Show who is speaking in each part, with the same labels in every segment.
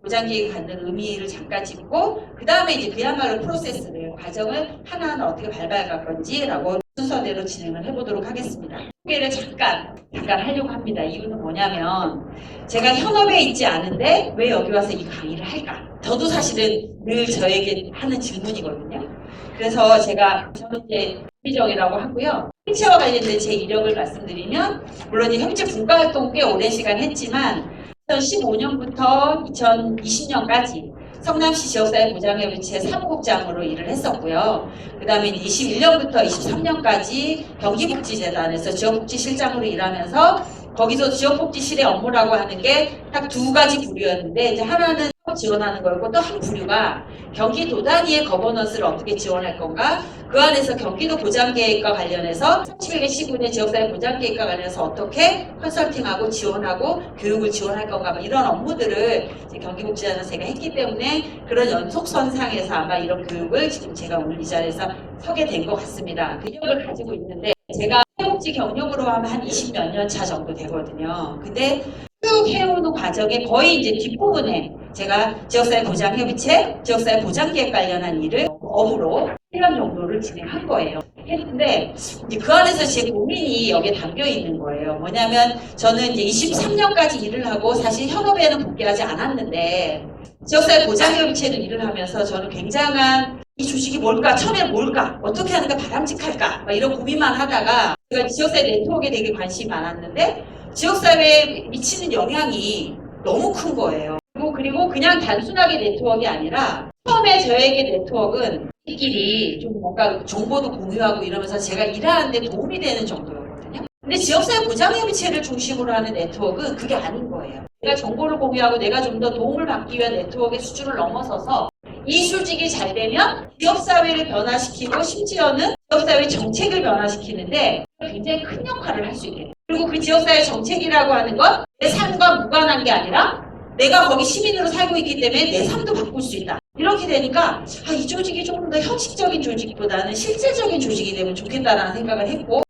Speaker 1: 보장계획이 갖는 의미를 잠깐 짚고 그 다음에 이제 그야말로 프로세스를 과정을 하나하나 어떻게 밟아갈 건지라고 순서대로 진행을 해보도록 하겠습니다. 소개를 잠깐 하려고 합니다. 이유는 뭐냐면 제가 현업에 있지 않은데 왜 여기 와서 이 강의를 할까? 저도 사실은 늘 저에게 하는 질문이거든요. 그래서 저는 이제 정이라고 하고요. 형체와 관련된 제 이력을 말씀드리면 물론 형체 분과활동 꽤 오랜 시간 했지만 2015년부터 2020년까지 성남시 지역사회보장협의체 사무국장으로 일을 했었고요. 그 다음에 21년부터 23년까지 경기복지재단에서 지역복지실장으로 일하면서 거기서 지역복지실의 업무라고 하는 게 딱 두 가지 부류였는데 이제 하나는 지원하는 거였고 또 한 부류가 경기도 단위의 거버넌스를 어떻게 지원할 건가, 그 안에서 경기도 보장계획과 관련해서 31개 시군의 지역사회 보장계획과 관련해서 어떻게 컨설팅하고 지원하고 교육을 지원할 건가 이런 업무들을 경기복지재단에서 제가 했기 때문에 그런 연속선상에서 아마 이런 교육을 지금 제가 오늘 이 자리에서 서게 된 것 같습니다. 그 능력을 가지고 있는데 제가 사회복지 경력으로 하면 한 20몇 년 차 정도 되거든요. 근데 쭉 해오는 과정에 거의 이제 뒷부분에 제가 지역사회 보장협의체, 지역사회 보장계획 관련한 일을 업무로 1년 정도를 진행한 거예요. 했는데 이제 그 안에서 제 고민이 여기에 담겨 있는 거예요. 뭐냐면 저는 이제 23년까지 일을 하고 사실 현업에는 복귀하지 않았는데 지역사회 보장협의체는 일을 하면서 저는 굉장한 이 조직이 뭘까? 처음에는 뭘까? 어떻게 하는 게 바람직할까? 막 이런 고민만 하다가 제가 지역사회 네트워크에 되게 관심이 많았는데 지역사회에 미치는 영향이 너무 큰 거예요. 그리고 그냥 단순하게 네트워크가 아니라 처음에 저에게 네트워크는 우리끼리 좀 뭔가 정보도 공유하고 이러면서 제가 일하는데 도움이 되는 정도였거든요. 근데 지역사회 보장협의체를 중심으로 하는 네트워크는 그게 아닌 거예요. 내가 정보를 공유하고 내가 좀 더 도움을 받기 위한 네트워크의 수준을 넘어서서 이 조직이 잘 되면 지역사회를 변화시키고 심지어는 지역사회 정책을 변화시키는데 굉장히 큰 역할을 할 수 있게 돼요. 그리고 그 지역사회 정책이라고 하는 건 내 삶과 무관한 게 아니라 내가 거기 시민으로 살고 있기 때문에 내 삶도 바꿀 수 있다. 이렇게 되니까 이 조직이 조금 더 형식적인 조직보다는 실질적인 조직이 되면 좋겠다라는 생각을 했고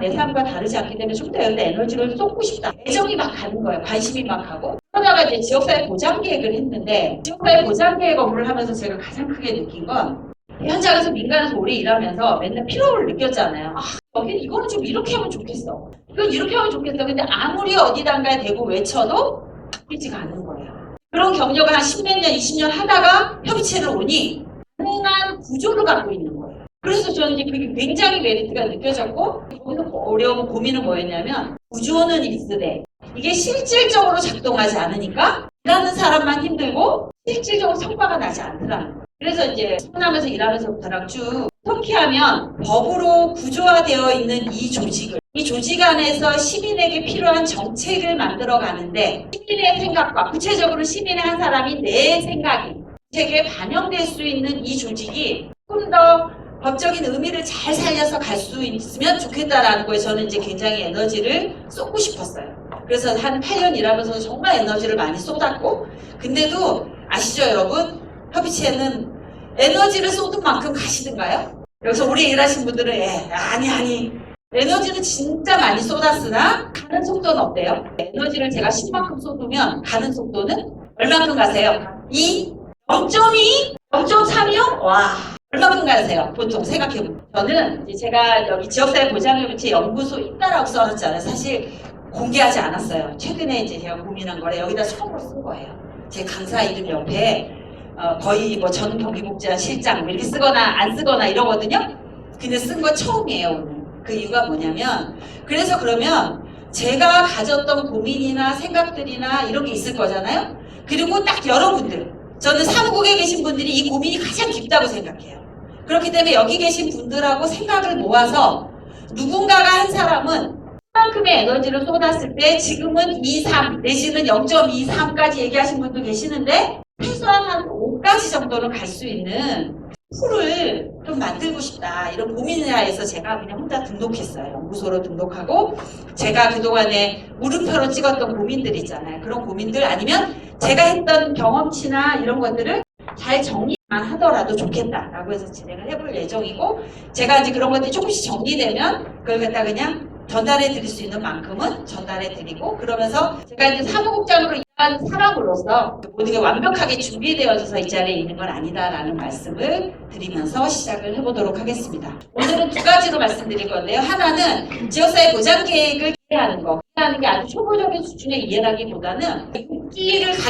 Speaker 1: 내 삶과 다르지 않기 때문에 좀 더 여기다 에너지를 쏟고 싶다. 애정이 막 가는 거예요. 관심이 막 가고. 그러다가 이제 지역사회 보장계획을 했는데 지역사회 보장계획 업무를 하면서 제가 가장 크게 느낀 건 현장에서 민간에서 오래 일하면서 맨날 피로를 느꼈잖아요. 여기 이거는 좀 이렇게 하면 좋겠어. 이건 이렇게 하면 좋겠어. 근데 아무리 어디단가에 대고 외쳐도 바뀌지가 않는 거예요. 그런 경력을 한 10몇 년, 20년 하다가 협의체를 오니 가능한 구조를 갖고 있는 거예요. 그래서 저는 이제 그게 굉장히 메리트가 느껴졌고 거기서 어려운 고민은 뭐였냐면 구조는 있으되 이게 실질적으로 작동하지 않으니까 일하는 사람만 힘들고 실질적으로 성과가 나지 않더라는 거예요. 그래서 이제 성남에서 일하면서부터랑 쭉 터키하면 법으로 구조화되어 있는 이 조직 안에서 시민에게 필요한 정책을 만들어 가는데 시민의 생각과 구체적으로 시민의 한 사람이 내 생각이 정책에 반영될 수 있는 이 조직이 좀 더 법적인 의미를 잘 살려서 갈 수 있으면 좋겠다라는 거에 저는 이제 굉장히 에너지를 쏟고 싶었어요. 그래서 한 8년 일하면서 정말 에너지를 많이 쏟았고 근데도 아시죠 여러분? 협의체는 에너지를 쏟은 만큼 가시든가요? 여기서 오래 일하신 분들은 아니 에너지는 진짜 많이 쏟았으나 가는 속도는 어때요? 에너지를 제가 10만큼 쏟으면 가는 속도는 얼마큼 가세요? 2? 0.2? 0.3이요? 와 얼마큼 가세요? 보통 생각해보면 저는 이제 제가 여기 지역사회 보장협의체 연구소 있다라고 써놨잖아요. 사실 공개하지 않았어요. 최근에 이제 제가 고민한 거래 여기다 처음으로 쓴 거예요. 제 강사 이름 옆에 거의 뭐 전 경기복지관 실장 이렇게 쓰거나 안 쓰거나 이러거든요. 근데 쓴 거 처음이에요 오늘. 그 이유가 뭐냐면 그래서 그러면 제가 가졌던 고민이나 생각들이나 이런 게 있을 거잖아요. 그리고 딱 여러분들 저는 사무국에 계신 분들이 이 고민이 가장 깊다고 생각해요. 그렇기 때문에 여기 계신 분들하고 생각을 모아서 누군가가 한 사람은 만큼의 에너지를 쏟았을 때 지금은 2.3 내지는 0.23까지 얘기하신 분도 계시는데 최소한 한 5까지 정도는 갈 수 있는 풀을 좀 만들고 싶다 이런 고민을 해서 제가 그냥 혼자 등록했어요. 연구소로 등록하고 제가 그동안에 물음표로 찍었던 고민들 있잖아요. 그런 고민들 아니면 제가 했던 경험치나 이런 것들을 잘 정리만 하더라도 좋겠다라고 해서 진행을 해볼 예정이고 제가 이제 그런 것들이 조금씩 정리되면 그걸 갖다 그냥 전달해 드릴 수 있는 만큼은 전달해 드리고 그러면서 제가 이제 사무국장으로 사람으로서 모든 게 완벽하게 준비되어져서 이 자리에 있는 건 아니다라는 말씀을 드리면서 시작을 해보도록 하겠습니다. 오늘은 두 가지로 말씀드릴 건데요. 하나는 지역사회 보장 계획을 이해하는 거. 이해하는 게 아주 초보적인 수준의 이해라기보다는 6기를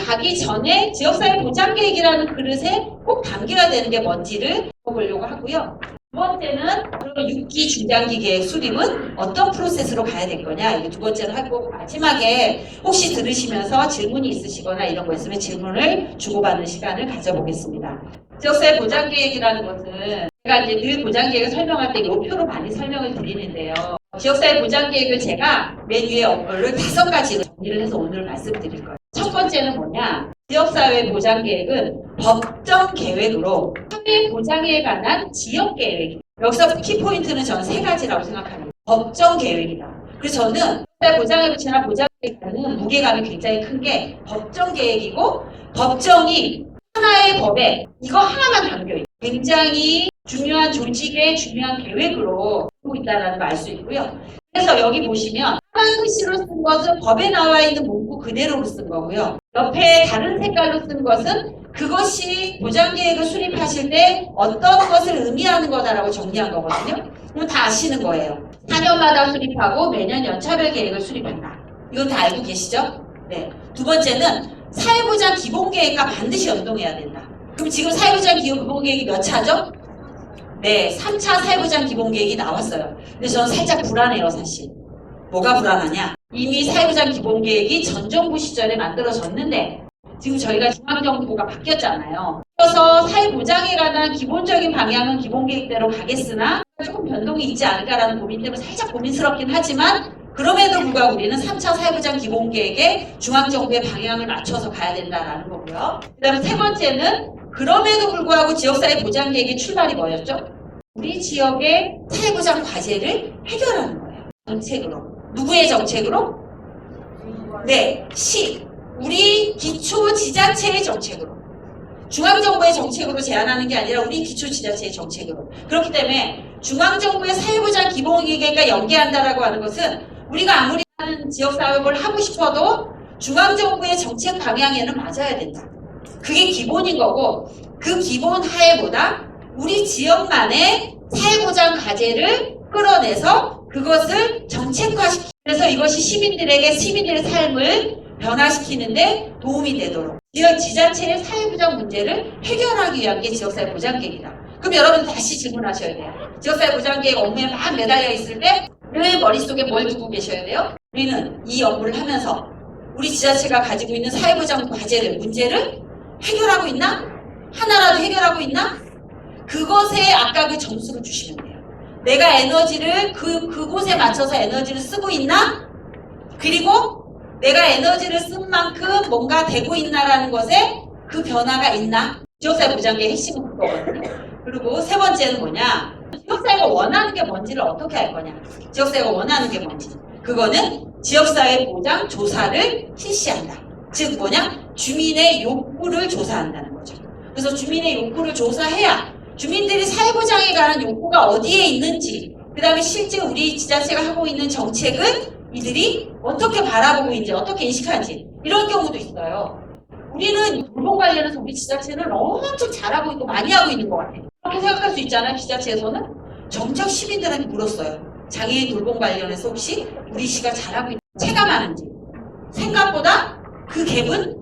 Speaker 1: 가기 전에 지역사회 보장 계획이라는 그릇에 꼭 담겨야 되는 게 뭔지를 보려고 하고요. 두 번째는 6기 중장기 계획 수립은 어떤 프로세스로 가야 될 거냐, 이게 두 번째로 하고, 마지막에 혹시 들으시면서 질문이 있으시거나 이런 거 있으면 질문을 주고받는 시간을 가져보겠습니다. 지역사회 보장 계획이라는 것은 제가 이제 늘 보장 계획을 설명할 때 요표로 많이 설명을 드리는데요. 지역사회 보장 계획을 제가 맨 위에 업무를 5가지로 정리를 해서 오늘 말씀드릴 거예요. 첫 번째는 뭐냐? 지역사회 보장 계획은 법정 계획으로 사회 보장에 관한 지역 계획. 여기서 키포인트는 저는 3가지라고 생각합니다. 법정 계획이다. 그래서 저는 사회 보장에 붙이나 보장 계획에는 무게감이 굉장히 큰 게 법정 계획이고, 법정이 하나의 법에 이거 하나만 담겨있어요. 굉장히 중요한 조직의 중요한 계획으로 하고 있다는 걸 알 수 있고요. 그래서 여기 보시면 하얀 글씨로 쓴 것은 법에 나와 있는 문구 그대로로 쓴 거고요. 옆에 다른 색깔로 쓴 것은 그것이 보장계획을 수립하실 때 어떤 것을 의미하는 거다라고 정리한 거거든요. 그럼 다 아시는 거예요. 4년마다 수립하고 매년 연차별 계획을 수립한다. 이건 다 알고 계시죠? 네. 두 번째는 사회보장 기본계획과 반드시 연동해야 된다. 그럼 지금 사회보장 기본계획이 몇 차죠? 네, 3차 사회보장 기본계획이 나왔어요. 근데 저는 살짝 불안해요, 사실. 뭐가 불안하냐? 이미 사회보장 기본계획이 전 정부 시절에 만들어졌는데 지금 저희가 중앙정부가 바뀌었잖아요. 그래서 사회보장에 관한 기본적인 방향은 기본계획대로 가겠으나 조금 변동이 있지 않을까라는 고민 때문에 살짝 고민스럽긴 하지만, 그럼에도 불구하고 우리는 3차 사회보장 기본계획에 중앙정부의 방향을 맞춰서 가야 된다라는 거고요. 그 다음에 세 번째는 그럼에도 불구하고 지역사회 보장계획의 출발이 뭐였죠? 우리 지역의 사회보장 과제를 해결하는 거예요. 정책으로. 누구의 정책으로? 네, 우리 기초지자체의 정책으로. 중앙정부의 정책으로 제안하는 게 아니라 우리 기초지자체의 정책으로. 그렇기 때문에 중앙정부의 사회보장 기본계획과 연계한다라고 하는 것은 우리가 아무리 하는 지역사업을 하고 싶어도 중앙정부의 정책 방향에는 맞아야 된다. 그게 기본인 거고, 그 기본 하에보다 우리 지역만의 사회보장 과제를 끌어내서 그것을 정책화시키고, 그래서 이것이 시민들의 삶을 변화시키는데 도움이 되도록 지역 지자체의 사회보장 문제를 해결하기 위한 게 지역사회 보장계획이다. 그럼 여러분 다시 질문하셔야 돼요. 지역사회 보장계획 업무에 막 매달려 있을 때 늘 머릿속에 뭘 두고 계셔야 돼요? 우리는 이 업무를 하면서 우리 지자체가 가지고 있는 사회보장 과제를, 문제를 해결하고 있나? 하나라도 해결하고 있나? 그것에 아까 그 점수를 주시면 돼요. 내가 에너지를 그곳에 맞춰서 에너지를 쓰고 있나? 그리고 내가 에너지를 쓴 만큼 뭔가 되고 있나라는 것에 그 변화가 있나? 지역사회 보장계획의 핵심은 그거거든요. 그리고 세 번째는 뭐냐? 지역사회가 원하는 게 뭔지를 어떻게 할 거냐? 지역사회가 원하는 게 뭔지. 그거는 지역사회 보장 조사를 실시한다. 즉 뭐냐? 주민의 욕구를 조사한다는 거죠. 그래서 주민의 욕구를 조사해야 주민들이 사회보장에 관한 욕구가 어디에 있는지, 그 다음에 실제 우리 지자체가 하고 있는 정책을 이들이 어떻게 바라보고 있는지, 어떻게 인식하는지, 이런 경우도 있어요. 우리는 돌봄 관련해서 우리 지자체는 엄청 잘하고 있고 많이 하고 있는 것 같아요. 그렇게 생각할 수 있잖아요. 지자체에서는. 정작 시민들한테 물었어요. 장애인 돌봄 관련해서 혹시 우리 시가 잘하고 있는 체감하는지. 생각보다 그 갭은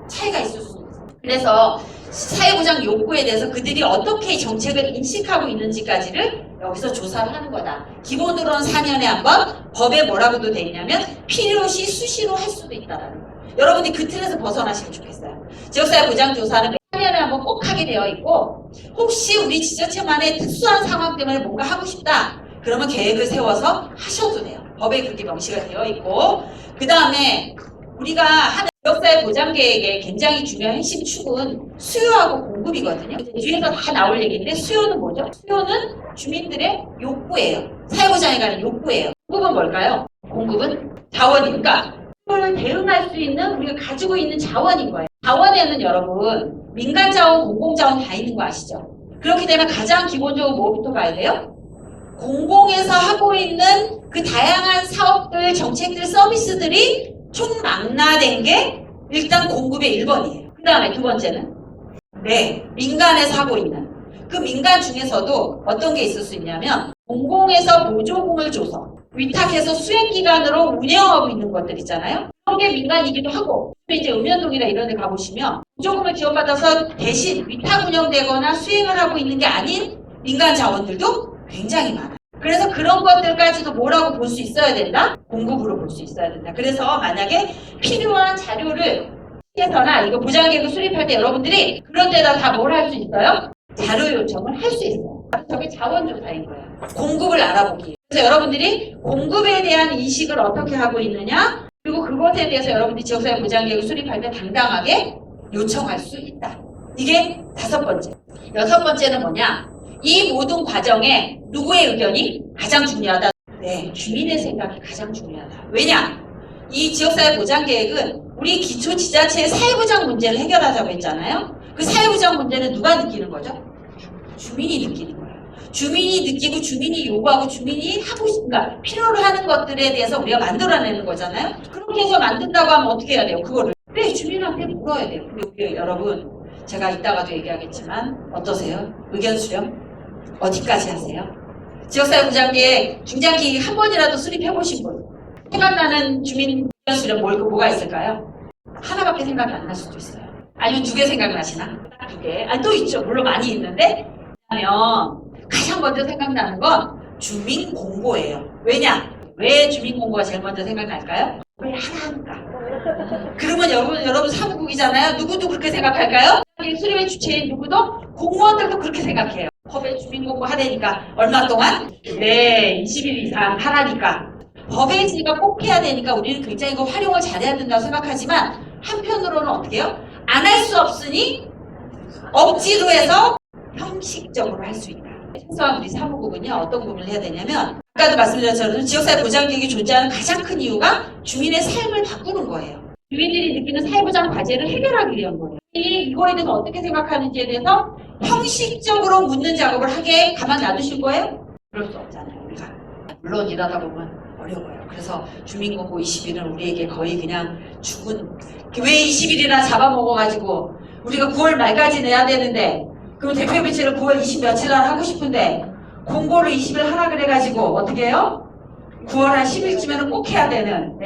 Speaker 1: 차이가 있을 수 있어요. 그래서 사회보장 욕구에 대해서 그들이 어떻게 정책을 인식하고 있는지까지를 여기서 조사를 하는 거다. 기본으로는 4년에 한 번, 법에 뭐라고도 돼 있냐면 필요시 수시로 할 수도 있다라는 거예요. 여러분이 그 틀에서 벗어나시면 좋겠어요. 지역사회 보장 조사는 4년에 한 번 꼭 하게 되어 있고, 혹시 우리 지자체만의 특수한 상황 때문에 뭔가 하고 싶다, 그러면 계획을 세워서 하셔도 돼요. 법에 그렇게 명시가 되어 있고, 그 다음에 우리가 하는 지역사회 보장 계획의 굉장히 중요한 핵심 축은 수요하고 공급이거든요. 뒤에서 다 나올 얘기인데, 수요는 뭐죠? 수요는 주민들의 욕구예요. 사회보장에 관한 욕구예요. 공급은 뭘까요? 공급은 자원이니까 그걸 대응할 수 있는 우리가 가지고 있는 자원인 거예요. 자원에는 여러분 민간자원, 공공자원 다 있는 거 아시죠? 그렇기 때문에 가장 기본적으로 뭐부터 가야 돼요? 공공에서 하고 있는 그 다양한 사업들, 정책들, 서비스들이 총망라된 게 일단 공급의 1번이에요. 그 다음에 두 번째는 네, 민간에서 하고 있는 그 민간 중에서도 어떤 게 있을 수 있냐면 공공에서 보조금을 줘서 위탁해서 수행기관으로 운영하고 있는 것들 있잖아요. 그런 게 민간이기도 하고 이제 읍면동이나 이런 데 가보시면 보조금을 지원받아서 대신 위탁 운영되거나 수행을 하고 있는 게 아닌 민간 자원들도 굉장히 많아요. 그래서 그런 것들까지도 뭐라고 볼 수 있어야 된다? 공급으로 볼 수 있어야 된다. 그래서 만약에 필요한 자료를 에서나 이거 보장계획을 수립할 때 여러분들이 그런 데다 다 뭘 할 수 있어요? 자료 요청을 할 수 있어요. 저게 자원조사인 거예요. 공급을 알아보기. 그래서 여러분들이 공급에 대한 인식을 어떻게 하고 있느냐? 그리고 그것에 대해서 여러분들이 지역사회 보장계획을 수립할 때 당당하게 요청할 수 있다. 이게 5번째. 6번째는 뭐냐? 이 모든 과정에 누구의 의견이 가장 중요하다? 네, 주민의 생각이 가장 중요하다. 왜냐? 이 지역사회 보장계획은 우리 기초지자체의 사회보장 문제를 해결하자고 했잖아요. 그 사회보장 문제는 누가 느끼는 거죠? 주민이 느끼는 거예요. 주민이 느끼고 주민이 요구하고 주민이 하고 싶은가 필요로 하는 것들에 대해서 우리가 만들어내는 거잖아요. 그렇게 해서 만든다고 하면 어떻게 해야 돼요? 그거를 네, 주민한테 물어야 돼요. 그리고 여러분 제가 이따가도 얘기하겠지만 어떠세요? 의견 수렴 어디까지 하세요? 지역사회 보장계획 중장기 한 번이라도 수립해보신 분 생각나는 주민 의견 수렴 뭐가 있을까요? 하나밖에 생각이 안 날 수도 있어요. 아니면 2개 생각나시나? 2개. 아니 또 있죠. 물론 많이 있는데 하면 가장 먼저 생각나는 건 주민 공고예요. 왜냐? 왜 주민 공고가 제일 먼저 생각날까요? 왜 하나 하니까. 그러면 여러분 사무국이잖아요. 누구도 그렇게 생각할까요? 수립의 주체인 누구도 공무원들도 그렇게 생각해요. 법에 주민 공고 하려니까 얼마 동안? 네, 20일 이상 하라니까. 법의 지가 꼭 해야 되니까 우리는 굉장히 그 활용을 잘해야 된다고 생각하지만 한편으로는 어떻게 해요? 안 할 수 없으니 억지로 해서 형식적으로 할 수 있다. 최소한 우리 사무국은요 어떤 고민을 해야 되냐면 아까도 말씀드렸처럼 지역사회 보장계획이 존재하는 가장 큰 이유가 주민의 삶을 바꾸는 거예요. 주민들이 느끼는 사회보장 과제를 해결하기 위한 거예요. 이거에 대해서 어떻게 생각하는지에 대해서 형식적으로 묻는 작업을 하게 가만 놔두실 거예요? 그럴 수 없잖아요 우리가. 물론 일하다 보면 어려워요. 그래서 주민공고 20일은 우리에게 거의 그냥 죽은 왜 20일이나 잡아먹어가지고 우리가 9월 말까지 내야 되는데 그럼 대표 배치를 9월 20 며칠 날 하고 싶은데 공고를 20일 하라 그래가지고 어떻게 해요? 9월 한 10일쯤에는 꼭 해야 되는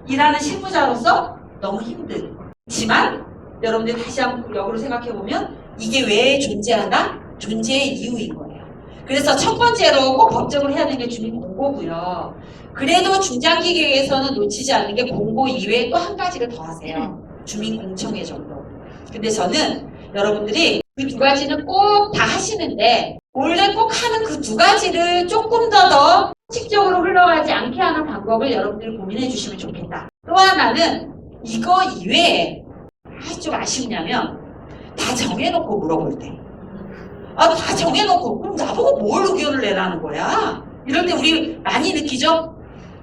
Speaker 1: 일하는 실무자로서 너무 힘들지만 여러분들이 다시 한번 역으로 생각해보면 이게 왜 존재한다? 존재의 이유인 거예요. 그래서 첫 번째로 꼭 법적으로 해야 되는 게 주민공고고요. 그래도 중장기 계획에서는 놓치지 않는 게 공고 이외에 또 한 가지를 더 하세요. 주민공청회 정도. 근데 저는 여러분들이 그 2가지는 꼭 다 하시는데 원래 꼭 하는 그 2가지를 조금 더 형식적으로 흘러가지 않게 하는 방법을 여러분들이 고민해 주시면 좋겠다. 또 하나는 이거 이외에 좀 아쉽냐면 다 정해놓고 물어볼 때 다 정해놓고 그럼 나보고 뭘 의견을 내라는 거야? 이럴 때 우리 많이 느끼죠?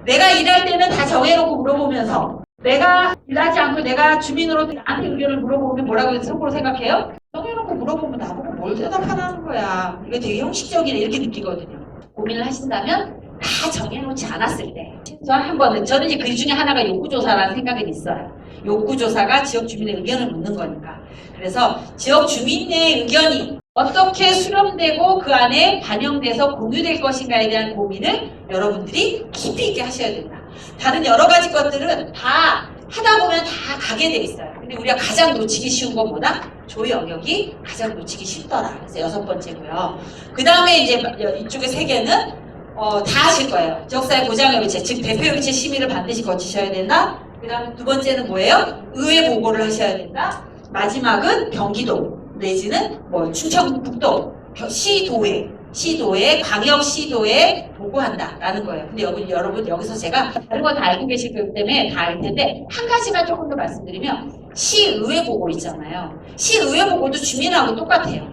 Speaker 1: 내가 일할 때는 다 정해놓고 물어보면서 내가 일하지 않고 내가 주민으로 나한테 의견을 물어보면 뭐라고 속으로 생각해요? 정해놓고 물어보면 나보고 뭘 대답하라는 거야. 이게 되게 형식적이네 이렇게 느끼거든요. 고민을 하신다면 다 정해놓지 않았을 때 최소한 한 번은 저는 이제 그 중에 하나가 욕구조사라는 생각은 있어요. 욕구조사가 지역 주민의 의견을 묻는 거니까. 그래서 지역 주민의 의견이 어떻게 수렴되고 그 안에 반영돼서 공유될 것인가에 대한 고민을 여러분들이 깊이 있게 하셔야 된다. 다른 여러 가지 것들은 다 하다 보면 다 가게 돼 있어요. 근데 우리가 가장 놓치기 쉬운 건 뭐다? 조 영역이 가장 놓치기 쉽더라. 그래서 6번째고요. 그 다음에 이제 이쪽에 3개는 다 하실 거예요. 지역사회 보장협의체, 즉 대표협의체 심의를 반드시 거치셔야 된다. 그 다음에 2번째는 뭐예요? 의회 보고를 하셔야 된다. 마지막은 경기도 내지는 충청북도 시도에 광역시도에 보고한다라는 거예요. 근데 여러분 여기서 제가 다른 건 다 알고 계실 거기 때문에 다 알 텐데 한 가지만 조금 더 말씀드리면 시의회 보고 있잖아요. 시의회 보고도 주민하고 똑같아요.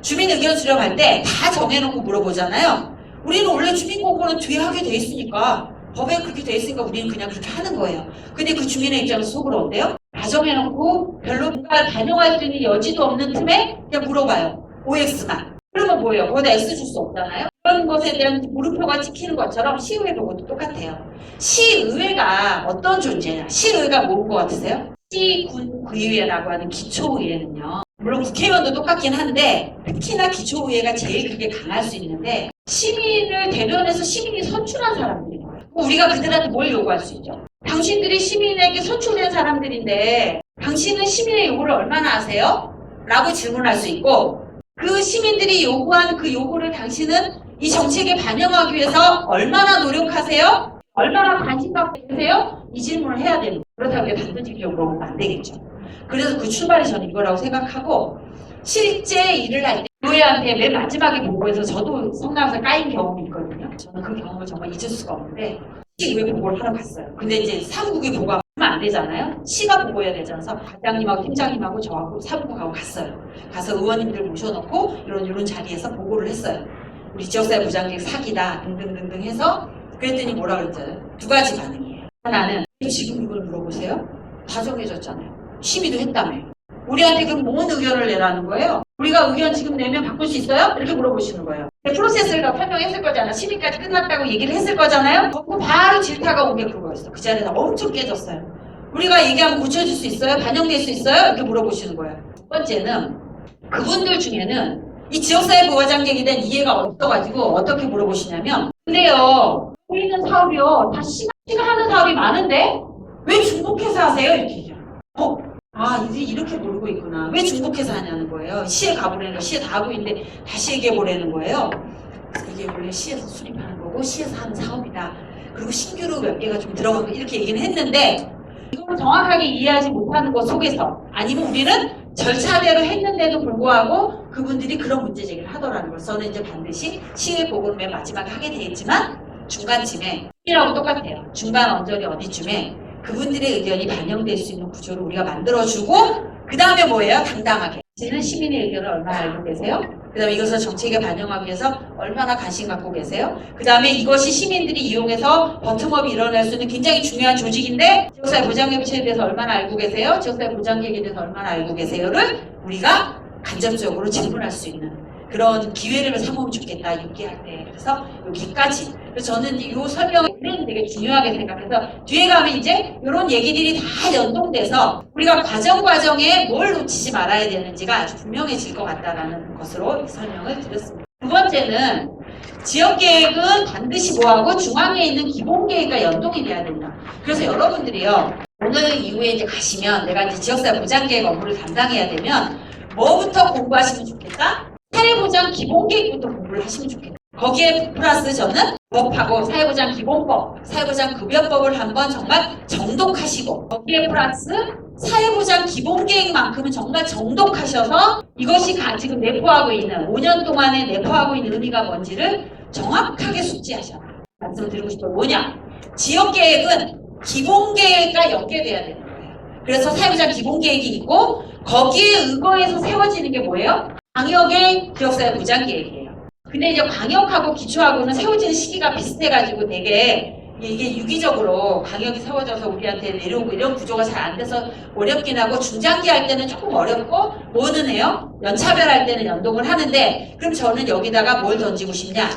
Speaker 1: 주민 의견 수렴할 때 다 정해놓고 물어보잖아요. 우리는 원래 주민공고는 뒤에 하게 돼 있으니까 법에 그렇게 돼 있으니까 우리는 그냥 그렇게 하는 거예요. 근데 그 주민의 입장에서 속으로 어때요? 다 정해놓고 별로 뭔가를 반영할 수 있는 여지도 없는 틈에 그냥 물어봐요. OX만. 그러면 뭐예요? 거기다 X 줄 수 없잖아요. 그런 것에 대한 물음표가 찍히는 것처럼 시의회 보고도 똑같아요. 시의회가 어떤 존재냐? 시의회가 뭔 것 같으세요? 시군의회라고 하는 기초의회는요. 물론 국회의원도 똑같긴 한데 특히나 기초의회가 제일 그게 강할 수 있는데 시민을 대변해서 시민이 선출한 사람들인 거예요. 우리가 그들한테 뭘 요구할 수 있죠? 당신들이 시민에게 선출된 사람들인데 당신은 시민의 요구를 얼마나 아세요? 라고 질문할 수 있고 그 시민들이 요구하는 그 요구를 당신은 이 정책에 반영하기 위해서 얼마나 노력하세요? 얼마나 관심 갖고 계세요? 이 질문을 해야 되는 거예요. 그렇다고 이게 단도직입적으로 물어보면 안 되겠죠. 그래서 그 출발이 저는 이거라고 생각하고 실제 일을 할 때 교회한테 맨 마지막에 보고해서 저도 성남에서 까인 경험이 있거든요. 저는 그 경험을 정말 잊을 수가 없는데 시의회 보고를 하러 갔어요. 근데 이제 사무국이 보고하면 안 되잖아요. 시가 보고해야 되잖아요. 그래서 과장님하고 팀장님하고 저하고 사무국하고 갔어요. 가서 의원님들 모셔놓고 이런 자리에서 보고를 했어요. 우리 지역사회 부장님 사기다 등등등등 해서 그랬더니 뭐라 그랬잖아요. 두 가지 반응이에요. 하나는 지금 이걸 물어보세요? 다 정해졌잖아요. 심의도 했다며. 우리한테 그럼 뭔 의견을 내라는 거예요? 우리가 의견 지금 내면 바꿀 수 있어요? 이렇게 물어보시는 거예요. 프로세스를 다 설명했을 거잖아요. 심의까지 끝났다고 얘기를 했을 거잖아요. 그거 바로 질타가 온 게 그거였어. 그 자리에서 엄청 깨졌어요. 우리가 얘기하면 고쳐질 수 있어요? 반영될 수 있어요? 이렇게 물어보시는 거예요. 두 번째는 그분들 중에는 이 지역사회 부과장객에 대한 이해가 없어가지고 어떻게 물어보시냐면 근데요 여기 있는 사업이요 다 시가 하는 사업이 많은데 왜 중복해서 하세요? 이렇게 얘기해요. 이제 이렇게 모르고 있구나. 왜 중복해서 하냐는 거예요. 시에 가보라는 거 시에 다 하고 있는데 다시 얘기해보라는 거예요. 이게 원래 시에서 수립하는 거고 시에서 하는 사업이다. 그리고 신규로 몇 개가 좀 들어가고 이렇게 얘기는 했는데 이걸 정확하게 이해하지 못하는 것 속에서 아니면 우리는 절차대로 했는데도 불구하고 그분들이 그런 문제 제기를 하더라는 걸 저는 이제 반드시 시의 보고를 맨 마지막에 하게 되겠지만 중간쯤에 이라고 똑같아요. 중간 언저리 어디쯤에 그분들의 의견이 반영될 수 있는 구조를 우리가 만들어주고 그 다음에 뭐예요? 당당하게 당신은 시민의 의견을 얼마나 알고 계세요? 그 다음에 이것을 정책에 반영하기 위해서 얼마나 관심 갖고 계세요? 그 다음에 이것이 시민들이 이용해서 버텀업이 일어날 수 있는 굉장히 중요한 조직인데 지역사회 보장협의체에 대해서 얼마나 알고 계세요? 지역사회 보장객에 대해서 얼마나 알고 계세요?를 우리가 간접적으로 질문할 수 있는 그런 기회를 삼으면 좋겠다. 6기 할 때. 그래서 여기까지. 그래서 저는 이 설명을 되게 중요하게 생각해서 뒤에 가면 이제 이런 얘기들이 다 연동돼서 우리가 과정에 뭘 놓치지 말아야 되는지가 아주 분명해질 것 같다는 것으로 이 설명을 드렸습니다. 두 번째는 지역계획은 반드시 뭐하고 중앙에 있는 기본계획과 연동이 돼야 된다. 그래서 여러분들이요. 오늘 이후에 이제 가시면 내가 이제 지역사회 보장계획 업무를 담당해야 되면 뭐부터 공부하시면 좋겠다? 사회보장 기본계획부터 공부를 하시면 좋겠다. 거기에 플러스 저는 법하고 사회보장 기본법, 사회보장 급여법을 한번 정말 정독하시고 거기에 플러스 사회보장 기본계획만큼은 정말 정독하셔서 이것이 지금 내포하고 있는 5년 동안에 내포하고 있는 의미가 뭔지를 정확하게 숙지하셔라. 말씀을 드리고 싶어요. 뭐냐? 지역계획은 기본계획과 연계돼야 되는 거예요. 그래서 사회보장 기본계획이 있고 거기에 의거해서 세워지는 게 뭐예요? 광역의 지역사회 보장계획이에요. 근데 이제 광역하고 기초하고는 세워지는 시기가 비슷해가지고 되게 이게 유기적으로 광역이 세워져서 우리한테 내려오고 이런 구조가 잘 안 돼서 어렵긴 하고 중장기 할 때는 조금 어렵고 뭐는 해요? 연차별 할 때는 연동을 하는데 그럼 저는 여기다가 뭘 던지고 싶냐?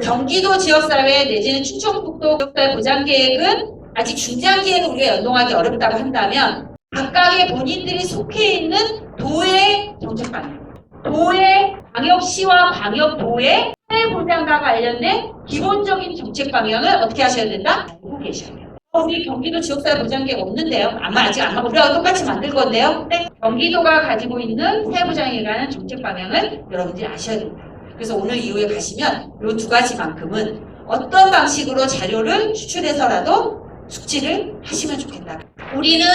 Speaker 1: 경기도 지역사회 내지는 충청북도 지역사회 보장계획은 아직 중장기에는 우리가 연동하기 어렵다고 한다면 각각의 본인들이 속해 있는 도의 정책 방향 도의 광역시와 광역도의 사회보장과 관련된 기본적인 정책 방향을 어떻게 하셔야 된다? 알고 계셔야 돼요. 우리 경기도 지역사회 보장계획 없는데요. 아직 안 하고 우리가 똑같이 만들 건데요. 네. 경기도가 가지고 있는 사회보장에 관한 정책 방향을 여러분들이 아셔야 된다. 그래서 오늘 이후에 가시면 이 두 가지만큼은 어떤 방식으로 자료를 추출해서라도 숙지를 하시면 좋겠다. 우리는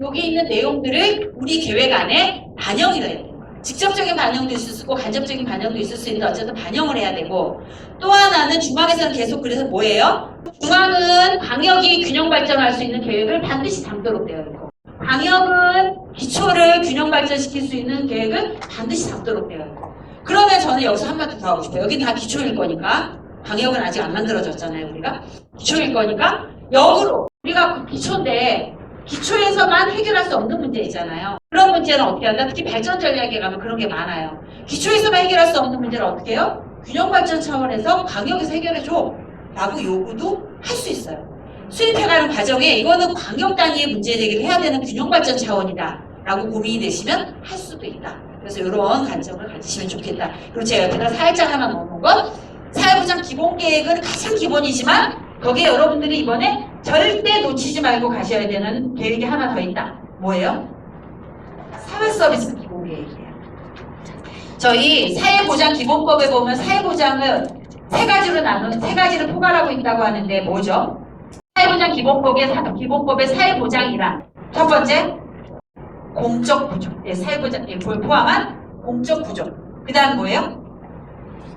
Speaker 1: 여기 있는 내용들을 우리 계획 안에 반영을 해야 돼요. 직접적인 반영도 있을 수 있고 간접적인 반영도 있을 수 있는데 어쨌든 반영을 해야 되고 또 하나는 중앙에서는 계속 그래서 뭐예요? 중앙은 광역이 균형 발전할 수 있는 계획을 반드시 담도록 되어 있고 광역은 기초를 균형 발전시킬 수 있는 계획을 반드시 담도록 되어 있고 그러면 저는 여기서 한마디 더 하고 싶어요. 여기는 다 기초일 거니까 광역은 아직 안 만들어졌잖아요. 우리가 기초일 거니까 역으로 우리가 그 기초인데 기초에서만 해결할 수 없는 문제 있잖아요. 그런 문제는 어떻게 한다? 특히 발전 전략에 가면 그런 게 많아요. 기초에서만 해결할 수 없는 문제를 어떻게 해요? 균형발전 차원에서 광역에서 해결해줘 라고 요구도 할 수 있어요. 수립해가는 과정에 이거는 광역 단위의 문제 제기를 해야 되는 균형발전 차원이다 라고 고민이 되시면 할 수도 있다. 그래서 이런 관점을 가지시면 좋겠다. 그리고 제가 옆에다 살짝 하나 넣어놓은 건 사회보장 기본계획은 가장 기본이지만 거기에 여러분들이 이번에 절대 놓치지 말고 가셔야 되는 계획이 하나 더 있다. 뭐예요? 사회서비스 기본계획이에요. 저희 사회보장기본법에 보면 사회보장을 세 가지를 포괄하고 있다고 하는데 뭐죠? 사회보장기본법의 사회보장이란 첫 번째 공적부족, 사회보장 포함한 공적부족. 그 다음 뭐예요?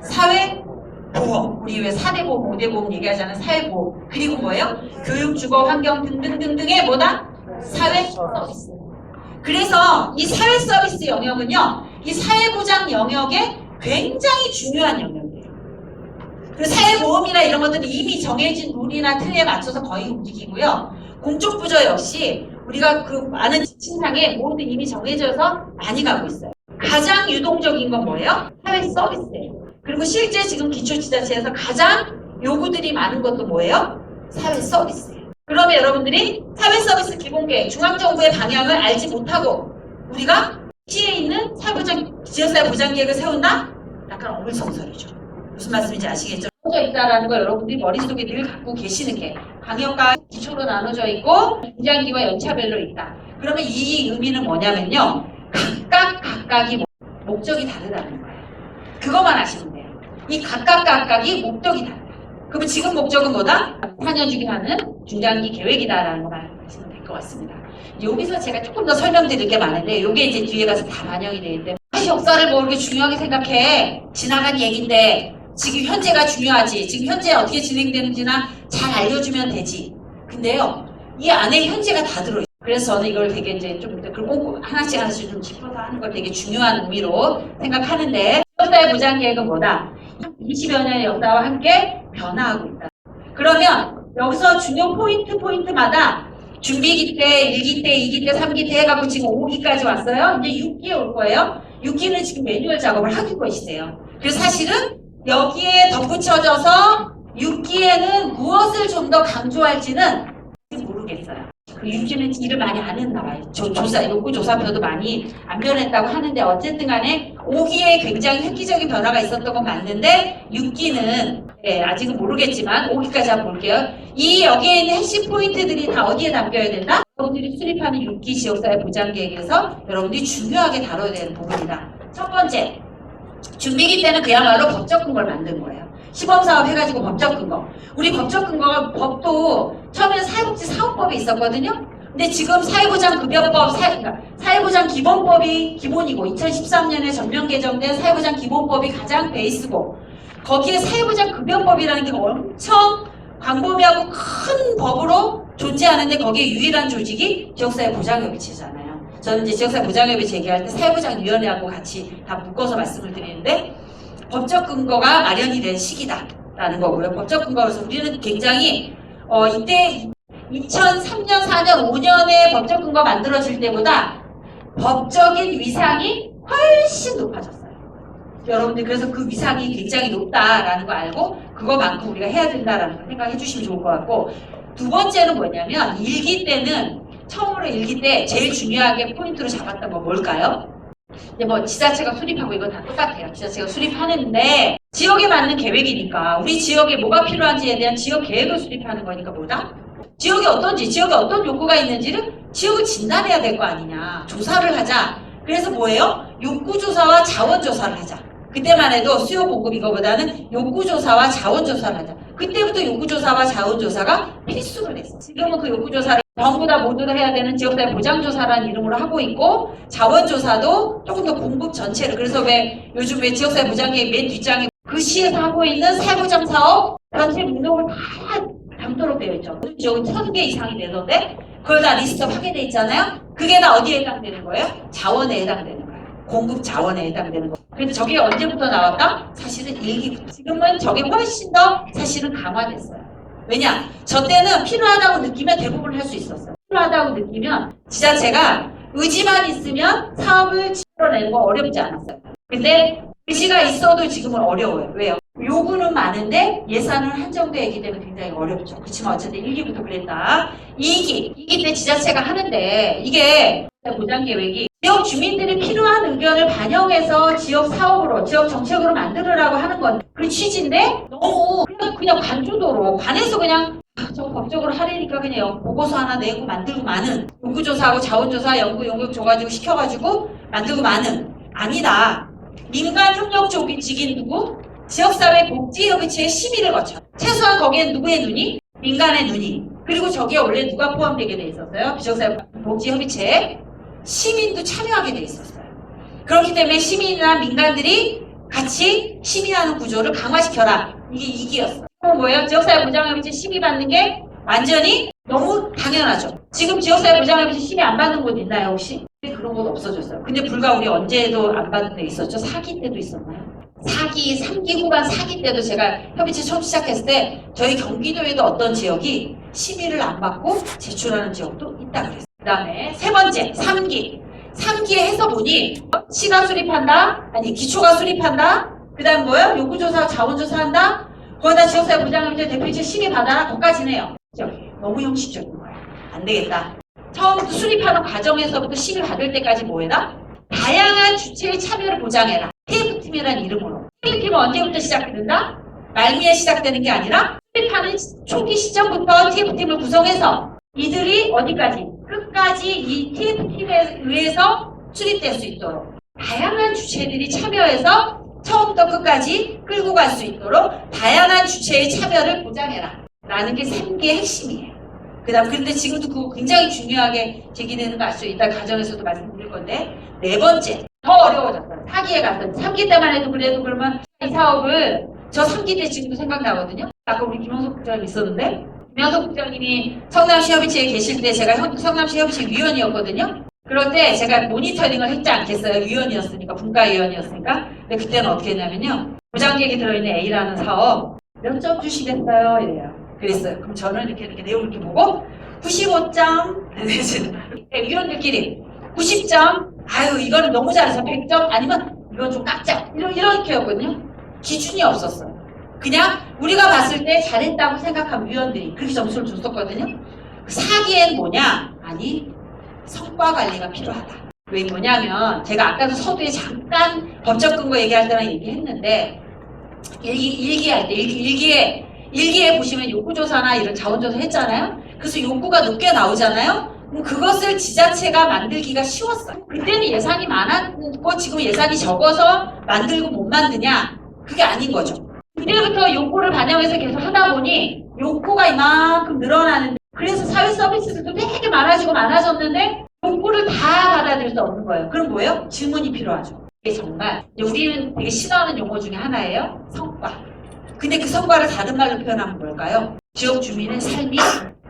Speaker 1: 사회보험, 우리 왜 4대 보험, 5대 보험 얘기하잖아요. 사회보험. 그리고 뭐예요? 교육, 주거, 환경 등등등등의 뭐다? 사회서비스. 그래서 이 사회서비스 영역은요, 이 사회보장 영역에 굉장히 중요한 영역이에요. 그리고 사회보험이나 이런 것들은 이미 정해진 룰이나 틀에 맞춰서 거의 움직이고요. 공적부조 역시 우리가 그 많은 지침상에 모두 이미 정해져서 많이 가고 있어요. 가장 유동적인 건 뭐예요? 사회서비스예요. 그리고 실제 지금 기초지자체에서 가장 요구들이 많은 것도 뭐예요? 사회서비스예요. 그러면 여러분들이 사회서비스 기본계획, 중앙정부의 방향을 알지 못하고 우리가 시에 있는 지역사회보장계획을 세운다? 약간 어물성설이죠. 무슨 말씀인지 아시겠죠? 나눠져 있다라는 걸 여러분들이 머릿속에 늘 갖고 계시는 게 강역과 기초로 나눠져 있고 분장기와 연차별로 있다. 그러면 이 의미는 뭐냐면요. 각각이 목적이 다르다는 거예요. 그것만 아시면 돼요. 이 각각이 목적이 다르다. 그러면 지금 목적은 뭐다? 4년 주기 하는 중장기 계획이다라는 것만 아시면 될 것 같습니다. 여기서 제가 조금 더 설명드릴 게 많은데 이게 이제 뒤에 가서 다 반영이 되는데 역사를 뭐 그렇게 중요하게 생각해. 지나간 얘기인데 지금 현재가 중요하지. 지금 현재 어떻게 진행되는지나 잘 알려주면 되지. 근데요, 이 안에 현재가 다 들어있어요. 그래서 저는 이걸 되게 이제 좀 꼭 하나씩 좀 짚어서 하는 걸 되게 중요한 의미로 생각하는데 역사의 보장 계획은 뭐다? 20여 년의 역사와 함께 변화하고 있다. 그러면 여기서 중요 포인트마다 준비기 때, 1기 때, 2기 때, 3기 때 해갖고 지금 5기까지 왔어요. 이제 6기에 올 거예요. 6기는 지금 매뉴얼 작업을 하고 계시대요. 그래서 사실은 여기에 덧붙여져서 6기에는 무엇을 좀 더 강조할지는 모르겠어요. 그 6기는 일을 많이 안 했나 봐요. 욕구조사표도 많이 안 변했다고 하는데 어쨌든 간에 5기에 굉장히 획기적인 변화가 있었던 건 맞는데 6기는 아직은 모르겠지만 5기까지 한번 볼게요. 여기에 있는 핵심 포인트들이 다 어디에 담겨야 된다? 여러분들이 수립하는 6기 지역사회 보장계획에서 여러분들이 중요하게 다뤄야 되는 부분이다. 첫 번째, 준비기 때는 그야말로 법적 근거를 만든 거예요. 시범사업 해가지고 법적 근거. 우리 법적 근거가 법도 처음에는 사회복지사업법이 있었거든요. 근데 지금 사회보장급여법, 사회보장기본법이 기본이고 2013년에 전면 개정된 사회보장기본법이 가장 베이스고 거기에 사회보장급여법이라는 게 엄청 광범위하고 큰 법으로 존재하는데 거기에 유일한 조직이 지역사회보장협의체잖아요. 저는 이제 지역사회보장협의체 제기할 때 사회보장위원회하고 같이 다 묶어서 말씀을 드리는데 법적 근거가 마련이 된 시기다라는 거고요. 법적 근거로서 우리는 굉장히 이때 2003년, 4년, 5년에 법적 근거 만들어질 때보다 법적인 위상이 훨씬 높아졌어요. 여러분들 그래서 그 위상이 굉장히 높다라는 거 알고 그거만큼 우리가 해야 된다라는 걸 생각해 주시면 좋을 것 같고 두 번째는 뭐냐면 처음으로 1기 때 제일 중요하게 포인트로 잡았던 건 뭘까요? 이제 뭐 지자체가 수립하고 이거 다 똑같아요. 지자체가 수립하는데 지역에 맞는 계획이니까 우리 지역에 뭐가 필요한지에 대한 지역 계획을 수립하는 거니까 뭐다? 지역이 어떤지, 지역에 어떤 욕구가 있는지를 지역을 진단해야 될 거 아니냐. 조사를 하자. 그래서 뭐예요? 욕구조사와 자원조사를 하자. 그때만 해도 수요 공급 이거보다는 욕구조사와 자원조사를 하자. 그때부터 욕구조사와 자원조사가 필수로 됐어. 지금은 그 욕구조사를 전부 다 모두 다 해야 되는 지역사회 보장조사라는 이름으로 하고 있고 자원조사도 조금 더 공급 전체를 그래서 요즘 지역사회 보장계획 맨 뒷장에 그 시에서 하고 있는 사회보장사업 전체 목록을 다 담도록 되어 있죠. 지역은 1000개 이상이 되던데 그걸 다 리스트업 하게 돼 있잖아요. 그게 다 어디에 해당되는 거예요? 자원에 해당되는 거예요. 공급 자원에 해당되는 거예요. 그래서 저게 언제부터 나왔다? 사실은 1기부터. 지금은 저게 훨씬 더 사실은 강화됐어요. 왜냐? 저 때는 필요하다고 느끼면 대부분 할 수 있었어요. 필요하다고 느끼면 지자체가 의지만 있으면 사업을 치러내는 거 어렵지 않았어요. 근데 의지가 있어도 지금은 어려워요. 왜요? 요구는 많은데 예산은 한정되어 있기 때문에 굉장히 어렵죠. 그렇지만 어쨌든 1기부터 그랬다. 2기 때 지자체가 하는데 이게 보장계획이 지역 주민들이 필요한 의견을 반영해서 지역 사업으로, 지역 정책으로 만들으라고 하는 건 그 취지인데 너무 그냥 관주도로 관에서 그냥 저 법적으로 하려니까 그냥 보고서 하나 내고 만들고 마는 연구조사하고 자원조사 연구 용역 줘가지고 시켜가지고 만들고 마는 아니다. 민간 협력 조직인 누구? 지역사회 복지협의체의 심의를 거쳐. 최소한 거기엔 누구의 눈이? 민간의 눈이. 그리고 저기에 원래 누가 포함되게 돼 있었어요? 지역사회 복지협의체에 시민도 참여하게 돼 있었어요. 그렇기 때문에 시민이나 민간들이 같이 심의하는 구조를 강화시켜라. 이게 2기였어요. 그럼 뭐예요? 지역사회 보장협의체 심의 받는 게 완전히 너무 당연하죠. 지금 지역사회 보장협의체 심의 안 받는 곳 있나요 혹시? 그런 곳 없어졌어요. 근데 불과 우리 언제도 안 받는 데 있었죠? 4기 때도 있었나요? 4기, 3기 후반 4기 때도 제가 협의체 처음 시작했을 때 저희 경기도에도 어떤 지역이 심의를 안 받고 제출하는 지역도 있다 그랬어요. 그 다음에 세 번째 3기에 해서 보니 시가 수립한다? 아니 기초가 수립한다? 그 다음 뭐예요? 요구조사 자원조사한다? 거기다 지역사회 보장협의체 대표이체 심의 받아라? 거기까지네요. 너무 형식적인 거야. 안 되겠다. 처음부터 수립하는 과정에서부터 심의 받을 때까지 뭐해라? 다양한 주체의 참여를 보장해라. TF팀이라는 이름으로. TF팀은 언제부터 시작된다? 말미에 시작되는 게 아니라 수립하는 초기 시점부터 TF팀을 구성해서 이들이 어디까지? 끝까지 이 TF팀에 의해서 수립될 수 있도록 다양한 주체들이 참여해서 처음부터 끝까지 끌고 갈 수 있도록 다양한 주체의 참여를 보장해라. 라는 게 3기의 핵심이에요. 그 다음, 그런데 지금도 그거 굉장히 중요하게 제기되는 거 아시죠? 이따 가정에서도 말씀드릴 건데, 네 번째, 더 어려워졌어요. 4기에 갔어요. 3기 때만 해도 그래도 그러면 이 사업을 저 3기 때 지금도 생각나거든요? 아까 우리 김영석 국장님 있었는데, 김영석 국장님이 성남시 협의체에 계실 때 제가 성남시 협의체 위원이었거든요? 그럴 때 제가 모니터링을 했지 않겠어요? 위원이었으니까, 분과위원이었으니까. 근데 그때는 어떻게 했냐면요. 보장계획이 들어있는 A라는 사업 몇 점 주시겠어요? 이래요. 그랬어요. 그럼 저는 이렇게 내용을 이렇게 보고 95점 위원들끼리 90점 아유 이거는 너무 잘해서 100점 아니면 이건 좀 깎자 이렇게였거든요. 기준이 없었어요. 그냥 우리가 봤을 때 잘했다고 생각한 위원들이 그렇게 점수를 줬었거든요. 4기엔 뭐냐? 아니 성과 관리가 필요하다. 왜 뭐냐면 제가 아까도 서두에 잠깐 법적 근거 얘기할 때랑 얘기했는데 일기할 때 일기에 보시면 요구조사나 이런 자원조사 했잖아요. 그래서 요구가 높게 나오잖아요. 그럼 그것을 지자체가 만들기가 쉬웠어요. 그때는 예산이 많았고 지금 예산이 적어서 만들고 못 만드냐? 그게 아닌 거죠. 그때부터 요구를 반영해서 계속 하다 보니 요구가 이만큼 늘어나는데 그래서 사회 서비스들도 되게 많아졌는데 요구를 다 받아들일 수 없는 거예요. 그럼 뭐예요? 질문이 필요하죠. 이게 정말 우리는 되게 싫어하는 용어 중에 하나예요. 성과. 근데 그 성과를 다른 말로 표현하면 뭘까요? 지역 주민의 삶이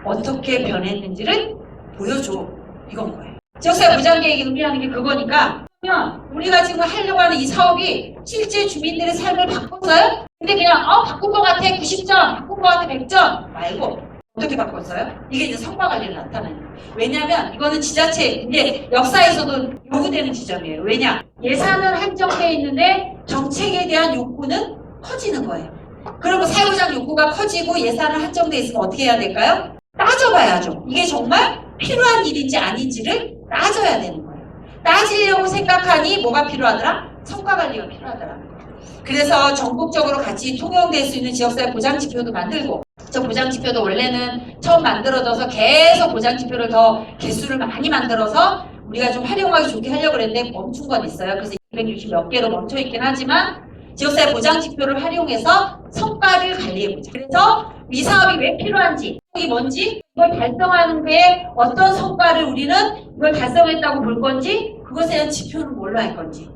Speaker 1: 어떻게 변했는지를 보여줘. 이건 거예요. 지역사회 보장계획이 의미하는 게 그거니까 그러면 우리가 지금 하려고 하는 이 사업이 실제 주민들의 삶을 바꿨어요? 근데 그냥 바꾼 것 같아 90점, 바꾼 것 같아 100점 말고 어떻게 바꿨어요? 이게 이제 성과 관리를 나타내는 거예요. 왜냐하면 이거는 지자체 이제 역사에서도 요구되는 지점이에요. 왜냐? 예산은 한정돼 있는데 정책에 대한 욕구는 커지는 거예요. 그리고 사회보장 욕구가 커지고 예산은 한정돼 있으면 어떻게 해야 될까요? 따져봐야죠. 이게 정말 필요한 일인지 아닌지를 따져야 되는 거예요. 따지려고 생각하니 뭐가 필요하더라? 성과 관리가 필요하더라는 거예요. 그래서 전국적으로 같이 통용될 수 있는 지역사회 보장지표도 만들고 저 보장지표도 원래는 처음 만들어져서 계속 보장지표를 더 개수를 많이 만들어서 우리가 좀 활용하기 좋게 하려고 했는데 멈춘 건 있어요. 그래서 260 몇 개로 멈춰 있긴 하지만 지역사회 보장지표를 활용해서 성과를 관리해보자. 그래서 이 사업이 왜 필요한지, 이게 뭔지, 이걸 달성하는 게 어떤 성과를 우리는 이걸 달성했다고 볼 건지, 그것에 대한 지표는 뭘로 할 건지.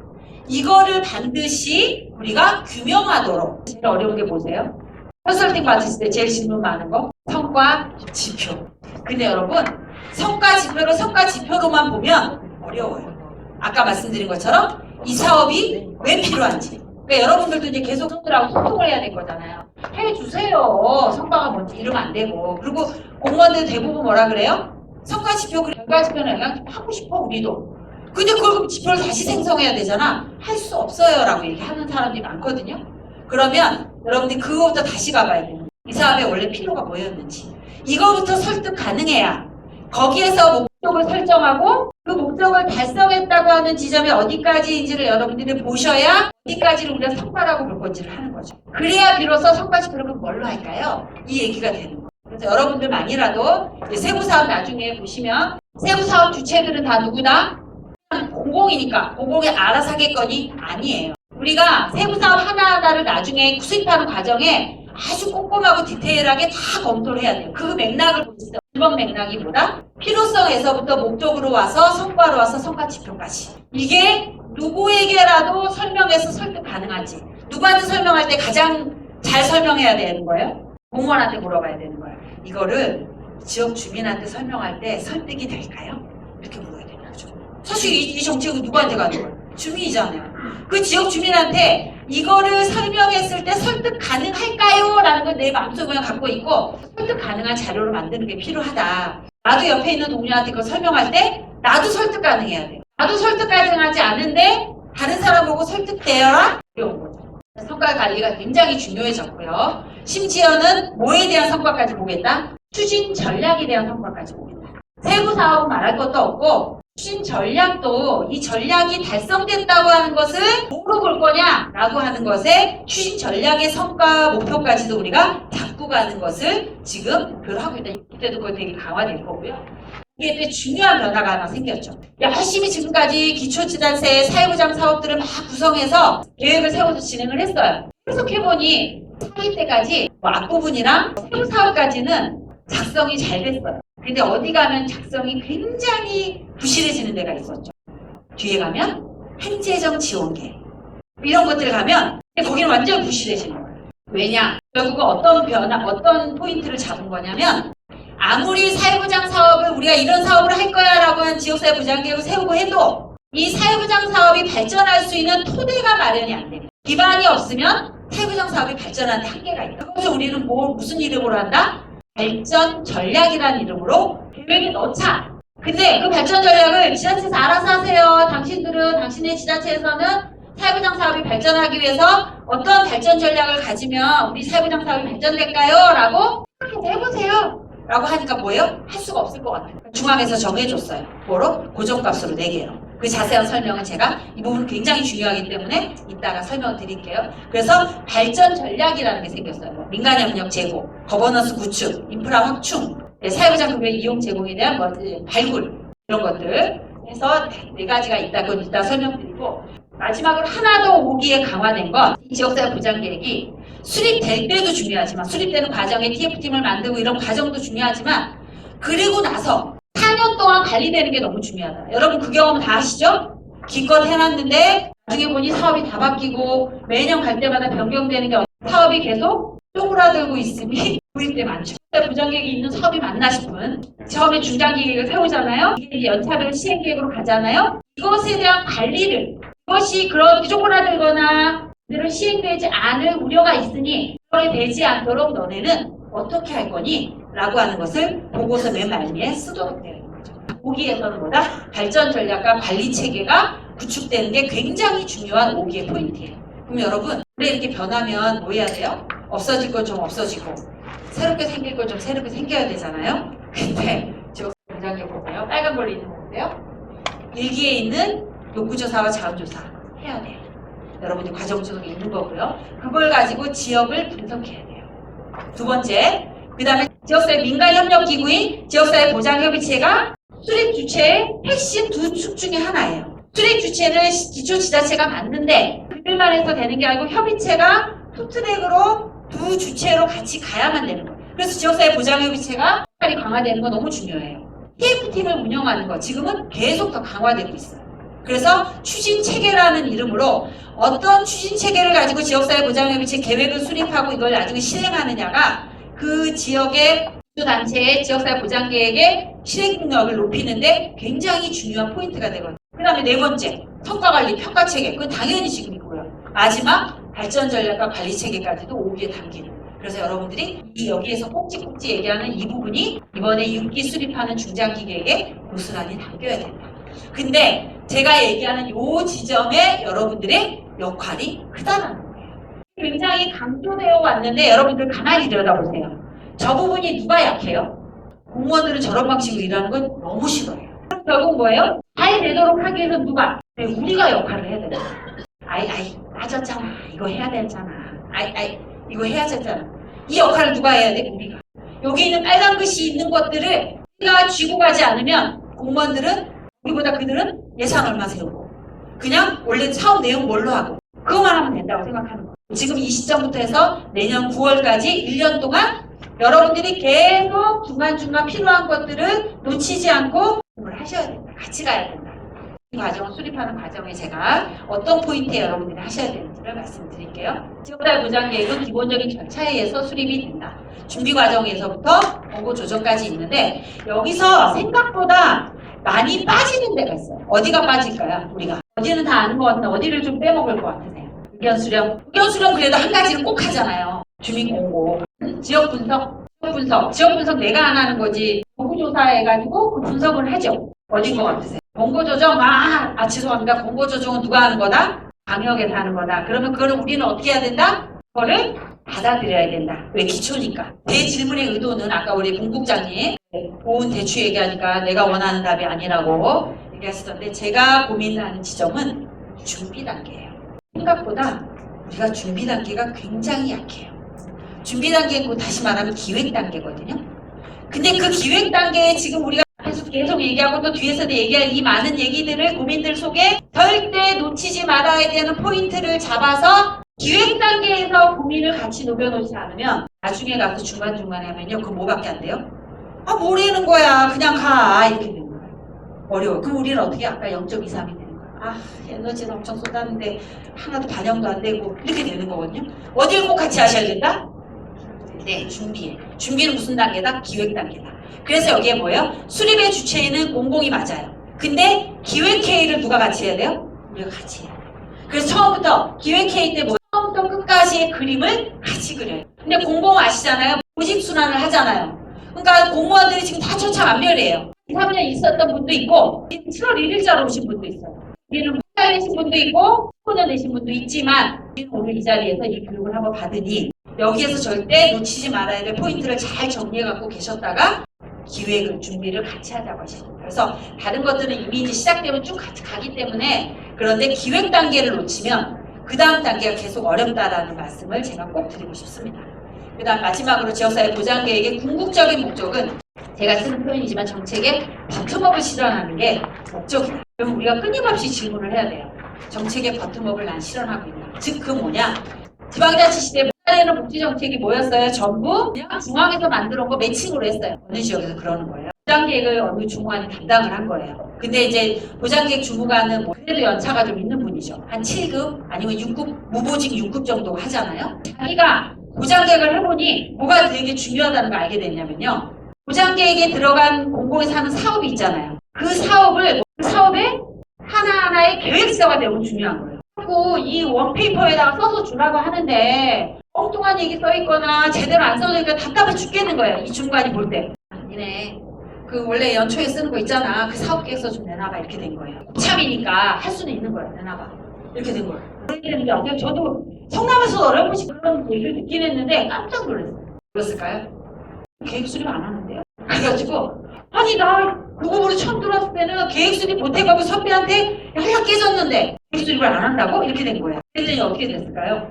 Speaker 1: 이거를 반드시 우리가 규명하도록. 제일 어려운 게 뭐세요? 컨설팅 받으실 때 제일 질문 많은 거? 성과 지표. 근데 여러분, 성과 지표로만 보면 어려워요. 아까 말씀드린 것처럼 이 사업이 왜 필요한지. 그러니까 여러분들도 이제 계속 손들하고 소통을 해야 될 거잖아요. 해주세요. 성과가 뭔지 이러면 안 되고. 그리고 공무원들 대부분 뭐라 그래요? 성과 지표, 결과 지표는 하고 싶어, 우리도. 근데 그걸 지표를 다시 생성해야 되잖아. 할 수 없어요 라고 얘기하는 사람들이 많거든요. 그러면 여러분들이 그거부터 다시 가봐야 돼요. 이 사업의 원래 필요가 뭐였는지. 이거부터 설득 가능해야 거기에서 목적을 설정하고 그 목적을 달성했다고 하는 지점이 어디까지인지를 여러분들이 보셔야 어디까지를 우리가 성과라고 볼 건지를 하는 거죠. 그래야 비로소 성과지 그러면 뭘로 할까요? 이 얘기가 되는 거예요. 그래서 여러분들만이라도 세무사업 나중에 보시면 세무사업 주체들은 다 누구다? 공공이니까 공공이 알아서 하겠거니 아니에요. 우리가 세무사업 하나하나를 나중에 수립하는 과정에 아주 꼼꼼하고 디테일하게 다 검토를 해야 돼요. 그 맥락을 보시죠. 1번 맥락이 뭐다? 필요성에서부터 목적으로 와서 성과로 와서 성과 지표까지. 이게 누구에게라도 설명해서 설득 가능한지. 누구한테 설명할 때 가장 잘 설명해야 되는 거예요? 공무원한테 물어봐야 되는 거예요. 이거를 지역 주민한테 설명할 때 설득이 될까요? 이렇게 물어야 되는 거죠. 사실 이 정책은 누구한테 가는 거예요? 주민이잖아요. 그 지역 주민한테 이거를 설명했을 때 설득 가능할까요? 라는 걸 내 마음속에 그냥 갖고 있고 설득 가능한 자료를 만드는 게 필요하다. 나도 옆에 있는 동료한테 그걸 설명할 때 나도 설득 가능해야 돼요. 나도 설득 가능하지 않은데 다른 사람 보고 설득되어라? 이런 거죠. 성과 관리가 굉장히 중요해졌고요. 심지어는 뭐에 대한 성과까지 보겠다? 추진 전략에 대한 성과까지 보겠다. 세부 사업은 말할 것도 없고 추진 전략도 이 전략이 달성됐다고 하는 것을 뭐로 볼 거냐라고 하는 것에 추진 전략의 성과 목표까지도 우리가 잡고 가는 것을 지금 목표로 하고 있다. 이때도 그거 되게 강화될 거고요. 이게 되게 중요한 변화가 하나 생겼죠. 열심히 지금까지 기초지자체 사회보장 사업들을 막 구성해서 계획을 세워서 진행을 했어요. 계속해보니 상위 때까지 앞부분이랑 세부사업까지는 작성이 잘 됐어요. 근데 어디 가면 작성이 굉장히 부실해지는 데가 있었죠. 뒤에 가면 행재정 지원계 이런 것들 가면 거기는 완전 부실해지는 거예요. 왜냐? 결국은 어떤 포인트를 잡은 거냐면 아무리 사회보장 사업을 우리가 이런 사업을 할 거야 라고 한 지역사회 보장 계획을 세우고 해도 이 사회보장 사업이 발전할 수 있는 토대가 마련이 안 돼요. 기반이 없으면 사회보장 사업이 발전하는 한계가 있다. 그래서 우리는 무슨 이름으로 한다? 발전 전략이라는 이름으로 계획에 넣자. 근데 그 발전 전략을 지자체에서 알아서 하세요. 당신의 지자체에서는 사회보장 사업이 발전하기 위해서 어떤 발전 전략을 가지면 우리 사회보장 사업이 발전될까요? 라고 해보세요. 라고 하니까 뭐예요? 할 수가 없을 것 같아요. 중앙에서 정해줬어요. 뭐로? 고정값으로 4개로. 그 자세한 설명은 제가 이 부분 굉장히 중요하기 때문에 이따가 설명을 드릴게요. 그래서 발전 전략이라는 게 생겼어요. 뭐 민간협력 제고, 거버넌스 구축, 인프라 확충, 사회보장 급여 이용 제공에 대한 발굴 이런 것들 해서 4가지가 있다. 그건 이따 설명드리고 마지막으로 하나 더 오기에 강화된 건 지역사회 보장 계획이 수립될 때도 중요하지만 수립되는 과정에 TF팀을 만들고 이런 과정도 중요하지만 그리고 나서 4년 동안 관리되는 게 너무 중요하다. 여러분 그 경험은 다 아시죠? 기껏 해놨는데 나중에 보니 사업이 다 바뀌고 매년 갈 때마다 변경되는 게 사업이 계속 쪼그라들고 있음이 보일 때 많죠. 보장계획이 있는 사업이 맞나 싶은 처음에 중장기계획을 세우잖아요. 이게 연차별 시행계획으로 가잖아요. 이것에 대한 관리를 이것이 그렇게 쪼그라들거나 그대로 시행되지 않을 우려가 있으니 그렇게 되지 않도록 너네는 어떻게 할 거니? 라고 하는 것을 보고서 맨 말미에 쓰도록 되어 있는 거죠. 보기에서는 뭐다? 발전 전략과 관리 체계가 구축되는 게 굉장히 중요한 5기의 포인트예요. 그럼 여러분 우리 이렇게 변하면 뭐 해야 돼요? 없어질 건 좀 없어지고 새롭게 생길 건 좀 새롭게 생겨야 되잖아요. 근데 지금 굉장히 보세요. 빨간 걸로 있는 건데요. 1기에 있는 욕구조사와 자원조사 해야 돼요. 여러분이 과정 속에 있는 거고요. 그걸 가지고 지역을 분석해야 돼요. 두 번째, 그 다음에 지역사회 민간협력기구인 지역사회 보장협의체가 수립 주체의 핵심 두 축 중에 하나예요. 수립 주체는 기초지자체가 맞는데 그들만 해서 되는 게 아니고 협의체가 투트랙으로 두 주체로 같이 가야만 되는 거예요. 그래서 지역사회 보장협의체가 역할이 강화되는 거 너무 중요해요. TF팀을 운영하는 거 지금은 계속 더 강화되고 있어요. 그래서 추진체계라는 이름으로 어떤 추진체계를 가지고 지역사회 보장협의체 계획을 수립하고 이걸 나중에 실행하느냐가 그 지역의 단체의 지역사회 보장계획의 실행 능력을 높이는데 굉장히 중요한 포인트가 되거든요. 그 다음에 4번째, 성과관리 평가체계. 그건 당연히 지금 있고요. 마지막, 발전전략과 관리체계까지도 5기에 담기는. 그래서 여러분들이 여기에서 꼭지꼭지 얘기하는 이 부분이 이번에 6기 수립하는 중장기 계획에 고스란히 담겨야 된다. 근데 제가 얘기하는 요 지점에 여러분들의 역할이 크다는 거예요. 굉장히 강조되어 왔는데 여러분들 가만히 들여다보세요. 저 부분이 누가 약해요? 공무원들은 저런 방식으로 일하는 건 너무 싫어요. 결국 뭐예요? 잘 되도록 하기 위해서 누가? 네, 우리가 역할을 해야 돼요. 아이 빠졌잖아. 이거 해야 되잖아. 이거 해야 되잖아. 이 역할을 누가 해야 돼? 우리가. 여기 있는 빨간 글씨 있는 것들을 우리가 쥐고 가지 않으면 공무원들은 우리보다 그들은 예산 얼마 세우고 그냥 원래 사업 내용 뭘로 하고 그것만 하면 된다고 생각하는 거예요. 지금 이 시점부터 해서 내년 9월까지 1년 동안 여러분들이 계속 중간중간 필요한 것들을 놓치지 않고 공부를 하셔야 된다. 같이 가야 된다. 이 과정을 수립하는 과정에 제가 어떤 포인트에 여러분들이 하셔야 되는지를 말씀드릴게요. 지역별 보장 계획은 기본적인 절차에 의해서 수립이 된다. 준비 과정에서부터 공고 조정까지 있는데 여기서 생각보다 많이 빠지는 데가 있어요. 어디가 빠질까요? 우리가 어디는 다 아는 것 같은데 어디를 좀 빼먹을 것 같으세요? 의견 수렴 그래도 한 가지는 꼭 하잖아요. 주민 공고, 지역 분석 내가 안 하는 거지. 공고조사해가지고 그 분석을 하죠. 어딘 것 같으세요? 공고조정, 죄송합니다. 공고조정은 누가 하는 거다? 방역에서 하는 거다. 그러면 그거는 우리는 어떻게 해야 된다? 그거를 받아들여야 된다. 왜? 기초니까. 제 질문의 의도는 아까 우리 본국장님 보훈 대추 얘기하니까 내가 원하는 답이 아니라고 얘기하시던데 제가 고민하는 지점은 준비 단계예요. 생각보다 우리가 준비 단계가 굉장히 약해요. 준비 단계고 다시 말하면 기획 단계거든요. 근데 그 기획 단계에 지금 우리가 계속 얘기하고 또 뒤에서도 얘기할 이 많은 얘기들을 고민들 속에 절대 놓치지 말아야 되는 포인트를 잡아서 기획 단계에서 고민을 같이 녹여놓지 않으면 나중에 가서 중간중간에 하면요. 그거 뭐밖에 안 돼요? 모르는 거야. 그냥 가. 이렇게 되는 거예요. 어려워. 그럼 우리는 어떻게 아까 0.23이 되는 거야. 에너지는 엄청 쏟았는데 하나도 반영도 안 되고 이렇게 되는 거거든요. 어딜 꼭 같이 하셔야 된다? 네, 준비해. 준비는 무슨 단계다? 기획 단계다. 그래서 여기에 뭐예요? 수립의 주체는 공공이 맞아요. 근데 기획 회의를 누가 같이 해야 돼요? 우리가 같이 해야 돼요. 그래서 처음부터 기획 회의 때 처음부터 끝까지의 그림을 같이 그려요. 근데 공공 아시잖아요? 모집 순환을 하잖아요. 그러니까 공무원들이 지금 다 천차만별이에요. 2, 3년 있었던 분도 있고 7월 1일자로 오신 분도 있어요. 우리는 무달 되신 분도 있고 15년 되신 분도 있지만 우리는 오늘 이 자리에서 이 교육을 한번 받으니 여기에서 절대 놓치지 말아야 될 포인트를 잘 정리해 갖고 계셨다가 기획을 준비를 같이 하자고 하시고 그래서 다른 것들은 이미 이제 시작되면 쭉 같이 가기 때문에 그런데 기획 단계를 놓치면 그 다음 단계가 계속 어렵다라는 말씀을 제가 꼭 드리고 싶습니다. 그 다음 마지막으로 지역사회 보장계획의 궁극적인 목적은 제가 쓰는 표현이지만 정책의 버텀업을 실현하는 게 목적이다. 그럼 우리가 끊임없이 질문을 해야 돼요. 정책의 버텀업을 난 실현하고 있나? 즉 그 뭐냐? 지방자치 시대 옛날에는 복지정책이 뭐였어요? 전부 그냥 중앙에서 만들어 온 거 매칭으로 했어요. 어느 지역에서 그러는 거예요. 보장계획을 어느 주무관이 담당을 한 거예요. 근데 이제 보장계획 주무관은 그래도 연차가 좀 있는 분이죠. 한 7급 아니면 6급, 무보직 6급 정도 하잖아요. 자기가 보장계획을 해보니 뭐가 되게 중요하다는 걸 알게 됐냐면요. 보장계획에 들어간 공공에서 하는 사업이 있잖아요. 그 사업에 하나하나의 계획서가 너무 중요한 거예요. 자꾸 이 원페이퍼에다가 써서 주라고 하는데 엉뚱한 얘기 써있거나 제대로 안 써져니까 답답해 죽겠는 거예요. 이 중간이 볼 때. 니네 그 원래 연초에 쓰는 거 있잖아. 그 사업계획서 좀 내놔봐. 이렇게 된 거예요. 참이니까 할 수는 있는 거예요. 내놔봐. 이렇게 된 거예요. 그렇게 되는 게 어때요? 저도 성남에서 어렴풋이 그런 얘기를 듣긴 했는데 깜짝 놀랐어요. 그랬을까요? 계획 수립 안 하는데요. 그래가지고 아니 나 구급으로 처음 들어왔을 때는 계획 수립 못해가고 선배한테 연락 깨졌는데 계획 수립을 안 한다고? 이렇게 된 거예요. 그랬더니 어떻게 됐을까요?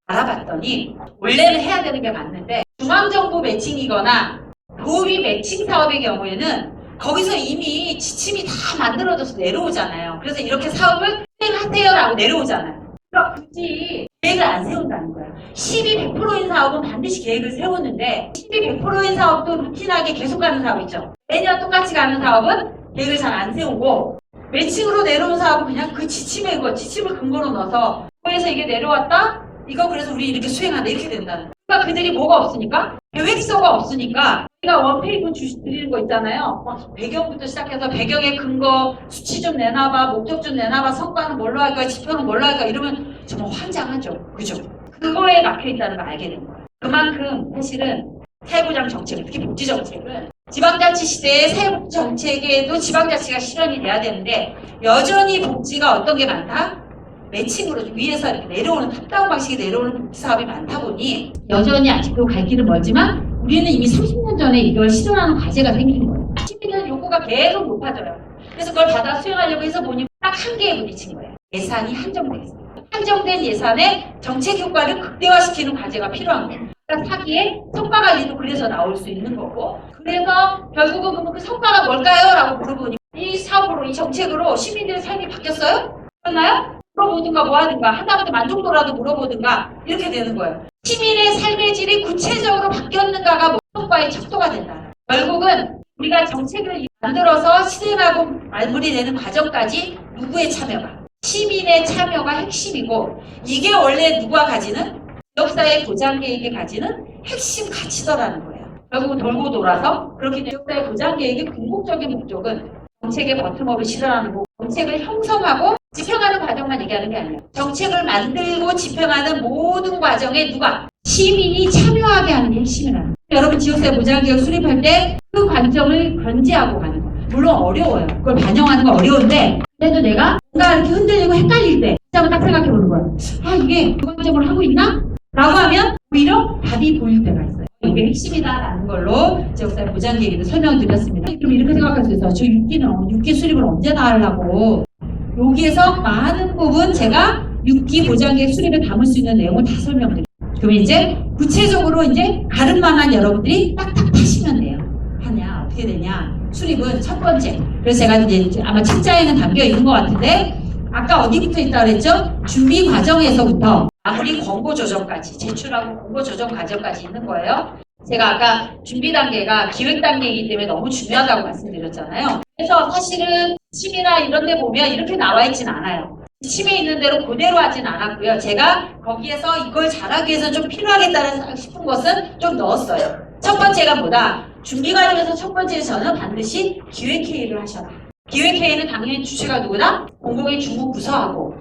Speaker 1: 알아봤더니 원래는 해야 되는 게 맞는데 중앙정부 매칭이거나 도비 매칭 사업의 경우에는 거기서 이미 지침이 다 만들어져서 내려오잖아요. 그래서 이렇게 사업을 수행하세요라고 내려오잖아요. 그러니까 굳이 계획을 안 세운다는 거예요. 12, 100%인 사업은 반드시 계획을 세우는데 12, 100%인 사업도 루틴하게 계속 가는 사업 있죠. 매년 똑같이 가는 사업은 계획을 잘 안 세우고 매칭으로 내려온 사업은 그냥 그 지침을 근거로 넣어서 거기에서 이게 내려왔다? 이거 그래서 우리 이렇게 수행한다 이렇게 된다는 거예요. 그러니까 그들이 뭐가 없으니까? 계획서가 없으니까 우리가 원페이지 드리는 거 있잖아요. 배경부터 시작해서 배경의 근거, 수치 좀 내놔봐, 목적 좀 내놔봐, 성과는 뭘로 할까, 지표는 뭘로 할까 이러면 정말 환장하죠. 그죠? 그거에 막혀 있다는 걸 알게 된 거예요. 그만큼 사실은 사회보장 정책, 특히 복지정책은 지방자치 시대의 사회복지 정책에도 지방자치가 실현이 돼야 되는데 여전히 복지가 어떤 게 많다? 매칭으로 위에서 이렇게 내려오는 탑다운 방식이 내려오는 복지 사업이 많다 보니 여전히 아직도 갈 길은 멀지만 우리는 이미 30년 전에 이걸 실현하는 과제가 생긴 거예요. 시민들 요구가 계속 높아져요. 그래서 그걸 받아 수행하려고 해서 보니 딱 한계에 부딪힌 거예요. 예산이 한정돼 있어요. 한정된 예산에 정책 효과를 극대화시키는 과제가 필요한 거예요. 그러니까 사기에 성과 관리도 그래서 나올 수 있는 거고, 그래서 결국은 그러면 그 성과가 뭘까요? 라고 물어보니 이 사업으로, 이 정책으로 시민들의 삶이 바뀌었어요? 그렇나요? 물어보든가 뭐 하든가, 하다못해 만족도라도 물어보든가 이렇게 되는 거예요. 시민의 삶의 질이 구체적으로 바뀌었는가가 성과의 척도가 된다. 결국은 우리가 정책을 만들어서 실행하고 마무리되는 과정까지 누구의 참여가? 시민의 참여가 핵심이고, 이게 원래 누가 가지는? 지역사회 보장계획이 가지는 핵심 가치더라는 거예요. 결국은 돌고 돌아서 그렇기 때문에 지역사회 보장계획의 궁극적인 목적은 정책의 버텀업을 실현하는 거고, 정책을 형성하고 집행하는 과정만 얘기하는 게 아니에요. 정책을 만들고 집행하는 모든 과정에 누가? 시민이 참여하게 하는 게 핵심이라는 거예요. 여러분 지역사회 보장계획 수립할 때 그 관점을 견지하고 가는 거예요. 물론 어려워요. 그걸 반영하는 건 어려운데, 그래도 내가 뭔가 이렇게 흔들리고 헷갈릴 때 딱 생각해보는 거예요. 아, 이게 그 관점을 하고 있나? 라고 하면 오히려 답이 보일 때가 있어요. 이게 핵심이다라는 걸로 지역사회 보장계획에도 설명드렸습니다. 그럼 이렇게 생각할 수 있어요. 저 6기 수립을 언제나 하려고. 여기에서 많은 부분 제가 6기 보장계획 수립에 담을 수 있는 내용을 다 설명드릴게요. 그럼 이제 구체적으로 이제 가름만한 여러분들이 딱딱 하시면 돼요. 하냐, 어떻게 되냐. 수립은 첫 번째. 그래서 제가 이제 아마 책자에는 담겨 있는 것 같은데, 아까 어디부터 있다 그랬죠? 준비 과정에서부터 마무리 권고 조정까지, 제출하고 권고 조정 과정까지 있는 거예요. 제가 아까 준비 단계가 기획 단계이기 때문에 너무 중요하다고 말씀드렸잖아요. 그래서 사실은 지침이나 이런 데 보면 이렇게 나와 있진 않아요. 지침에 있는 대로 그대로 하진 않았고요. 제가 거기에서 이걸 잘하기 위해서 좀 필요하겠다 싶은 것은 좀 넣었어요. 첫 번째가 뭐다? 준비 과정에서 첫 번째 저는 반드시 기획회의를 하셔라. 기획회의는 당연히 주체가 누구다? 공공의 주무 부서하고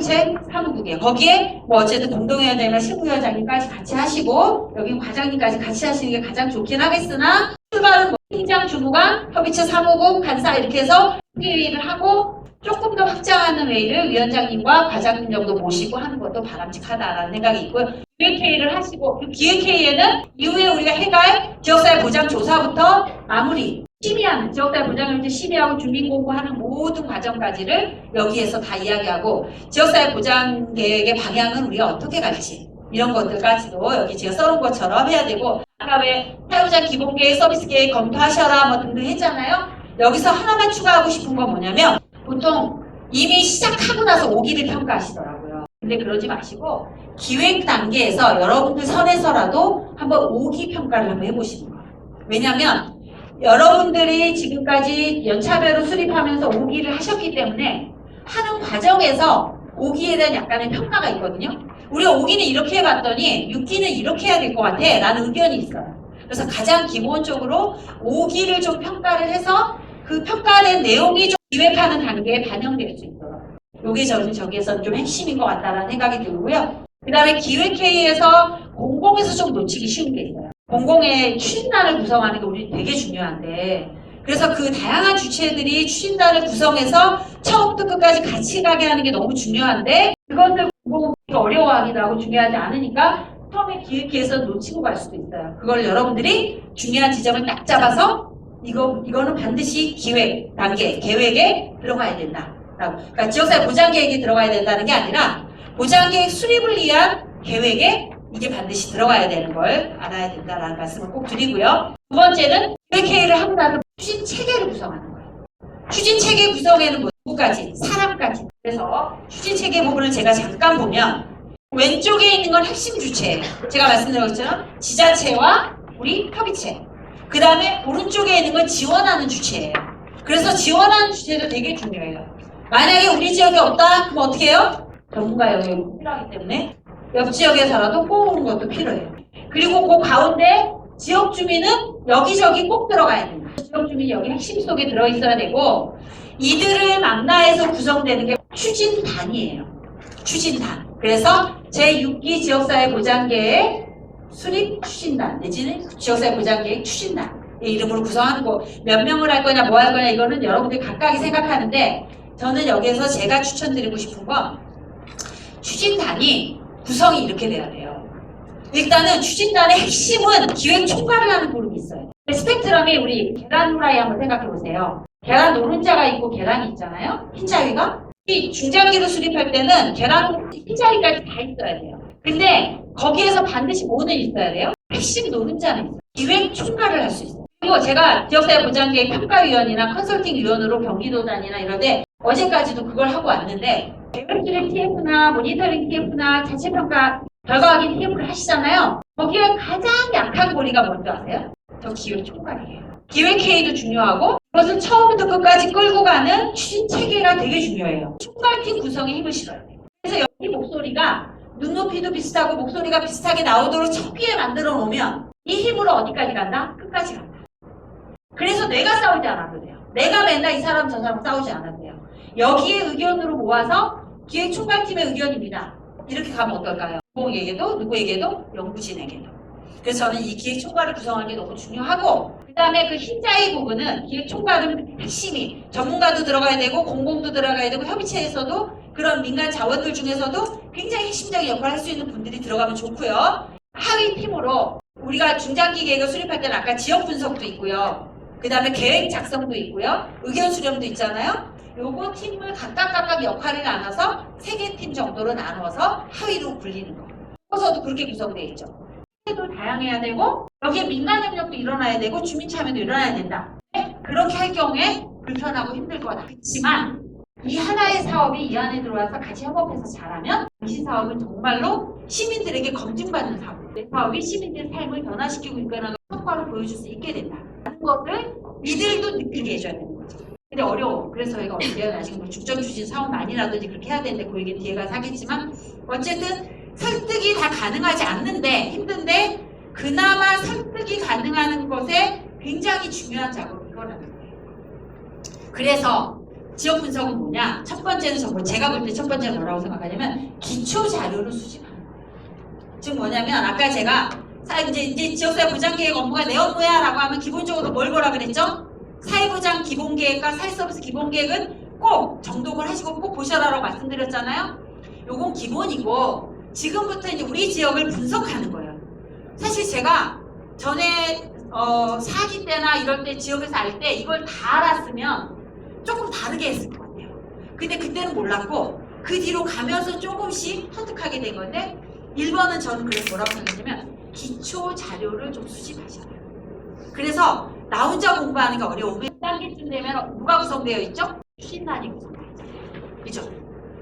Speaker 1: 제 사무국이에요. 거기에 뭐 어쨌든 공동위원장이나 실무위원장님까지 같이 하시고, 여기 과장님까지 같이 하시는 게 가장 좋긴 하겠으나, 출발은 뭐 팀장, 주무관, 협의체 사무국, 간사 이렇게 해서 회의를 하고, 조금 더 확장하는 회의를 위원장님과 과장님 정도 모시고 하는 것도 바람직하다라는 생각이 있고요. 기획회의를 하시고, 그 기획회의에는 이후에 우리가 해갈 지역사회 보장 조사부터 마무리, 심의하는, 지역사회 보장을 심의하고 준비 공고하는 모든 과정까지를 여기에서 다 이야기하고, 지역사회 보장 계획의 방향은 우리가 어떻게 갈지, 이런 것들까지도 여기 제가 써놓은 것처럼 해야 되고, 아까 왜 사용자 기본계획, 서비스 계획 검토하셔라 뭐 등등 했잖아요. 여기서 하나만 추가하고 싶은 건 뭐냐면, 보통 이미 시작하고 나서 5기를 평가하시더라고요. 근데 그러지 마시고 기획 단계에서 여러분들 선에서라도 한번 5기 평가를 한번 해보시는 거예요. 왜냐하면 여러분들이 지금까지 연차별로 수립하면서 5기를 하셨기 때문에 하는 과정에서 5기에 대한 약간의 평가가 있거든요. 우리가 5기는 이렇게 해봤더니 6기는 이렇게 해야 될 것 같아 라는 의견이 있어요. 그래서 가장 기본적으로 5기를 좀 평가를 해서 그 평가된 내용이 좀 기획하는 단계에 반영될 수 있도록, 요게 저는 저기에서 좀 핵심인 것 같다는 생각이 들고요. 그 다음에 기획회의에서 공공에서 좀 놓치기 쉬운 게 있어요. 공공의 추진단을 구성하는 게 우리 되게 중요한데, 그래서 그 다양한 주체들이 추진단을 구성해서 처음부터 끝까지 같이 가게 하는 게 너무 중요한데, 그것을 공공이 어려워하기도 하고 중요하지 않으니까 처음에 기획회의에서 놓치고 갈 수도 있어요. 그걸 여러분들이 중요한 지점을 딱 잡아서 이거는 반드시 기획 단계, 계획에 들어가야 된다. 그러니까 지역사회 보장계획이 들어가야 된다는 게 아니라 보장계획 수립을 위한 계획에 이게 반드시 들어가야 되는 걸 알아야 된다라는 말씀을 꼭 드리고요. 두 번째는 기획회의를 하고 나서 추진체계를 구성하는 거예요. 추진체계 구성에는 뭐 누구까지? 사람까지. 그래서 추진체계 부분을 제가 잠깐 보면 왼쪽에 있는 건 핵심 주체. 제가 말씀드린 것처럼 지자체와 우리 협의체. 그 다음에 오른쪽에 있는 건 지원하는 주체예요. 그래서 지원하는 주체도 되게 중요해요. 만약에 우리 지역에 없다? 그럼 어떻게 해요? 전문가 영역이 필요하기 때문에 옆 지역에서라도 뽑는 것도 필요해요. 그리고 그 가운데 지역 주민은 여기저기 꼭 들어가야 된다. 지역 주민이 여기 핵심 속에 들어있어야 되고, 이들을 망라해서 구성되는 게 추진단이에요. 추진단. 그래서 제6기 지역사회 보장계획 수립 추진단 내지는 지역사회 보장계획 추진단. 이 이름으로 구성하는 거 몇 명을 할 거냐 뭐 할 거냐 이거는 여러분들이 각각이 생각하는데 저는 여기에서 제가 추천드리고 싶은 건 추진단이 구성이 이렇게 돼야 돼요. 일단은 추진단의 핵심은 기획 총괄을 하는 그룹이 있어요. 스펙트럼이 우리 계란 후라이 한번 생각해 보세요. 계란 노른자가 있고 계란이 있잖아요. 흰자위가. 이 중장기로 수립할 때는 계란 흰자위까지 다 있어야 돼요. 근데 거기에서 반드시 뭐는 있어야 돼요? 핵심 노른자는 있어요. 기획 총괄을 할 수 있어요. 그리고 제가 지역사회 보장계획 평가위원이나 컨설팅 위원으로 경기도단이나 이런데 어제까지도 그걸 하고 왔는데 계획수립 TF나 모니터링 TF나 자체평가 결과 확인 TF를 하시잖아요. 거기에 가장 약한 고리가 뭔지 아세요? 저 기획 총괄이에요. 기획 회의도 중요하고 그것을 처음부터 끝까지 끌고 가는 추진 체계가 되게 중요해요. 총괄팀 구성에 힘을 실어야 돼요. 그래서 여기 목소리가 눈높이도 비슷하고 목소리가 비슷하게 나오도록 척비에 만들어 놓으면 이 힘으로 어디까지 간다? 끝까지 간다. 그래서 내가 싸우지 않아도 돼요. 내가 맨날 이 사람 저 사람 싸우지 않아도 돼요. 여기에 의견으로 모아서 기획 총괄팀의 의견입니다. 이렇게 가면 어떨까요? 누구에게도 연구진에게도. 그래서 저는 이 기획 총괄을 구성하는 게 너무 중요하고 그 다음에 그 흰자위 부분은 기획 총괄은 핵심이 전문가도 들어가야 되고 공공도 들어가야 되고 협의체에서도 그런 민간 자원들 중에서도 굉장히 핵심적인 역할을 할 수 있는 분들이 들어가면 좋고요. 하위 팀으로 우리가 중장기 계획을 수립할 때는 아까 지역 분석도 있고요. 그 다음에 계획 작성도 있고요. 의견 수렴도 있잖아요. 요거 팀을 각각 역할을 나눠서 3개 팀 정도로 나눠서 하위로 굴리는 거. 서도 그렇게 구성되어 있죠. 도 다양해야 되고 여기에 민간 협력도 일어나야 되고 주민 참여도 일어나야 된다. 그렇게 할 경우에 불편하고 힘들 거다. 그렇지만 이 하나의 사업이 이 안에 들어와서 같이 협업해서 잘하면 이 사업은 정말로 시민들에게 검증받는 사업. 내 사업이 시민들의 삶을 변화시키고 있거나 성과로 보여줄 수 있게 된다. 하는 것을 이들도 느끼게 해줘야 되는 거죠. 근데 어려워. 그래서 저희가 어떻게 해야 지금 뭐 죽전 추진 사업만이라든지 그렇게 해야 되는데 그 얘기 뒤에 가서 하겠지만 어쨌든 설득이 다 가능하지 않는데 힘든데 그나마 설득이 가능한 것에 굉장히 중요한 작업이 이거라는 거예요. 그래서 지역 분석은 뭐냐? 첫 번째는 제가 볼 때 첫 번째는 뭐라고 생각하냐면 기초 자료를 수집하는 거예요. 즉 뭐냐면 아까 제가 이제 지역사회 보장계획 업무가 내 업무야 라고 하면 기본적으로 뭘 보라 그랬죠? 사회보장 기본계획과 사회서비스 기본계획은 꼭 정독을 하시고 꼭 보셔라라고 말씀드렸잖아요. 요건 기본이고 지금부터 이제 우리 지역을 분석하는 거예요. 사실 제가 전에 사기 때나 이럴 때 지역에서 알 때 이걸 다 알았으면 조금 다르게 했을 것 같아요. 근데 그때는 몰랐고 그 뒤로 가면서 조금씩 터득하게 된 건데 1번은 저는 그래서 뭐라고 생각했냐면 기초 자료를 좀 수집하셔야 돼요. 그래서 나 혼자 공부하는 게 어려우면 2단계쯤 되면 누가 구성되어 있죠? 추진단이 구성되어 있잖아요. 그죠?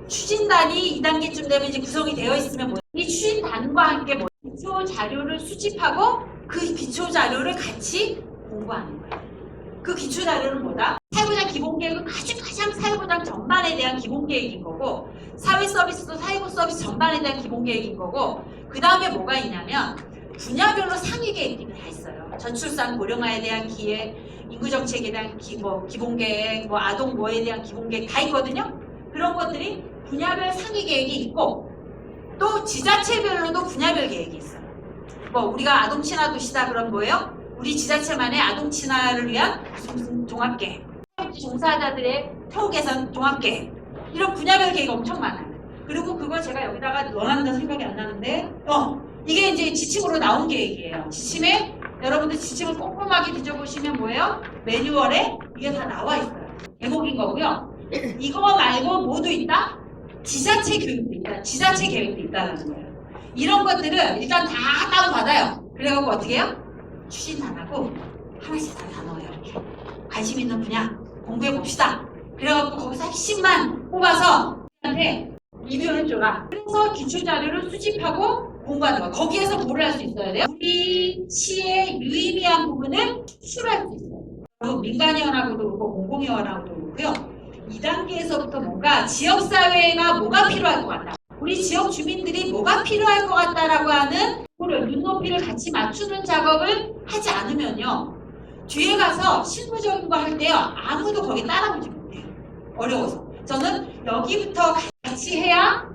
Speaker 1: 추진단이 2단계쯤 되면 이제 구성이 되어 있으면 뭐예요? 이 추진단과 함께 뭐예요? 기초 자료를 수집하고 그 기초 자료를 같이 공부하는 거예요. 그 기초 자료는 뭐다? 사회보장 기본계획은 가장 사회보장 전반에 대한 기본계획인 거고 사회 서비스도 사회보 서비스 전반에 대한 기본계획인 거고 그 다음에 뭐가 있냐면 분야별로 상위 계획들이 다 있어요. 저출산 고령화에 대한 기획, 인구정책에 대한 기본계획, 아동 뭐에 대한 기본계획 다 있거든요. 그런 것들이 분야별 상위 계획이 있고 또 지자체별로도 분야별 계획이 있어요. 우리가 아동 친화 도시다 그런 뭐예요? 우리 지자체만의 아동 친화를 위한 무슨 종합계획, 종사자들의 처우 개선 종합계획 이런 분야별 계획이 엄청 많아요. 그리고 그거 제가 여기다가 넣어놨는다 생각이 안 나는데 이게 이제 지침으로 나온 계획이에요. 지침에 여러분들 지침을 꼼꼼하게 뒤져보시면 뭐예요? 매뉴얼에 이게 다 나와 있어요. 제목인 거고요. 이거 말고 뭐도 있다? 지자체 교육도 있다. 지자체 계획도 있다는 거예요. 이런 것들은 일단 다 다운받아요. 그래갖고 어떻게 해요? 추진단하고 하나씩 다 나눠요. 이렇게 관심 있는 분야 공부해봅시다. 그래갖고 거기서 핵심만 뽑아서 한테 리뷰를 줘라. 그래서 기초자료를 수집하고 공부하는 거예요. 거기에서 뭐를 할 수 있어야 돼요? 우리 시의 유의미한 부분을 추출할 수 있어요. 그리고 민간위원하고도 그렇고 공공위원하고도 그렇고요. 2단계에서부터 뭔가 지역사회가 뭐가 필요할 것 같다. 우리 지역 주민들이 뭐가 필요할 것 같다라고 하는 눈높이를 같이 맞추는 작업을 하지 않으면요. 뒤에 가서 실무적인 거 할 때요. 아무도 거기 따라오지 못해요. 어려워서. 저는 여기부터 같이 해야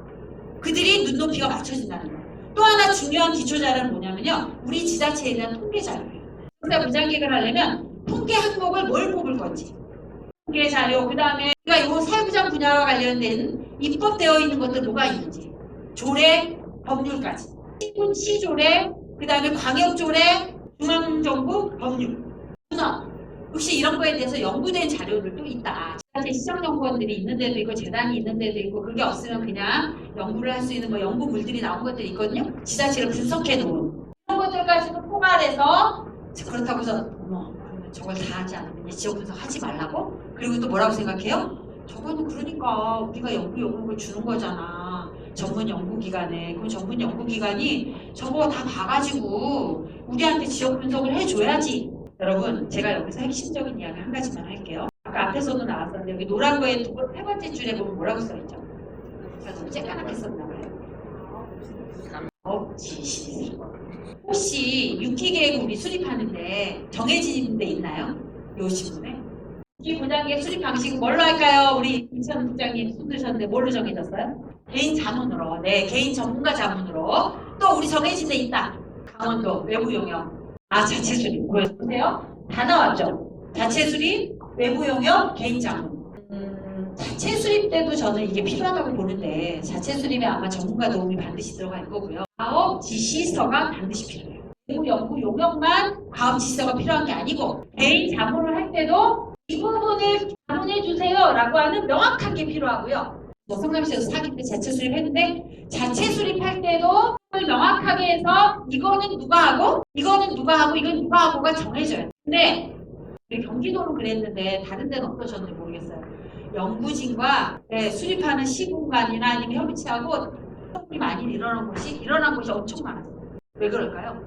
Speaker 1: 그들이 눈높이가 맞춰진다는 거예요. 또 하나 중요한 기초자료는 뭐냐면요. 우리 지자체에 대한 통계자료예요. 부장계획을 하려면 통계 항목을 뭘 뽑을 건지, 통계 자료, 그 다음에 우리가 이 사회부장 분야와 관련된 입법되어 있는 것들 뭐가 있는지, 조례, 법률까지, 시조례, 그 다음에 광역조례, 중앙정부 법률, 문헌. 혹시 이런 거에 대해서 연구된 자료들도 있다. 시정연구원들이 있는 데도 있고 재단이 있는 데도 있고, 그게 없으면 그냥 연구를 할 수 있는 뭐 연구물들이 나온 것들이 있거든요. 지자체를 분석해 놓은 이런 것들까지도 포괄해서, 그렇다고 해서 저걸 다 하지 않으면 지역 분석하지 말라고? 그리고 또 뭐라고 생각해요? 저거는 그러니까 우리가 연구 용역을 주는 거잖아. 전문 연구기관에. 그럼 전문 연구기관이 저거 다 봐가지고 우리한테 지역 분석을 해줘야지. 여러분, 제가 여기서 핵심적인 이야기 한 가지만 할게요. 아까 앞에서도 나왔었는데 여기 노란 거에 세 번째 줄에 보면 뭐라고 써있죠? 제가 너무 쬐까맣게 썼나 봐요. 지시. 혹시 유키계획 우리 수립하는데 정해진 데 있나요? 요 시분에? 유키 부장계획 수립 방식은 뭘로 할까요? 우리 이천 부장님 손 드셨는데 뭘로 정해졌어요? 개인 자문으로. 네, 개인 전문가 자문으로. 또 우리 정해진 데 있다. 강원도 외부 용역. 자체 수립. 보세요. 다 나왔죠? 자체 수립, 외부 용역, 개인 자문. 자체 수립 때도 저는 이게 필요하다고 보는데, 자체 수립에 아마 전문가 도움이 반드시 들어갈 거고요. 과업 지시서가 반드시 필요해요. 외부 연구 용역만 과업 지시서가 필요한 게 아니고, 개인 자문을 할 때도 이 부분을 자문해 주세요 라고 하는 명확한 게 필요하고요. 성남시에서 사기 때 자체 수립했는데, 자체 수립할 때도 명확하게 해서 이거는 누가 하고 이거는 누가 하고 이건 누가 하고가 정해져요. 근데 우리 경기도는 그랬는데 다른 데는 어떠셨는지 모르겠어요. 연구진과 수립하는 시공간이나 아니면 협의체하고 협업이 많이 일어난 곳이 엄청 많았어요. 왜 그럴까요?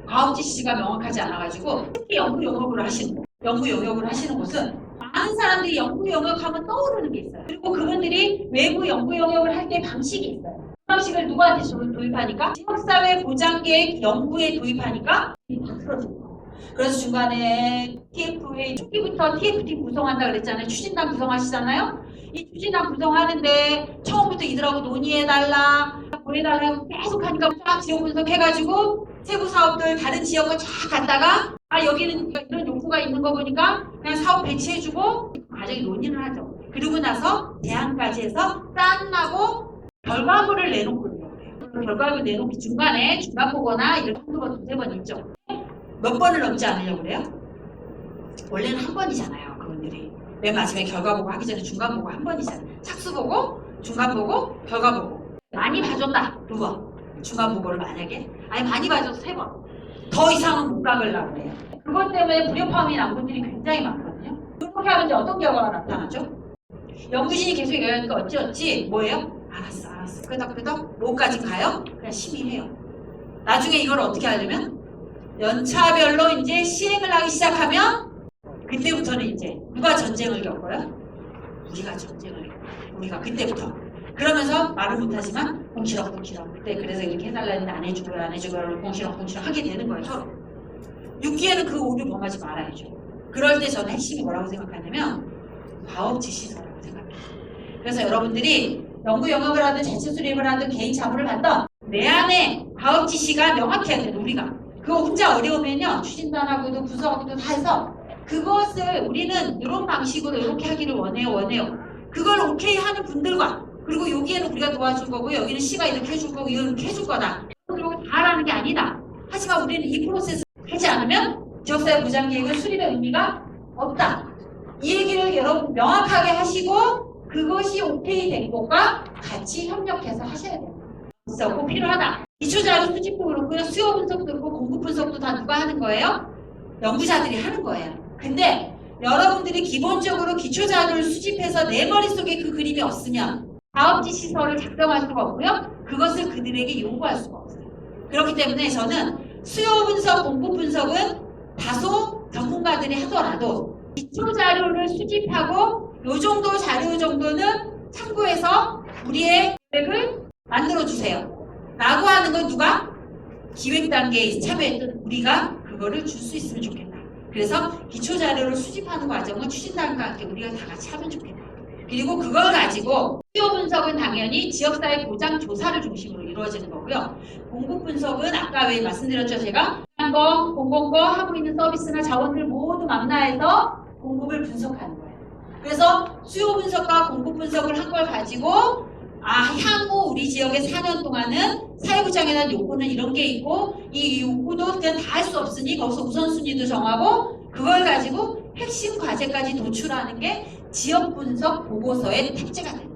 Speaker 1: 과업 지시가 명확하지 않아가지고, 특히 연구 용역을 하시는 곳은 많은 사람들이 연구 영역하면 떠오르는 게 있어요. 그리고 그분들이 외부 연구 영역을 할 때 방식이 있어요. 그 방식을 누구한테 도입하니까? 지역사회 보장계획 연구에 도입하니까 다 틀어져요. 그래서 중간에 TFA 초기부터 TFT 구성한다 그랬잖아요. 추진단 구성하시잖아요. 이 추진단 구성하는데 처음부터 이들하고 논의해달라, 보내달라고 계속 하니까 쫙 지역 분석해가지고 세부 사업들 다른 지역을 쫙 갔다가 여기는 이런 욕구가 있는 거 보니까 그냥 사업 배치해주고 과정이 논의를 하죠. 그리고 나서 제안까지 해서 짠나고 결과물을 내놓거든요. 결과물 내놓기 중간에 중간 보거나 이렇게 한두 번, 두세 번 있죠. 몇 번을 넘지 않으려고 그래요? 원래는 한 번이잖아요. 그분들이 맨 마지막에 결과 보고 하기 전에 중간 보고 한 번이잖아요. 착수 보고, 중간 보고, 결과 보고. 많이 봐줬다. 2번. 중간 보고를 만약에 많이 봐줘서 3번. 더 이상은 못 가려고 해요. 그것 때문에 불협화음이 난 분들이 굉장히 많거든요. 그렇게 하면 이제 어떤 결과가 나타나죠? 연구진이 계속 얘기하니까 어찌 뭐예요? 알았어 끄덕끄덕 뭐까지 가요? 그냥 심의해요. 나중에 이걸 어떻게 하려면 연차별로 이제 시행을 하기 시작하면 그때부터는 이제 누가 전쟁을 겪어요? 우리가 그때부터. 그러면서 말을 못하지만 공시렁공시렁 그때 그래서 이렇게 해달라는데 안 해주고요 공시렁공시렁 하게 되는 거예요. 서로. 6기에는 그 오류 범하지 말아야죠. 그럴 때 저는 핵심이 뭐라고 생각하냐면 과업 지시서라고 생각해요. 그래서 여러분들이 연구 영역을 하든 자체 수립을 하든 개인 자문을 받던 내 안에 과업 지시가 명확해야 돼요. 우리가 그거 혼자 어려우면요 추진단하고도 부서하고도 다 해서 그것을 우리는 이런 방식으로 이렇게 하기를 원해요. 그걸 오케이 하는 분들과 그리고 여기에는 우리가 도와줄 거고 여기는 C가 이렇게 해줄 거고 이건 이렇게 해줄 거다. 그리고 다 하라는 게 아니다. 하지만 우리는 이 프로세스 하지 않으면 지역사회 보장계획을 수립의 의미가 없다. 이 얘기를 여러분 명확하게 하시고 그것이 오케이 된 것과 같이 협력해서 하셔야 돼요. 그래서 꼭 필요하다. 기초자료 수집도 그렇고요. 수요 분석도 그렇고 공급 분석도 다 누가 하는 거예요? 연구자들이 하는 거예요. 근데 여러분들이 기본적으로 기초자료를 수집해서 내 머릿속에 그 그림이 없으면 사업지시서를 작성할 수가 없고요. 그것을 그들에게 요구할 수가 없어요. 그렇기 때문에 저는 수요 분석, 공급 분석은 다소 전문가들이 하더라도 기초자료를 수집하고 요 정도 자료 정도는 참고해서 우리의 계획을 만들어주세요. 라고 하는 건 누가? 기획 단계에 참여했던 우리가 그거를 줄 수 있으면 좋겠다. 그래서 기초자료를 수집하는 과정은 추진단과 함께 우리가 다 같이 하면 좋겠다. 그리고 그걸 가지고 수요 분석은 당연히 지역사회 보장 조사를 중심으로 이루어지는 거고요. 공급 분석은 아까 왜 말씀드렸죠, 제가 거, 공공거 하고 있는 서비스나 자원들 모두 망라해서 공급을 분석하는 거예요. 그래서 수요 분석과 공급 분석을 한 걸 가지고 향후 우리 지역에 4년 동안은 사회부장에 대한 요구는 이런 게 있고 이 요구도 그냥 다 할 수 없으니 거기서 우선순위도 정하고 그걸 가지고 핵심 과제까지 도출하는 게 지역 분석 보고서의 탑재가 됩니다.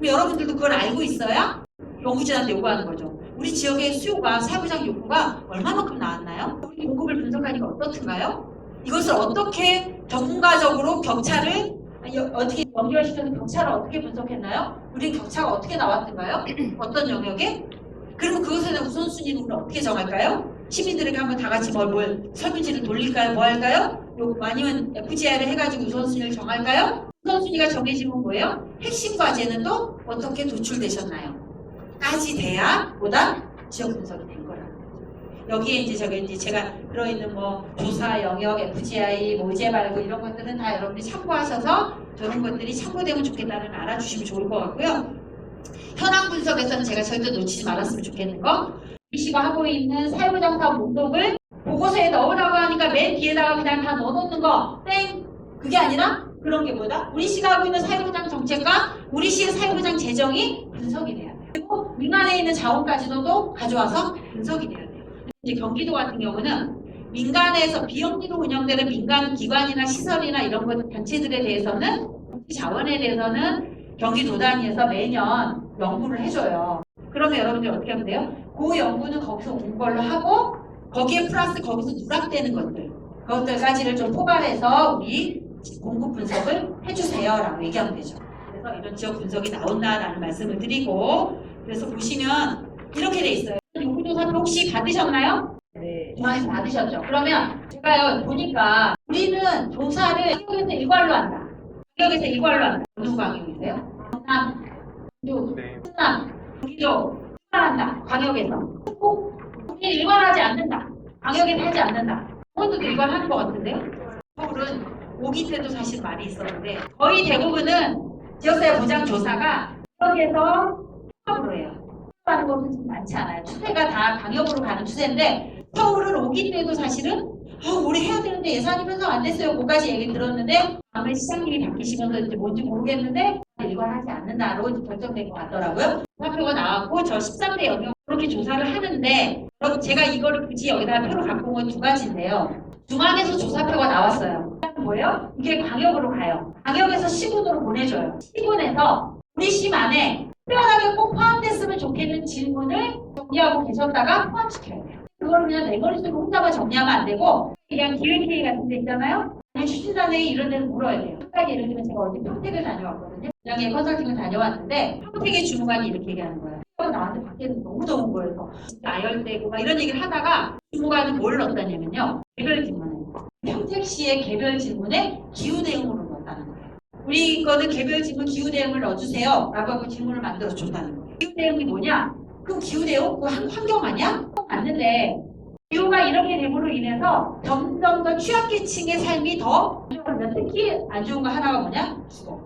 Speaker 1: 그럼 여러분들도 그걸 알고 있어야 연구진한테 요구하는 거죠. 우리 지역의 수요가 사회부장 요구가 얼마만큼 나왔나요? 우리 공급을 분석하니까 어떻든가요? 이것을 어떻게 전문가적으로 격차를 어떻게 연결시켜서 격차를 어떻게 분석했나요? 우리 격차가 어떻게 나왔던가요? 어떤 영역에? 그러면 그것에 대한 우선순위는 우리는 어떻게 정할까요? 시민들에게 한번 다 같이 뭘 설문지를 돌릴까요? 뭐 할까요? 아니면 FGI를 해가지고 우선순위를 정할까요? 우선순위가 정해지면 뭐예요? 핵심 과제는 또 어떻게 도출되셨나요? 까지 돼야 보다 지역 분석이 된 거라는 거죠. 여기에 이제 제가 들어있는 뭐 조사 영역, FGI, 모제 발굴 이런 것들은 다 여러분들이 참고하셔서 저런 것들이 참고되면 좋겠다는 걸 알아주시면 좋을 것 같고요. 현황 분석에서는 제가 절대 놓치지 말았으면 좋겠는 거, 우리 씨가 하고 있는 사회부장 사업 목록을 보고서에 넣으라고 하니까 맨 뒤에다가 그냥 다 넣어놓는 거 땡! 그게 아니라 그런 게 뭐다? 우리 씨가 하고 있는 사회부장 정책과 우리 씨의 사회부장 재정이 분석이 돼야 돼요. 그리고 민간에 있는 자원까지도 또 가져와서 분석이 돼야 돼요. 이제 경기도 같은 경우는 민간에서 비영리로 운영되는 민간 기관이나 시설이나 이런 것 단체들에 대해서는 자원에 대해서는 경기도 단위에서 매년 연구를 해줘요. 그러면 여러분들 어떻게 하면 돼요? 그 연구는 거기서 온 걸로 하고 거기에 플러스 거기서 누락되는 그것들까지를 좀 포괄해서 우리 공급 분석을 해주세요라고 얘기하면 되죠. 그래서 이런 지역 분석이 나온다라는 말씀을 드리고, 그래서 보시면 이렇게 돼 있어요. 요구조사표 혹시 받으셨나요?
Speaker 2: 네.
Speaker 1: 중앙에서 받으셨죠? 그러면 제가요 보니까 우리는 조사를 광역에서 일괄로 한다. 광역에서 일괄로 한다. 어느 광역이세요? 경남, 경주, 충남, 경기도 일괄한다. 광역에서. 꼭 우리는 일괄하지 않는다. 광역에서 하지 않는다. 그것도 일괄하는 것 같은데요? 서울은 오기 때도 사실 많이 있었는데 거의 대부분은 지역사회 보장 조사가 지역에서 사업으로 해요. 하는 것은 좀 많지 않아요. 추세가 다 광역으로 가는 추세인데 서울은 오기 때도 사실은 우리 해야 되는데 예산이 편성 안 됐어요. 그까지 얘기 들었는데 아무리 시장님이 바뀌시면서 이제 뭔지 모르겠는데 일관하지 않는다로 이제 결정된 것 같더라고요. 조사표가 나왔고 저 13대 영역 그렇게 조사를 하는데 제가 이거를 굳이 여기다 표로 갖고 온 건 두 가지인데요. 중앙에서 조사표가 나왔어요. 뭐예요? 이게 광역으로 가요. 광역에서 시군으로 보내줘요. 시군에서 우리 심 안에 특별하게 꼭 포함됐으면 좋겠는 질문을 정리하고 계셨다가 포함시켜야 돼요. 그걸 그냥 내 머릿속으로 혼자만 정리하면 안 되고 그냥 기획회의 같은 데 있잖아요. 추진단회의 이런 데서 물어야 돼요. 갑자기 예를 들면 제가 어디 평택을 다녀왔거든요. 그냥 컨설팅을 다녀왔는데 평택의 주무관이 이렇게 얘기하는 거예요. 나한테 밖에서 너무 더운 거예요. 진짜 아열대고 막 이런 얘기를 하다가 주무관은 뭘 넣었다냐면요. 개별 질문을. 평택시의 개별 질문에 기후 대응으로 넣었다는 거예요. 우리 거는 개별 질문 기후 대응을 넣어주세요. 라고 하고 질문을 만들어 줬다는 거예요. 기후 대응이 뭐냐? 그럼 기후 대응? 그거 환경 아니야? 맞는데 기후가 이렇게 됨으로 인해서 점점 더 취약계층의 삶이 더 안 좋아진다. 특히 안 좋은 거 하나가 뭐냐? 주거.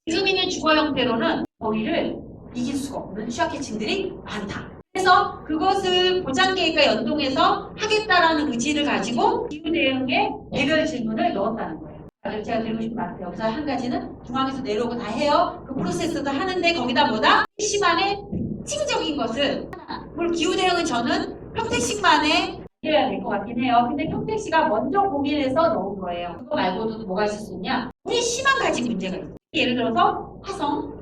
Speaker 1: 지금 있는 주거 형태로는 거기를 이길 수가 없는 취약계층들이 많다. 그래서 그것을 보장계획과 연동해서 하겠다라는 의지를 가지고 기후 대응에 개별 질문을 넣었다는 거예요. 제가 드리고 싶은 말은 여기서 한 가지는 중앙에서 내려오고 다 해요. 그 프로세스도 하는데 거기다 뭐다? 핵심만의 특징적인 것을 물론 기후 대응은 저는 평택시만에 해야 될 것 같긴 해요. 근데 평택시가 먼저 고민해서 넣은 거예요. 그거 말고도 뭐가 있을 수 있냐? 우리 시만 가진 문제가 있어요. 예를 들어서 화성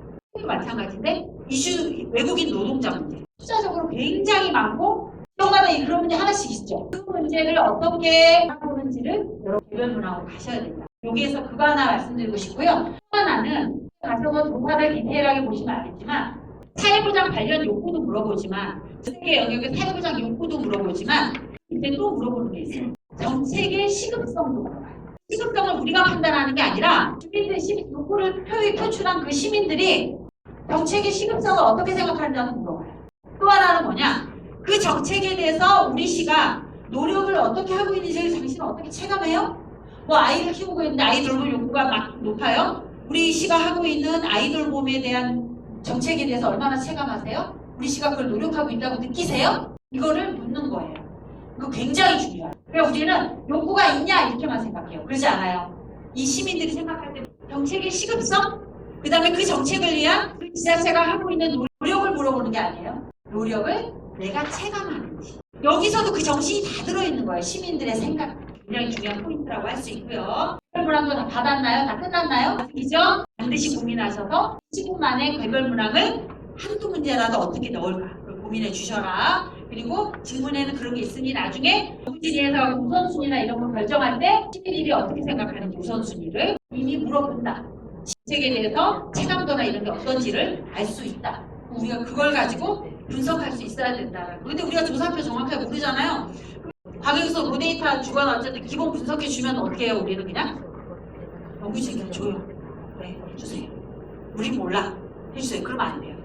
Speaker 1: 마찬가지인데 이슈 외국인 노동자 문제 숫자적으로 굉장히 많고 지역마다 그런 문제 하나씩 있죠. 그 문제를 어떻게 해보는지를 여러 개별 문항으로 가셔야 된다. 여기에서 그거 하나 말씀드리고 싶고요. 또 하나는 가셔서 조사를 디테일하게 보시면 알겠지만 사회보장 관련 욕구도 물어보지만 세계 영역의 사회보장 욕구도 물어보지만 이제 또 물어보는 게 있어요. 정책의 시급성도 물어봐요. 시급성을 우리가 판단하는 게 아니라 주민들 욕구를 표출한 그 시민들이 정책의 시급성을 어떻게 생각하는지 물어봐요. 또 하나는 뭐냐? 그 정책에 대해서 우리 시가 노력을 어떻게 하고 있는지를 당신은 어떻게 체감해요? 뭐 아이를 키우고 있는데 아이 돌볼 욕구가 막 높아요? 우리 시가 하고 있는 아이돌 봄에 대한 정책에 대해서 얼마나 체감하세요? 우리 시가 그걸 노력하고 있다고 느끼세요? 이거를 묻는 거예요. 이거 굉장히 중요해요. 그래서 우리는 욕구가 있냐 이렇게만 생각해요. 그러지 않아요. 이 시민들이 생각할 때 정책의 시급성, 그 다음에 그 정책을 위한 그 지자체가 하고 있는 노력을 물어보는 게 아니에요. 노력을 내가 체감하는지. 여기서도 그 정신이 다 들어있는 거예요. 시민들의 생각. 굉장히 중요한 포인트라고 할 수 있고요. 개별문항도 다 받았나요? 다 끝났나요? 아시죠? 반드시 고민하셔서 10분 만에 개별문항을 한두 문제라도 어떻게 넣을까 고민해 주셔라. 그리고 질문에는 그런 게 있으니 나중에 정부진에서 우선순위나 이런 걸 결정할 때 시민들이 어떻게 생각하는지 우선순위를 이미 물어본다. 정책에 대해서 체감도나 이런 게 어떤지를 알 수 있다. 우리가 그걸 가지고 분석할 수 있어야 된다. 근데 우리가 조사표 정확하게 모르잖아요. 과거에서 로데이터 주거나 어쨌든 기본 분석해 주면 어떻게 해요? 우리는 그냥 연구진 그냥 줘요. 네, 주세요. 우린 몰라. 해주세요. 그러면 안 돼요.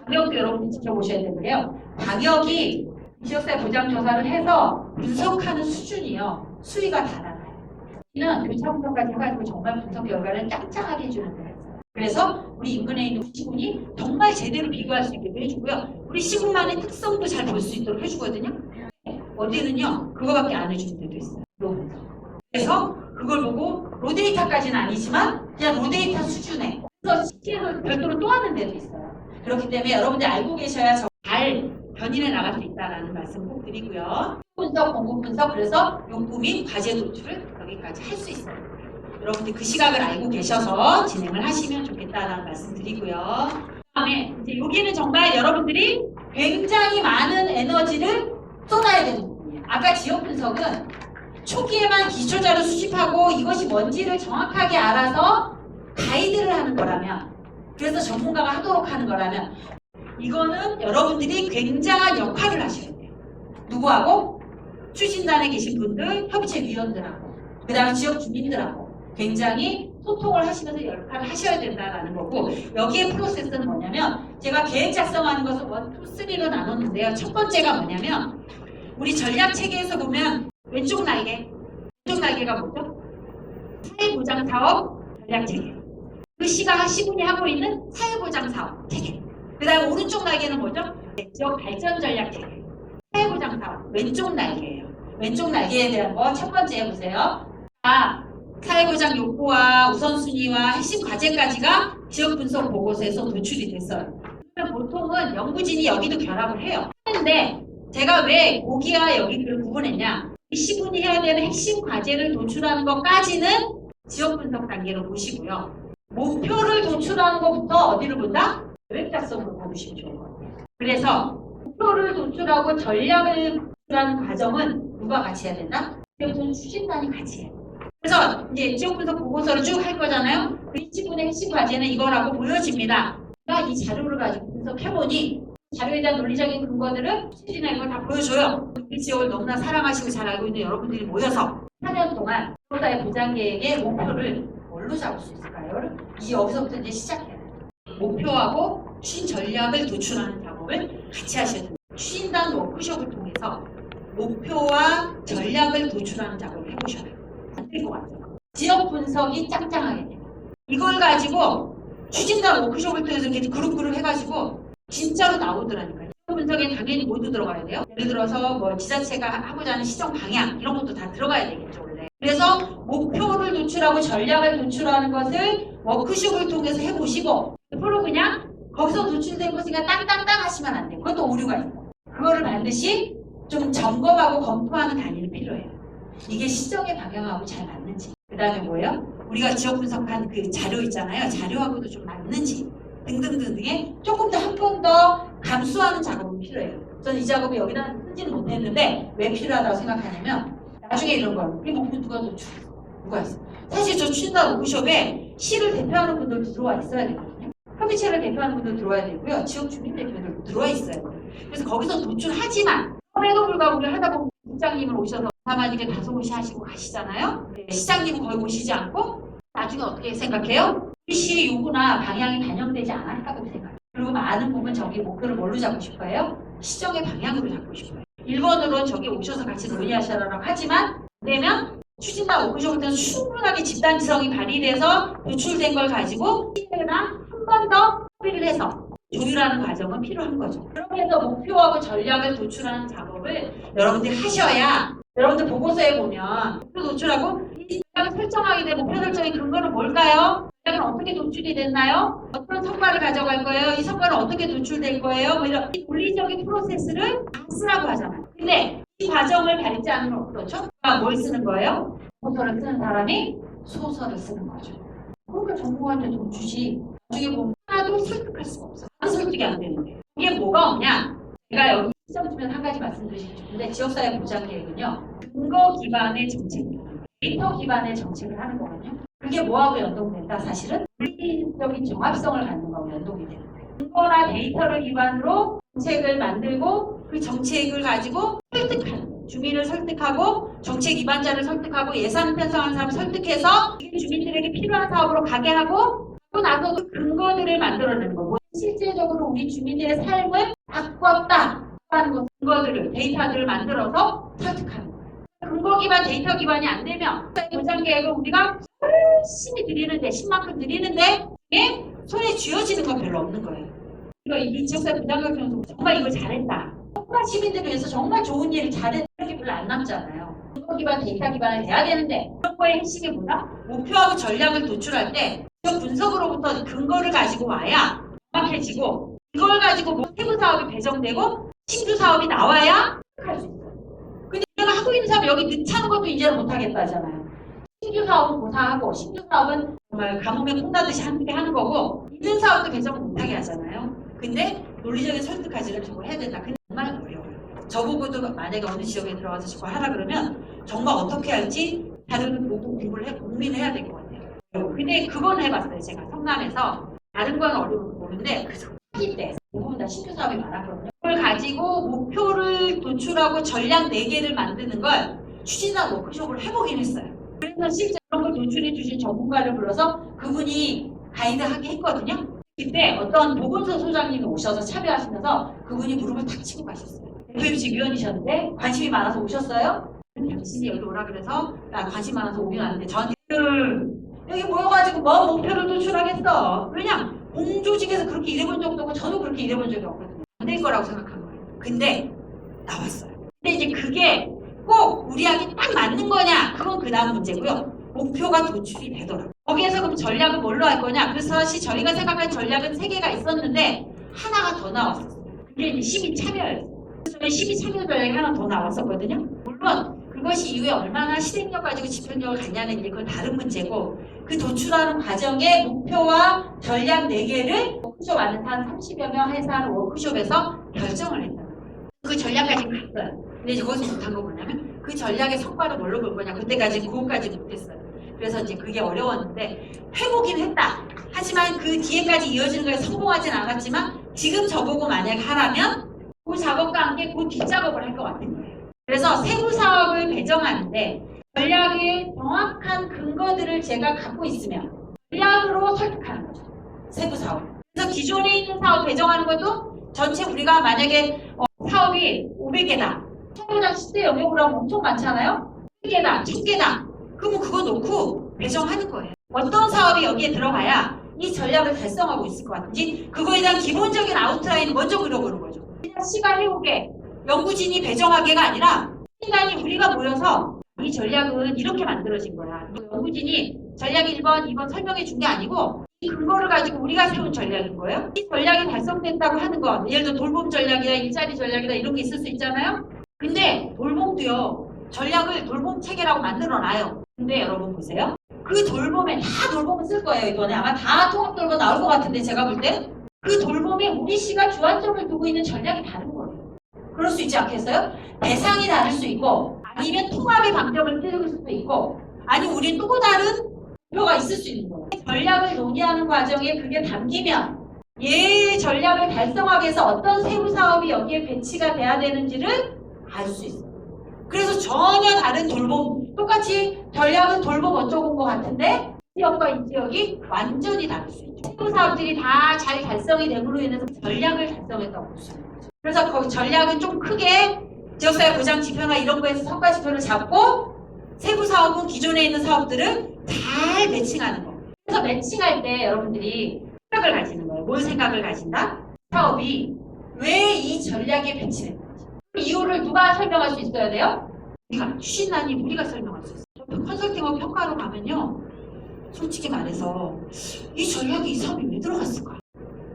Speaker 1: 방역도 여러분이 지켜보셔야 되는데요. 방역이 지역사회 보장조사를 해서 분석하는 수준이요. 수위가 다 달라요. 우리는 교차 분석까지 해가지고 정말 분석 결과를 짱짱하게 해주는 데가 있어요. 그래서 우리 인근에 있는 시군이 정말 제대로 비교할 수 있게 해주고요. 우리 시군만의 특성도 잘 볼 수 있도록 해주거든요. 어디는요, 그거밖에 안 해주는 데도 있어요. 그래서 그걸 보고 로데이터까지는 아니지만 그냥 로데이터 수준에 그래서 시에서 별도로 또 하는 데도 있어요. 그렇기 때문에 여러분들 알고 계셔야 잘 견인해 나갈 수 있다는 말씀 꼭 드리고요. 분석, 공급 분석, 그래서 욕구 및 과제 도출을 여기까지 할 수 있어요. 여러분들 그 시각을 알고 계셔서 진행을 하시면 좋겠다는 말씀 드리고요. 그다음에 이제 여기는 정말 여러분들이 굉장히 많은 에너지를 쏟아야 되는 부분이에요. 아까 지역 분석은 초기에만 기초자료 수집하고 이것이 뭔지를 정확하게 알아서 가이드를 하는 거라면, 그래서 전문가가 하도록 하는 거라면, 이거는 여러분들이 굉장한 역할을 하셔야 돼요. 누구하고? 추진단에 계신 분들, 협의체 위원들하고, 그 다음에 지역 주민들하고 굉장히 소통을 하시면서 역할을 하셔야 된다는 거고, 여기에 프로세스는 뭐냐면, 제가 계획 작성하는 것을 1, 2, 3로 나눴는데요. 첫 번째가 뭐냐면, 우리 전략 체계에서 보면 왼쪽 날개가 뭐죠? 사회보장 사업 전략 체계. 그 시가 시군이 하고 있는 사회보장 사업 체계. 그 다음 오른쪽 날개는 뭐죠? 지역 발전 전략 체계. 사회보장 사업 왼쪽 날개예요. 왼쪽 날개에 대한 거 첫 번째 보세요. 사회보장 욕구와 우선순위와 핵심 과제까지가 지역 분석 보고서에서 도출이 됐어요. 보통은 연구진이 여기도 결합을 해요. 하는데 제가 왜 거기와 여기를 구분했냐? 이 시군이 해야 되는 핵심 과제를 도출하는 것까지는 지역 분석 단계로 보시고요. 목표를 도출하는 것부터 어디를 본다? 계획 작성으로 보시면 좋을 것 같아요. 그래서 목표를 도출하고 전략을 도출하는 과정은 누가 같이 해야 된다? 지역분 추진단이 같이 해요. 그래서 이제 지역 분석 보고서를 쭉 할 거잖아요. 그 시군의 핵심 과제는 이거라고 보여집니다. 제가 이 자료를 가지고 분석해보니 자료에 대한 논리적인 근거들을 추진이나 이걸 다 보여줘요. 이 지역을 너무나 사랑하시고 잘 알고 있는 여러분들이 모여서 4년 동안 지역사회 보장 계획의 목표를 뭘로 잡을 수 있을까요? 여기서부터 이제 시작해요. 목표하고 추진 전략을 도출하는 작업을 같이 하셔야 됩니다. 추진단 워크숍을 통해서 목표와 전략을 도출하는 작업을 해보셔야 돼요. 안 될 것 같아요. 지역 분석이 짱짱하게 돼요. 이걸 가지고 추진단 워크숍을 통해서 이렇게 그룹 해가지고 진짜로 나오더라니까요. 분석에 당연히 모두 들어가야 돼요. 예를 들어서 뭐 지자체가 하고자 하는 시정 방향 이런 것도 다 들어가야 되겠죠 원래. 그래서 목표를 도출하고 전략을 도출하는 것을 워크숍을 통해서 해보시고 앞으로 그냥 거기서 도출된 것을 그냥 땅땅땅 하시면 안 돼요. 그것도 오류가 있어요. 그거를 반드시 좀 점검하고 검토하는 단위는 필요해요. 이게 시정의 방향하고 잘 맞는지. 그 다음에 뭐예요? 우리가 지역 분석한 그 자료 있잖아요. 자료하고도 좀 맞는지. 등등등등에 조금 더 한 번 더 감수하는 작업은 필요해요. 저는 이 작업을 여기다 쓰지는 못했는데 왜 필요하다고 생각하냐면 나중에 이런 거 이 목표 누가 도출했어? 누가 했어? 사실 저 추진단 워크숍에 시를 대표하는 분들도 들어와 있어야 되거든요. 협의체를 대표하는 분들 들어와야 되고요. 지역 주민 대표들 들어와 있어요. 그래서 거기서 도출하지만 그럼에도 불구하고 우리 하다 보면 국장님을 오셔서 다만 이렇게 다소곳이 하시고 가시잖아요. 시장님은 거의 오시지 않고 나중에 어떻게 생각해요? 시의 요구나 방향이 반영되지 않았다고 생각해요. 그리고 많은 부분 저기 목표를 뭘로 잡고 싶어요? 시정의 방향으로 잡고 싶어요. 1번으로 저기 오셔서 같이 논의하시라고 하지만 안 되면 추진과 워크숍 때는 충분하게 집단지성이 발휘돼서 도출된 걸 가지고 시대랑 한 번 더 협의를 해서 조율하는 과정은 필요한 거죠. 그렇게 해서 목표하고 전략을 도출하는 작업을 여러분들이 하셔야 여러분들 보고서에 보면 목표 도출하고 이 전략을 설정하게 되면 목표 설정의 근거는 뭘까요? 전략은 어떻게 도출이 됐나요? 어떤 성과를 가져갈 거예요? 이 성과는 어떻게 도출될 거예요? 뭐 이런 논리적인 프로세스를 다 쓰라고 하잖아요. 근데 이 과정을 밟지 않으면 어떻죠? 뭘 쓰는 거예요? 소설을 쓰는 사람이 소설을 쓰는 거죠. 그러니까 전공한테 돈 주지. 나중에 보면 하나도 설득할 수가 없어. 설득이 안 되는데. 이게 뭐가 없냐? 제가 여기 시점 주면 한 가지 말씀드리고 싶은데 지역사회 보장 계획은요. 근거 기반의 정책입니다. 데이터 기반의 정책을 하는 거거든요. 그게 뭐하고 연동된다? 사실은 물리적인 정합성을 갖는 거하고 연동이 되는 거예요. 근거나 데이터를 기반으로 정책을 만들고 그 정책을 가지고 설득하는 거예요. 주민을 설득하고 정책 위반자를 설득하고 예산 편성하는 사람을 설득해서 주민들에게 필요한 사업으로 가게 하고 또 나서 그 근거들을 만들어내는 거고 실제적으로 우리 주민들의 삶을 바꿨다 하는 것 근거들을 데이터들을 만들어서 설득하는 거예요. 근거 기반 데이터 기반이 안 되면 보장 계획을 우리가 열심히 드리는데 10만큼 드리는데 이게 손에 쥐어지는 건 별로 없는 거예요. 이 지역사회 보장계획 정말 이걸 잘했다. 정말 시민들을 위해서 정말 좋은 일을 잘했다. 이렇게 별로 안 남잖아요. 근거 기반 데이터 기반을 돼야 되는데 그런 거의 핵심이 뭐다? 목표하고 전략을 도출할 때 분석으로부터 근거를 가지고 와야 정확해지고 이걸 가지고 뭐 세부 사업이 배정되고 신규 사업이 나와야 할 수 있어요. 근데 내가 하고 있는 사업 여기 늦추는 것도 이제는 못하겠다잖아요. 신규 사업은 고사하고 신규 사업은 정말 가뭄에 콩나듯이 함께 하는 거고 있는 사업도 배정을 못하게 하잖아요. 근데 논리적인 설득까지를 저거 해야 된다. 근데 정말 어려워요. 저보고도 만약에 어느 지역에 들어가서 저거 하라 그러면 정말 어떻게 할지 다른 보고 공부를 고민을 해야 될 것 같아요. 근데 그건 해봤어요. 제가 성남에서 다른 건 어려운 모르는데 그 초기 때 대부분 다 신규 사업이 많았거든요. 그걸 가지고 목표를 도출하고 전략 4개를 만드는 걸 추진한 워크숍을 해보긴 했어요. 그래서 실제 그런 걸 도출해 주신 전문가를 불러서 그분이 가이드하게 했거든요. 그때 어떤 보건소 소장님이 오셔서 참여하시면서 그분이 무릎을 탁 치고 가셨어요. FMC 위원이셨는데 관심이 많아서 오셨어요. 당신이 여기 오라 그래서 나 관심 많아서 오긴 왔는데 저한테 여기 모여가지고 뭐 목표를 도출하겠어. 왜냐 공조직에서 그렇게 일해본 적도 없고 저도 그렇게 일해본 적이 없거든요. 안 될 거라고 생각한 거예요. 근데 나왔어요. 근데 이제 그게 꼭 우리에게 딱 맞는 거냐 그건 그 다음 문제고요. 목표가 도출이 되더라고요. 거기에서 그럼 전략은 뭘로 할 거냐. 그래서 사실 저희가 생각한 전략은 3개가 있었는데 하나가 더 나왔었어요. 그게 이제 시민 참여였어요. 그래서 저희 시민 참여 전략이 하나 더 나왔었거든요. 물론 그것이 이후에 얼마나 실행력 가지고 집행력을 갖냐는 이제 그건 다른 문제고 그 도출하는 과정의 목표와 전략 4개를 워크숍 안에서 한 30여 명 해서 하는 워크숍에서 결정을 했다. 그 전략까지 갔어요. 근데 이제 거기서 못한 건 뭐냐면 그 전략의 성과를 뭘로 볼 거냐. 그때까지 그것까지 못했어요. 그래서 이제 그게 어려웠는데 해보긴 했다. 하지만 그 뒤에까지 이어지는 거에 성공하진 않았지만 지금 저보고 만약에 하라면 그 작업과 함께 그 뒷작업을 할 것 같은 거예요. 그래서 세부 사업을 배정하는데 전략의 정확한 근거들을 제가 갖고 있으면 전략으로 설득하는 거죠. 세부 사업. 그래서 기존에 있는 사업 배정하는 것도 전체 우리가 만약에 사업이 500개다. 청소년 10대 영역으로 하면 엄청 많잖아요. 100개다, 1000개다. 그러면 그거 놓고 배정하는 거예요. 어떤 사업이 여기에 들어가야 이 전략을 달성하고 있을 것 같은지 그거에 대한 기본적인 아웃라인을 먼저 그려보는 거죠. 그냥 시간 해오게 연구진이 배정하게가 아니라 시간이 우리가 모여서 이 전략은 이렇게 만들어진 거야. 연구진이 전략 1번, 2번 설명해 준 게 아니고 이 근거를 가지고 우리가 세운 전략인 거예요. 이 전략이 달성된다고 하는 거. 예를 들어 돌봄 전략이다, 일자리 전략이다 이런 게 있을 수 있잖아요. 근데 돌봄도요. 전략을 돌봄 체계라고 만들어놔요. 근데 여러분 보세요. 그 돌봄에 다 돌봄을 쓸 거예요. 이번에 아마 다 통합 돌봄 나올 것 같은데 제가 볼 때 그 돌봄에 우리 시가 주안점을 두고 있는 전략이 다른 거예요. 그럴 수 있지 않겠어요? 대상이 다를 수 있고 아니면 통합의 방점을 띄울 수도 있고 아니면 우리 또 다른 목표가 있을 수 있는 거예요. 전략을 논의하는 과정에 그게 담기면 얘 전략을 달성하기 위해서 어떤 세부 사업이 여기에 배치가 돼야 되는지를 알 수 있어요. 그래서 전혀 다른 돌봄, 똑같이 전략은 돌봄 어쩌고인 것 같은데 이 지역과 이 지역이 완전히 다를 수 있죠. 세부 사업들이 다 잘 달성이 됨으로 인해서 전략을 달성했다고 볼 수 있는 거죠. 그래서 거기 전략은 좀 크게 지역사회 보장 지표나 이런 거에서 성과 지표를 잡고 세부 사업은 기존에 있는 사업들을 잘 매칭하는 거. 그래서 매칭할 때 여러분들이 생각을 가지는 거예요. 뭘 생각을 가진다? 사업이 왜 이 전략에 배치됐는지. 그 이유를 누가 설명할 수 있어야 돼요? 우리가 추진단이 우리가 설명할 수 있어요. 컨설팅하고 평가로 가면요. 솔직히 말해서 이 전략이 이 사업이 왜 들어갔을까?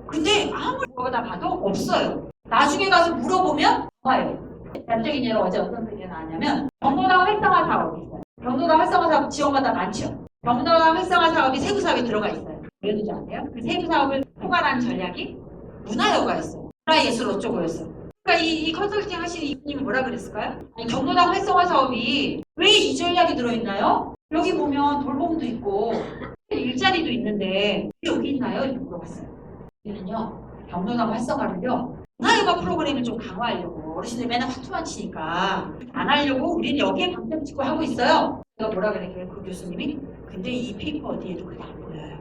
Speaker 1: 근데 아무리 물어보다 봐도 없어요. 나중에 가서 물어보면 나와요. 단적인 예로 어제 어떤 소리가 나왔냐면 경로당 활성화 사업이 있어요. 경로당 활성화 사업 지원받아 많죠. 경로당 활성화 사업이 세부 사업에 들어가 있어요. 왜 그런지 아세요? 그 세부 사업을 포괄한 전략이 문화여가였어요. 문화예술 어쩌고였어요. 그러니까 이 컨설팅 하시는 이분님이 뭐라 그랬을까요? 아니, 경로당 활성화 사업이 왜 이 전략이 들어있나요? 여기 보면 돌봄도 있고 일자리도 있는데 왜 여기 있나요? 이렇게 물어봤어요. 우리는요 경로당 활성화를요 문화여가 프로그램을 좀 강화하려고 어르신들 맨날 화투만 치니까 안 하려고 우리는 여기에 방점 찍고 하고 있어요. 제가 뭐라 그랬길래 그 교수님이 근데 이 페이퍼 어디에도 그게 안 보여요.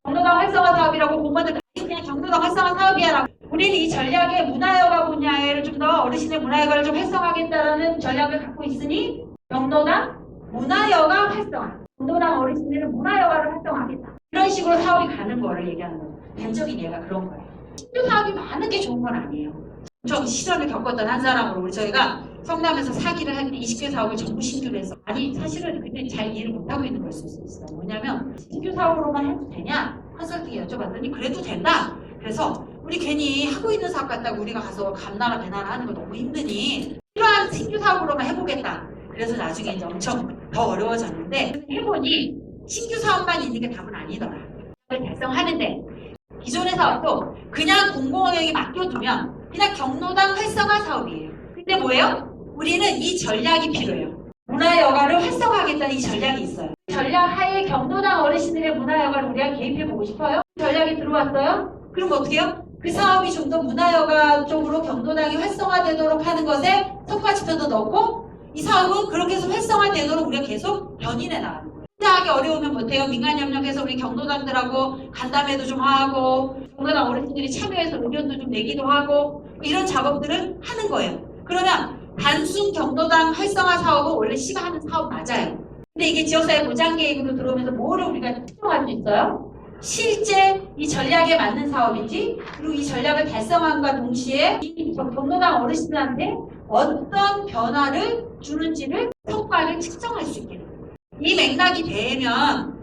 Speaker 1: 경로당 활성화 사업이라고 공무원들 그냥 경로당 활성화 사업이야라고 우리는 이 전략에 문화여가 분야를 좀 더 어르신의 문화여가를 좀 활성화하겠다라는 전략을 갖고 있으니 경로당 문화여가 활성화 경로당 어르신들은 문화여가를 활성화하겠다 이런 식으로 사업이 가는 거를 얘기하는 거예요. 단적인 예가 그런 거예요. 신규 사업이 많은 게 좋은 건 아니에요. 좀 실현을 겪었던 한 사람으로 우리 저희가 성남에서 사기를 할 때 20개 사업을 전부 신규로 해서 아니 사실은 그때 잘 이해를 못하고 있는 걸 수 있어요. 뭐냐면 신규 사업으로만 해도 되냐? 컨설팅에 여쭤봤더니 그래도 된다. 그래서 우리 괜히 하고 있는 사업 같다고 우리가 가서 감나라 배나라 하는 거 너무 힘드니 이러한 신규 사업으로만 해보겠다. 그래서 나중에 이제 엄청 더 어려워졌는데 해보니 신규 사업만 있는 게 답은 아니더라. 그걸 달성하는데 기존의 사업도 그냥 공공원에게 맡겨두면 그냥 경로당 활성화 사업이에요. 근데 뭐예요? 우리는 이 전략이 필요해요. 문화여가를 활성화하겠다는 이 전략이 있어요. 전략 하에 경로당 어르신들의 문화여가를 우리가 개입해보고 싶어요? 전략이 들어왔어요? 그럼 어떻게 해요? 그 사업이 좀 더 문화여가 쪽으로 경로당이 활성화되도록 하는 것에 성과지표도 넣고 이 사업은 그렇게 해서 활성화되도록 우리가 계속 견인해 나가는 거예요. 하기 어려우면 못해요. 민간협력해서 우리 경로당들하고 간담회도 좀 하고 경로당 어르신들이 참여해서 의견도 좀 내기도 하고 이런 작업들을 하는 거예요. 그러면 단순 경로당 활성화 사업은 원래 시가 하는 사업 맞아요. 근데 이게 지역사회 보장계획으로 들어오면서 뭐를 우리가 특정할 수 있어요? 실제 이 전략에 맞는 사업인지 그리고 이 전략을 달성함과 동시에 이 경로당 어르신들한테 어떤 변화를 주는지를 성과를 측정할 수 있게 돼요. 이 맥락이 되면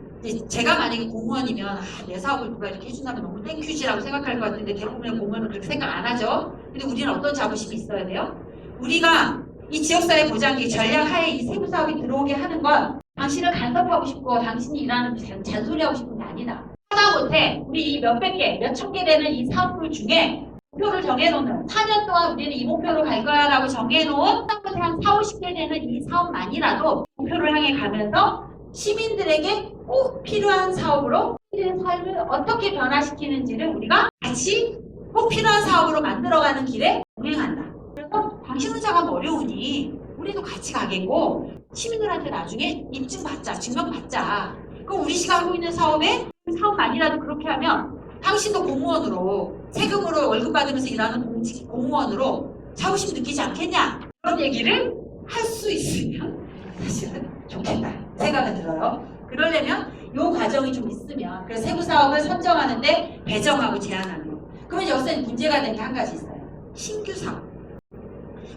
Speaker 1: 제가 만약에 공무원이면 내 사업을 누가 이렇게 해준다면 너무 땡큐지라고 생각할 것 같은데 대부분의 공무원은 그렇게 생각 안 하죠. 근데 우리는 어떤 자부심이 있어야 돼요? 우리가 이 지역사회 보장계획 전략 하에 이 세부 사업이 들어오게 하는 건 당신을 간섭하고 싶고 당신이 일하는 잔소리하고 싶은 게 아니다. 하다못해 우리 이 몇백 개, 몇천 개 되는 이 사업들 중에 목표를 정해놓는 4년 동안 우리는 이 목표로 갈 거야 라고 정해놓은 하다못해 한 4, 50개 되는 이 사업만이라도 목표를 향해 가면서 시민들에게 꼭 필요한 사업으로 시민의 삶을 어떻게 변화시키는지를 우리가 같이 꼭 필요한 사업으로 만들어가는 길에 동행한다. 그래서 당신 혼자 가면 어려우니 우리도 같이 가겠고 시민들한테 나중에 입증받자, 증명받자. 그럼 우리 시가 하고 있는 사업에 사업만이라도 그렇게 하면 당신도 공무원으로 세금으로 월급 받으면서 일하는 공무원으로 자부심 느끼지 않겠냐? 그런 얘기를 할 수 있으면 사실은 좋겠다 생각이 들어요. 그러려면 이 과정이 좀 있으면 그래서 세부 사업을 선정하는데 배정하고 제안하는 거. 그러면 여기서 문제가 된 게 한 가지 있어요. 신규 사업.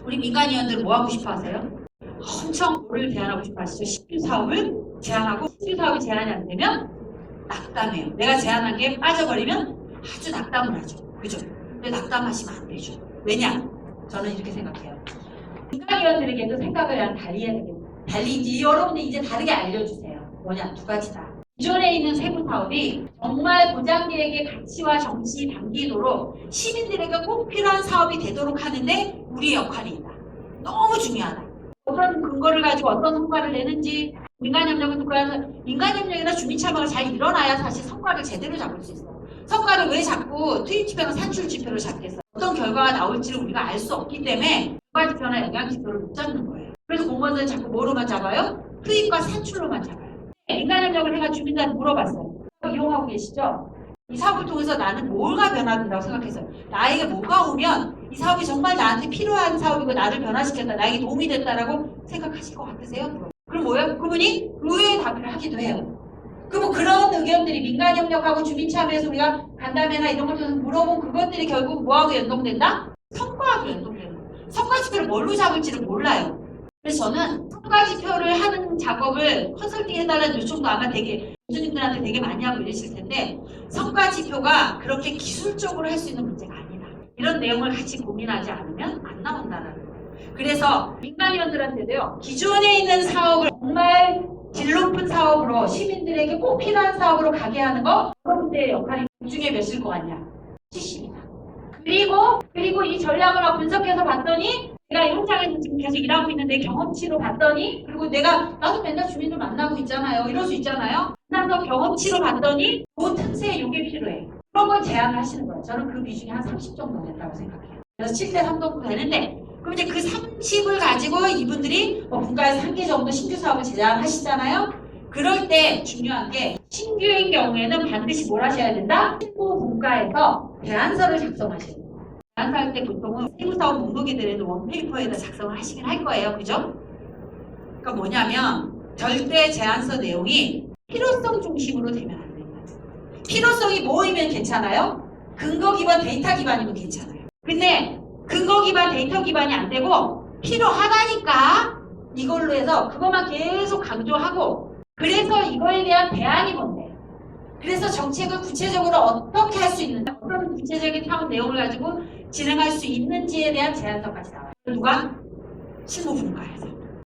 Speaker 1: 우리 민간위원들 뭐 하고 싶어 하세요? 엄청 뭐를 제안하고 싶어 하시죠? 신규 사업을 제안하고 신규 사업이 제안이 안 되면 낙담해요. 내가 제안한 게 빠져버리면 아주 낙담을 하죠. 그죠? 근데 낙담하시면 안 되죠. 왜냐? 저는 이렇게 생각해요. 민간위원들에게도 생각을 달리 해야 되겠다. 달리 이제 여러분들 이제 다르게 알려주세요. 뭐냐? 두 가지다. 기존에 있는 세부 사업이 정말 보장계획의 가치와 정치 담기도록 시민들에게 꼭 필요한 사업이 되도록 하는데 우리의 역할이 있다. 너무 중요하다. 어떤 근거를 가지고 어떤 성과를 내는지 민간협력은 민간협력이나 주민참여가 잘 일어나야 사실 성과를 제대로 잡을 수 있어. 성과를 왜 자꾸 투입지표나 산출지표를 잡겠어? 어떤 결과가 나올지를 우리가 알 수 없기 때문에 성과지표나 영향지표를 못 잡는 거예요. 그래서 공무원들은 자꾸 뭐로만 잡아요? 투입과 산출로만 잡아요. 민간협력을 해가 주민들한테 물어봤어요. 이용하고 계시죠? 이 사업을 통해서 나는 뭐가 변화된다고 생각했어요. 나에게 뭐가 오면 이 사업이 정말 나한테 필요한 사업이고 나를 변화시켰다, 나에게 도움이 됐다라고 생각하실 것 같으세요? 그럼 뭐예요? 그분이 의외의 답변을 하기도 해요. 그럼 그런 의견들이 민간협력하고 주민참여에서 우리가 간담회나 이런 걸 통해서 물어본 그것들이 결국 뭐하고 연동된다? 성과하고 연동되는 거예요. 성과지표를 뭘로 잡을지를 몰라요. 그래서 저는 성과지표를 하는 작업을 컨설팅 해달라는 요청도 아마 되게 교수님들한테 되게 많이 하고 이러실 텐데 성과지표가 그렇게 기술적으로 할 수 있는 문제가 아니다. 이런 내용을 같이 고민하지 않으면 안 나온다는 거예요. 그래서 민간위원들한테도요. 기존에 있는 사업을 정말 질 높은 사업으로 시민들에게 꼭 필요한 사업으로 가게 하는 거 여러분들의 역할이 중에 몇일 것 같냐? 70이다. 그리고 이 전략을 분석해서 봤더니 내가 현장에서 지금 계속 일하고 있는데 경험치로 봤더니 그리고 나도 맨날 주민들 만나고 있잖아요. 이럴 수 있잖아요. 나도 경험치로 봤더니 그 틈새에 이게 필요해. 그런 걸 제안을 하시는 거예요. 저는 그 비중이 한 30 정도 된다고 생각해요. 그래서 7대3 정도 되는데 그럼 이제 그 30을 가지고 이분들이 분과에서 한 개 정도 신규 사업을 제안하시잖아요. 그럴 때 중요한 게 신규인 경우에는 반드시 뭘 하셔야 된다? 신고 분과에서 대안서를 작성하셔야 돼요. 대안서할 때 보통은 세무사업 목록에 들어있는 원페이퍼에다 작성을 하시긴 할 거예요. 그죠? 그러니까 뭐냐면 절대 제안서 내용이 필요성 중심으로 되면 안 됩니다. 필요성이 뭐이면 괜찮아요? 근거 기반 데이터 기반이면 괜찮아요. 근데 근거 기반 데이터 기반이 안 되고 필요하다니까 이걸로 해서 그것만 계속 강조하고 그래서 이거에 대한 대안이 뭔데? 그래서 정책을 구체적으로 어떻게 할 수 있는지 어떤 구체적인 사업 내용을 가지고 진행할 수 있는지에 대한 제안서까지 나와요. 누가? 실무분과에서.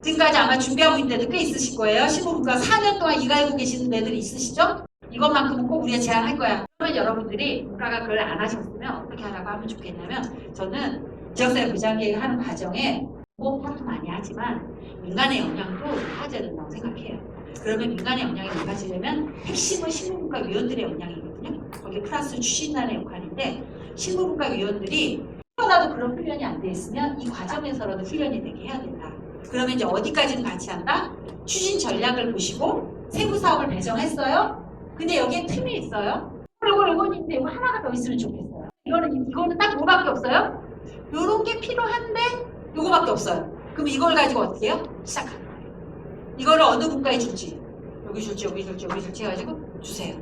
Speaker 1: 지금까지 아마 준비하고 있는 데도 꽤 있으실 거예요. 실무분과 4년 동안 일하고 계시는 데들이 있으시죠? 이것만큼은 꼭 우리가 제안할 거야. 그러면 여러분들이 문과가 그걸 안 하셨으면 어떻게 하라고 하면 좋겠냐면 저는 지역사회 보장계획을 하는 과정에 파트 많이 하지만 민간의 영향도 높아져야 된다고 생각해요. 그러면 민간의 영향이 높아지려면 핵심은 실무분과 위원들의 영향이거든요. 거기 플러스 추진단의 역할인데 실무분과 위원들이 하나도 그런 훈련이 안 돼 있으면 이 과정에서라도 훈련이 되게 해야 된다. 그러면 이제 어디까지는 같이 한다? 추진 전략을 보시고 세부사업을 배정했어요. 근데 여기에 틈이 있어요. 이거 있는데 이거 하나가 더 있으면 좋겠어요. 이거는 딱 뭐밖에 없어요? 요런 게 필요한데 요거밖에 없어요. 그럼 이걸 가지고 어떻게 해요? 시작하는 거예요. 이거를 어느 분과에 줄지 여기 줄지 해가지고 주세요.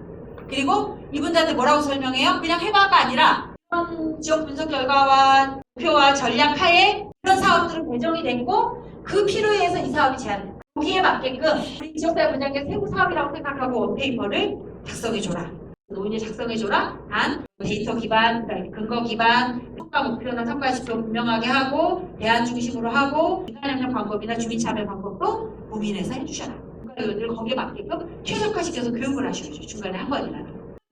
Speaker 1: 그리고 이분들한테 뭐라고 설명해요? 그냥 해봐가 아니라 이런 지역 분석 결과와 목표와 전략 하에 이런 사업들은 배정이 됐고 그 필요에 의해서 이 사업이 제한된다. 거기에 맞게끔 우리 지역사회 분야계 세부 사업이라고 생각하고 원페이퍼를 작성해줘라. 노인이 작성해줘라. 단 데이터 기반, 근거 기반, 성과 목표나 성과 지표 분명하게 하고 대안 중심으로 하고 민간협력 방법이나 주민참여 방법도 고민해서 해주셔라. 의원들 거기에 맞게끔 최적화시켜서 교육을 하셔야죠. 중간에 한 번이라도.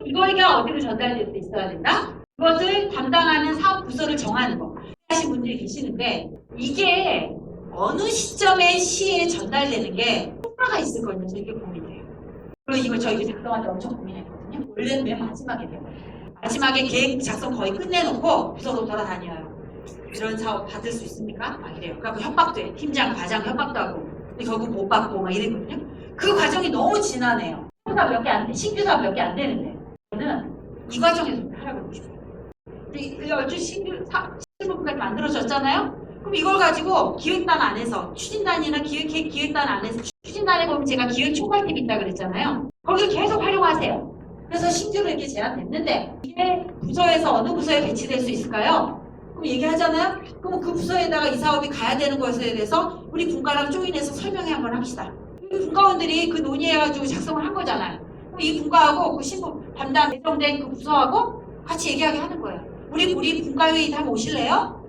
Speaker 1: 이거가 어디로 전달될 수 있어야 된다? 그것을 담당하는 사업 부서를 정하는 거. 하신 분들이 계시는데 이게 어느 시점에 시에 전달되는 게 효과가 있을 거냐서 이게 고민돼요. 그리고 이걸 저희가 작성할 때 엄청 고민했거든요. 원래는 맨 마지막에 돼요. 마지막에 계획 작성 거의 끝내놓고 부서로 돌아다녀요. 이런 사업 받을 수 있습니까? 막 이래요. 그래서 협박도 해. 팀장, 과장 협박도 하고. 근데 결국 못 받고 막 이랬거든요. 그 과정이 너무 지난해요. 신규 사업 몇 개 안 되는데. 저는 이 과정에서 하라고 하고 싶어요. 얼추 실무분까지 만들어졌잖아요? 그럼 이걸 가지고 기획단 안에서 추진단이나 기획단 안에서 추진단에 보면 제가 기획 총괄팀이 있다 그랬잖아요. 거기를 계속 활용하세요. 그래서 신규로 이렇게 제안됐는데 이게 부서에서 어느 부서에 배치될 수 있을까요? 그럼 얘기하잖아요. 그럼 그 부서에다가 이 사업이 가야 되는 것에 대해서 우리 분과랑 조인해서 설명회 한번 합시다. 분과원들이 그 논의해가지고 작성을 한 거잖아요. 그럼 이 분과하고 그 신부 담당 배정된 그 부서하고 같이 얘기하게 하는 거예요. 우리 분과회의 한번 오실래요?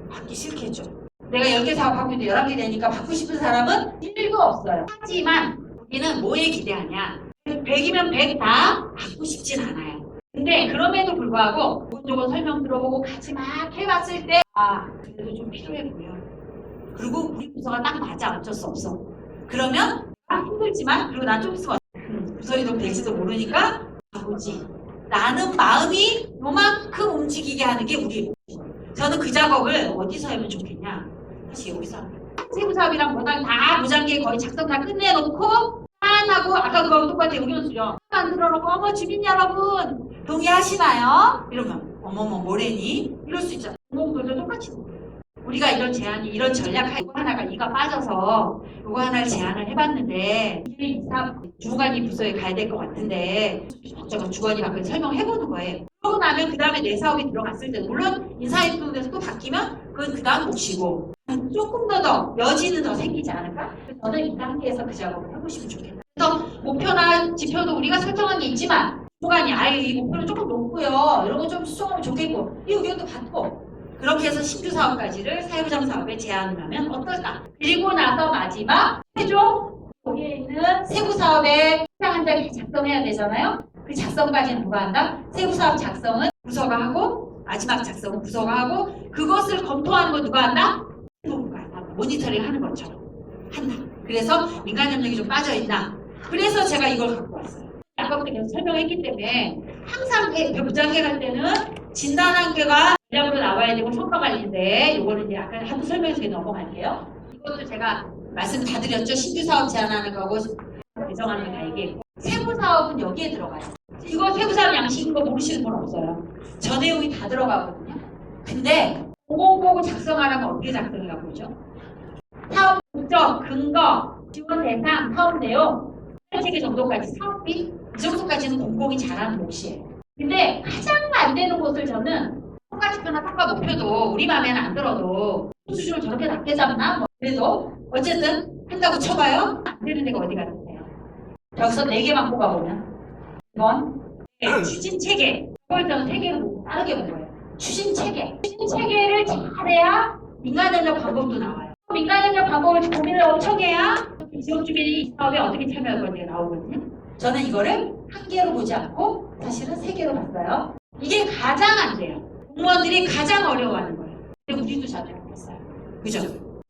Speaker 1: 받기 싫겠죠. 내가 10개 사업하고 있는데 11개 되니까 받고 싶은 사람은 1도 없어요. 하지만 우리는 뭐에 기대하냐. 100이면 100 다 받고 싶진 않아요. 근데 그럼에도 불구하고 이것저것 설명 들어보고 같이 막 해봤을 때 그래도 좀 필요해 보여. 그리고 우리 부서가 딱 맞아. 어쩔 수 없어. 그러면 힘들지만 그리고 난 좀 있으면 부서이 좀 될지도 모르니까 가보지. 나는 마음이 요만큼 움직이게 하는 게 우리 저는 그 작업을 어디서 하면 좋겠냐? 사실 여기서 합니다. 세부사업이랑 뭐랑 다 무장기에 거의 작성 다 끝내놓고 하고 아까 그거랑 똑같아 의견 수렴 만들어놓고 어머 주민 여러분 동의하시나요? 이러면 어머머 뭐래니? 이럴 수 있잖아. 공공도도 똑같이 우리가 이런 제안이 이런 전략 이거 하나가 이가 빠져서 이거 하나를 제안을 해봤는데 이사 주무관님 부서에 가야 될 것 같은데 저거 주관이 밖에 설명해보는 거예요. 그러고 나면 그 다음에 내 사업이 들어갔을 때 물론 인사이동에서 또 바뀌면 그건 그 다음 몫이고 조금 더 여지는 더 생기지 않을까? 저는 이 단계에서 그 작업을 해보시면 좋겠다. 그래서 목표나 지표도 우리가 설정한 게 있지만 주관이 아예 이 목표는 조금 높고요. 이런 거 좀 수정하면 좋겠고 이 의견도 받고 그렇게 해서 신규 사업까지를 사회부장 사업에 제안을 하면 어떨까? 그리고 나서 마지막 최종 여기에 있는 세부 사업에 시장 한 장이 작성해야 되잖아요. 그 작성까지는 누가 한다? 세부 사업 작성은 부서가 하고 마지막 작성은 부서가 하고 그것을 검토하는 건 누가 한다? 누가 한다. 모니터링 하는 것처럼 한다. 그래서 민간 협력이 좀 빠져 있나? 그래서 제가 이걸 갖고 왔어요. 아까부터 계속 설명했기 때문에 항상 부장계 갈 때는 진단 한계가 전략으로 나와야 되고 성과 관리인데 이거는 이제 아까 하도 설명해서 넘어갈게요. 이것도 제가 말씀 다 드렸죠. 신규 사업 제안하는 거고 배정하는 거 다 얘기했고 세부 사업은 여기에 들어가요. 이거 세부 사업 양식인 거 모르시는 분 없어요. 전 내용이 다 들어가거든요. 근데 보고 작성하려면 어떻게 작성이라고 그러죠? 사업 목적, 근거, 지원 대상, 사업 내용 8개 정도까지 사업비 이 정도까지는 공공이 잘하는 몫이에요. 근데 가장 안 되는 곳을 저는 성과지표나 성과 목표도 우리 마음에는 안 들어도 수준을 저렇게 낮게 잡나? 뭐 그래도 어쨌든 한다고 쳐봐요. 안 되는 데가 어디 같으세요? 여기서 4개만 뽑아보면 1번 추진 체계 이걸 저는 3개로 빠르게 본 거예요. 추진 체계 추진 체계를 잘해야 민간협력 방법도 나와요. 민간협력 방법을 고민을 엄청 해야 지역 주민이 이 사업에 어떻게 참여할 건지가 나오거든요. 저는 이거를 한 개로 보지 않고 사실은 3개로 봤어요. 이게 가장 안 돼요. 공무원들이 가장 어려워하는 거예요. 근데 우리도 잘 못했어요. 그죠?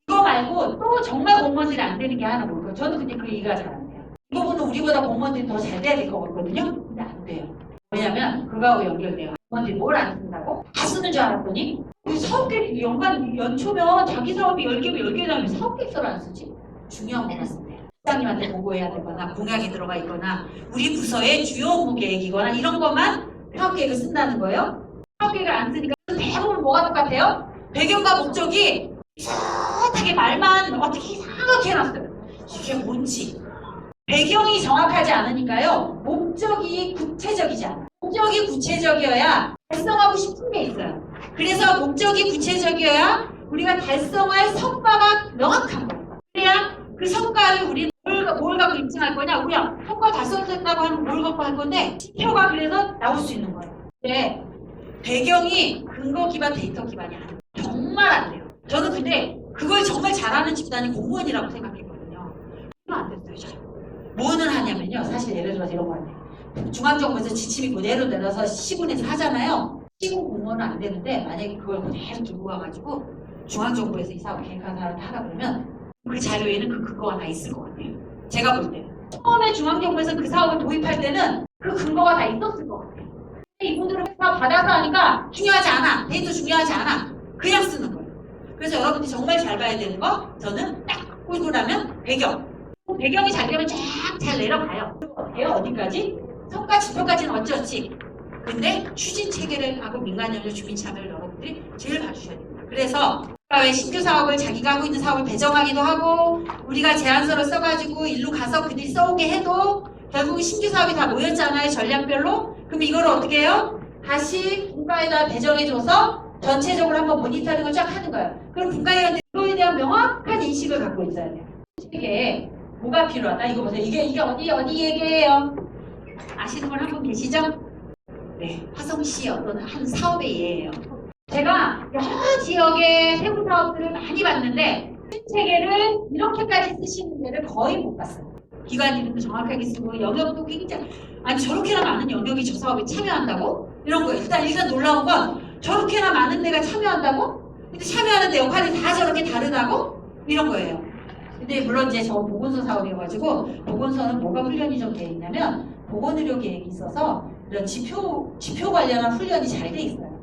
Speaker 1: 이거 말고 또 정말 공무원들이 안 되는 게 하나 뭘까요? 저는 근데 그 이해가 잘 안 돼요. 이 부분은 우리보다 공무원들이 더 잘 돼야 될 것 같거든요. 근데 안 돼요. 왜냐면 그거하고 연결돼요. 공무원들이 뭘 안 쓴다고? 다 쓰는 줄 알았더니 사업계획 연초면 자기 사업이 10개면 10개 나오면 사업계획서를 안 쓰지? 중요한 거만 쓴대요. 부장님한테 보고해야 되거나 공약이 들어가 있거나 우리 부서의 주요 업무 계획이거나 이런 것만 사업계획을 쓴다는 거예요. 사업계획을 안 쓰니까 대부분 뭐가 똑같아요? 배경과 목적이 이상하게 말만 어떻게 이상하게 해놨어요. 이게 뭔지. 배경이 정확하지 않으니까요. 목적이 구체적이지 않아요. 목적이 구체적이어야 달성하고 싶은 게 있어요. 그래서 목적이 구체적이어야 우리가 달성할 성과가 명확한 거예요. 그래야 그 성과를 우리는 뭘 갖고 입증할 거냐? 우리가 성과 달성된다고 하면 뭘 갖고 할 건데 지표가 그래서 나올 수 있는 거예요. 근데 배경이 근거 기반 데이터 기반이 아니에요. 정말 안 돼요. 저는 근데 그걸 정말 잘하는 집단이 공무원이라고 생각했거든요. 그거 안 됐어요. 잘. 뭐는 하냐면요. 사실 예를 들어서 이런 거 같아요. 중앙정부에서 지침이 그대로 내려서 시군에서 하잖아요. 시군 공무원은 안 되는데 만약에 그걸 그대로 들고 가가지고 중앙정부에서 이 사업 계획한 사람한테 하라 그러면 그 자료에는 그 근거가 다 있을 것 같아요. 제가 볼 때는. 처음에 중앙정부에서 그 사업을 도입할 때는 그 근거가 다 있었을 것 같아요. 근데 이분들은 사업 받아서 하니까 중요하지 않아. 데이터 중요하지 않아. 그냥 쓰는 거예요. 그래서 여러분들이 정말 잘 봐야 되는 거 저는 딱 꼴고 나면 배경. 배경이 잘 되면 쫙 잘 내려가요. 어때요? 어디까지? 성과 지표까지는 어찌어찌. 근데 추진 체계를 하고 민간협력 주민 참여를 여러분들이 제일 봐주셔야 됩니다. 그래서 왜 신규 사업을 자기가 하고 있는 사업을 배정하기도 하고 우리가 제안서를 써가지고 일로 가서 그들이 써오게 해도 결국 신규 사업이 다 모였잖아요. 전략별로. 그럼 이걸 어떻게 해요? 다시 분과에다 배정해줘서 전체적으로 한번 모니터링을 쫙 하는 거예요. 그럼 분과위원들이 이거에 대한 명확한 인식을 갖고 있어야 돼요. 이게 뭐가 필요하다? 이거 보세요. 이게 어디 얘기예요? 아시는 분 한 분 계시죠? 네, 화성시 어떤 한 사업의 예예요. 제가 여러 지역의 세부 사업들을 많이 봤는데 체계를 이렇게까지 쓰시는 데를 거의 못 봤어요. 기관 이름도 정확하게 쓰고 영역도 굉장히 아니 저렇게나 많은 영역이 저 사업에 참여한다고? 이런 거예요. 일단 놀라운 건 저렇게나 많은 데가 참여한다고? 근데 참여하는데 역할이 다 저렇게 다르다고? 이런 거예요. 근데 물론 이제 저 보건소 사업이어가지고 보건소는 뭐가 훈련이 좀 돼 있냐면 보건의료 계획이 있어서 이런 지표 관련한 훈련이 잘 돼 있어요.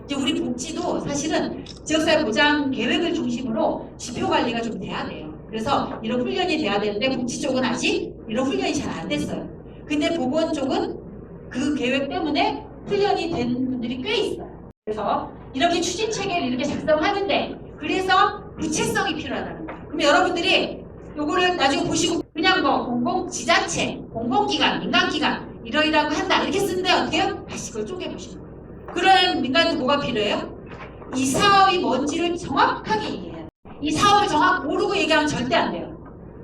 Speaker 1: 이제 우리 복지도 사실은 지역사회 보장 계획을 중심으로 지표 관리가 좀 돼야 돼요. 그래서 이런 훈련이 돼야 되는데 복지 쪽은 아직 이런 훈련이 잘 안 됐어요. 근데 보건 쪽은 그 계획 때문에 훈련이 된 분들이 꽤 있어요. 그래서 이렇게 추진 체계를 이렇게 작성하는데
Speaker 2: 그래서 구체성이 필요하다는 거예요. 그럼 여러분들이 요거를 나중에 보시고 그냥 뭐 공공지자체, 공공기관, 민간기관 이러이러하고 한다 이렇게 쓰는데 어떻게 해요? 다시 그걸 쪼개보시는 거예요. 그러면 민간도 뭐가 필요해요? 이 사업이 뭔지를 정확하게 얘기해요. 이 사업을 정확 모르고 얘기하면 절대 안 돼요.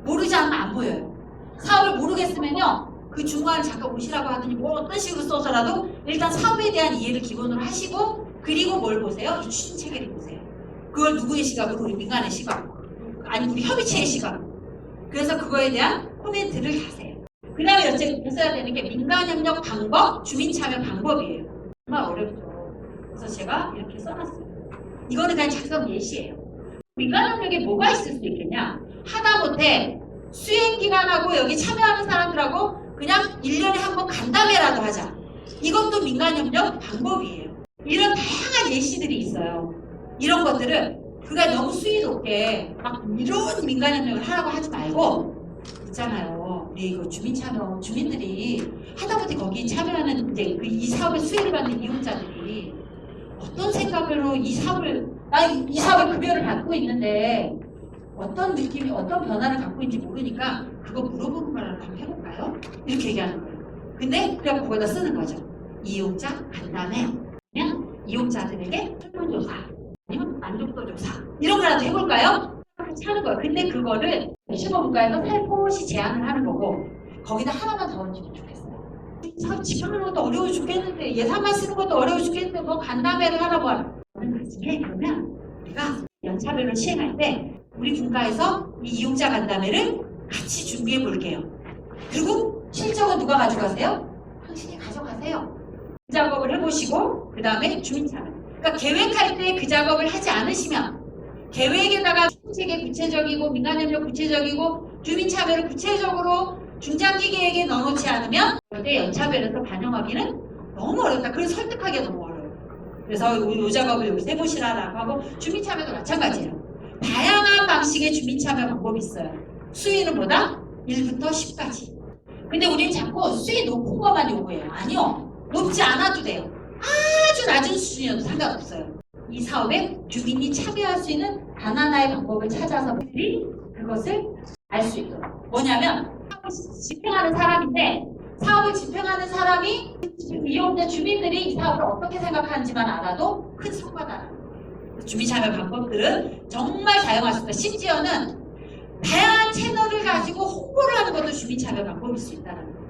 Speaker 2: 모르지 않으면 안 보여요. 사업을 모르겠으면요. 그 중간에 잠깐 오시라고 하더니 뭐 어떤 식으로 써서라도 일단 사업에 대한 이해를 기본으로 하시고 그리고 뭘 보세요? 이 추진 체계를 보세요. 그걸 누구의 시각으로? 우리 민간의 시각. 아니 우리 협의체의 시각. 그래서 그거에 대한 코멘트를 하세요. 그 다음에 여쭤 써야 되는 게 민간협력 방법, 주민참여 방법이에요. 정말 어렵죠. 그래서 제가 이렇게 써놨어요. 이거는 그냥 작성 예시예요. 민간협력에 뭐가 있을 수 있겠냐? 하다못해 수행기관하고 여기 참여하는 사람들하고 그냥 1년에 한 번 간담회라도 하자. 이것도 민간협력 방법이에요. 이런 다양한 예시들이 있어요. 이런 것들을 그가 너무 수위 높게 막 이런 민간협력을 하라고 하지 말고 있잖아요. 우리 이거 주민참여 주민들이 하다못해 거기 참여하는 이제 이 사업의 수혜를 받는 이용자들이 어떤 생각으로 이 사업을 이 사업의 급여를 받고 있는데 어떤 느낌이 어떤 변화를 갖고 있는지 모르니까 그거 물어보는 거라도 한번 해볼까요? 이렇게 얘기하는 거예요. 근데 그냥 그거다 쓰는 거죠. 이용자 간담회 그냥 이용자들에게 설문조사 아니면 만족도 조사 이런 거라도 해볼까요? 그렇게 하는 거예요. 근데 그거를 시범문과에서 살포시 제안을 하는 거고 거기다 하나만 더 얹으면 좋겠어요. 사업 집행하는 것도 어려워 죽겠는데 예산만 쓰는 것도 어려워 죽겠는데 뭐 간담회를 하라고 하는 나중에 그러면 우리가 연차별로 시행할 때 우리 분과에서 이 이용자 간담회를 같이 준비해 볼게요. 그리고 실적은 누가 가져가세요? 당신이 가져가세요. 그 작업을 해보시고 그 다음에 주민참여. 그러니까 계획할 때 그 작업을 하지 않으시면 계획에다가 체계 구체적이고 민간협력 구체적이고 주민참여를 구체적으로 중장기 계획에 넣어놓지 않으면 그때 연차별에서 반영하기는 너무 어렵다. 그래서 설득하기가 너무 어려워요. 그래서 이 작업을 여기서 해보시라고 하고 주민참여도 마찬가지예요. 다양한 방식의 주민참여 방법이 있어요. 수위는 뭐다? 1부터 10까지. 근데 우리는 자꾸 수위 높은 것만 요구해요. 아니요. 높지 않아도 돼요. 아주 낮은 수준이어도 상관없어요. 이 사업에 주민이 참여할 수 있는 단 하나의 방법을 찾아서 그것을 알 수 있도록. 뭐냐면 사업을 집행하는 사람인데 사업을 집행하는 사람이 이용자 주민들이 이 사업을 어떻게 생각하는지만 알아도 큰 성과다. 주민참여 방법들은 정말 다양할 수 있다. 심지어는 다양한 채널을 가지고 홍보를 하는 것도 주민참여 방법일 수 있다는 거예요.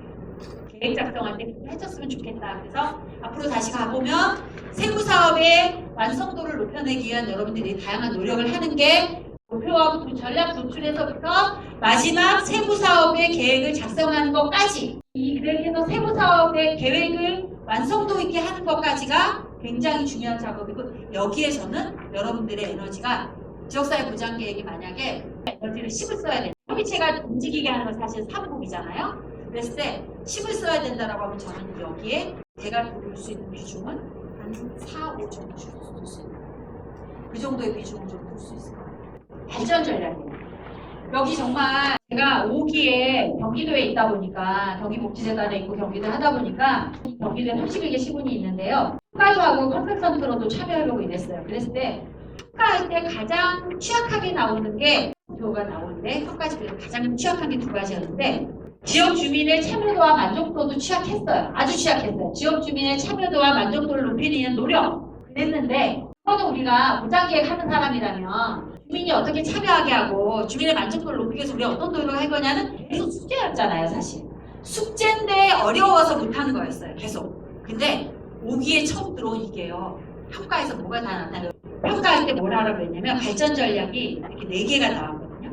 Speaker 2: 계획 작성할 때 그렇게 해줬으면 좋겠다. 그래서 앞으로 다시 가보면 세부사업의 완성도를 높여내기 위한 여러분들이 다양한 노력을 하는 게 목표하고 전략 도출에서부터 마지막 세부사업의 계획을 작성하는 것까지 그렇게 해서 세부사업의 계획을 완성도 있게 하는 것까지가 굉장히 중요한 작업이고 여기에서는 여러분들의 에너지가 지역사회 보장 계획이 만약에 에너지를 10을 써야 돼요. 협의체가 움직이게 하는 건 사실 3국이잖아요. 그랬을 때 10을 써야 된다라고 하면 저는 여기에 제가 볼 수 있는 비중은 한 4, 5 정도 줄 수 있는 그 정도의 비중을 좀 볼 수 있을 것 같아요. 발전 전략이에요. 여기 정말 제가 5기에 경기도에 있다 보니까 경기복지재단에 있고 경기도에 하다 보니까 경기도에 31개 시군이 있는데요. 평가조하고 컨설턴트로도 참여하려고 이랬어요. 그랬을 때 평가할 때 가장 취약하게 나오는 게 가 나오는데 평가지에서 가장 취약한 게 두 가지였는데 지역 주민의 참여도와 만족도도 취약했어요. 아주 취약했어요. 지역 주민의 참여도와 만족도를 높이는 노력 그랬는데 그거는 우리가 보장계획 하는 사람이라면 주민이 어떻게 참여하게 하고 주민의 만족도를 높이기 위해서 우리가 어떤 노력을 할 거냐는 계속 숙제였잖아요. 사실 숙제인데 어려워서 못하는 거였어요. 계속. 근데 5기에 처음 들어온 이게요. 평가에서 뭐가 다 나타나요. 평가할 때 뭘 하라고 했냐면 발전 전략이 이렇게 4개가 나왔거든요.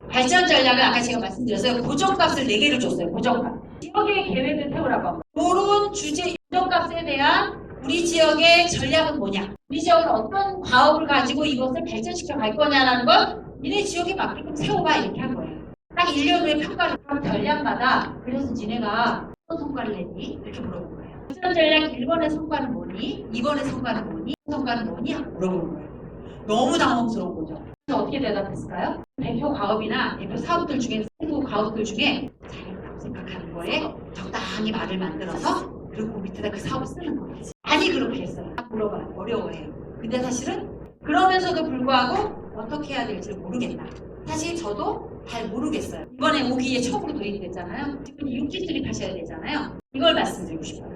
Speaker 2: 발전 전략을 아까 제가 말씀드렸어요. 고정값을 4개를 줬어요. 고정값. 지역의 계획을 세우라고 합니다. 이런 주제 고정값에 대한 우리 지역의 전략은 뭐냐? 우리 지역은 어떤 과업을 가지고 이것을 발전시켜 갈 거냐라는 걸 니네 지역에 맞게끔 세워봐 이렇게 한 거예요. 딱 1년 후에 평가를 한 전략마다 그래서 니네가 어떤 성과를 냈니? 이렇게 물어본 거예요. 발전 전략 1번의 성과는 뭐니? 2번의 성과는 뭐니? 성과는 뭐니? 물어보는 거예요. 너무 당황스러운 거죠. 그래서 어떻게 대답했을까요? 대표 과업이나 대표 사업들 중에 세부 과업들 중에 자기가 생각하는 거에 적당히 말을 만들어서 그리고 밑에다 그 사업을 쓰는 거예요. 아니 그렇게 했어요. 물어봐요. 어려워해요. 근데 사실은 그러면서도 불구하고 어떻게 해야 될지 모르겠다. 사실 저도 잘 모르겠어요. 이번에 5기에 처음으로 도입됐잖아요. 지금 6기 수립하셔야 되잖아요. 이걸 말씀드리고 싶어요.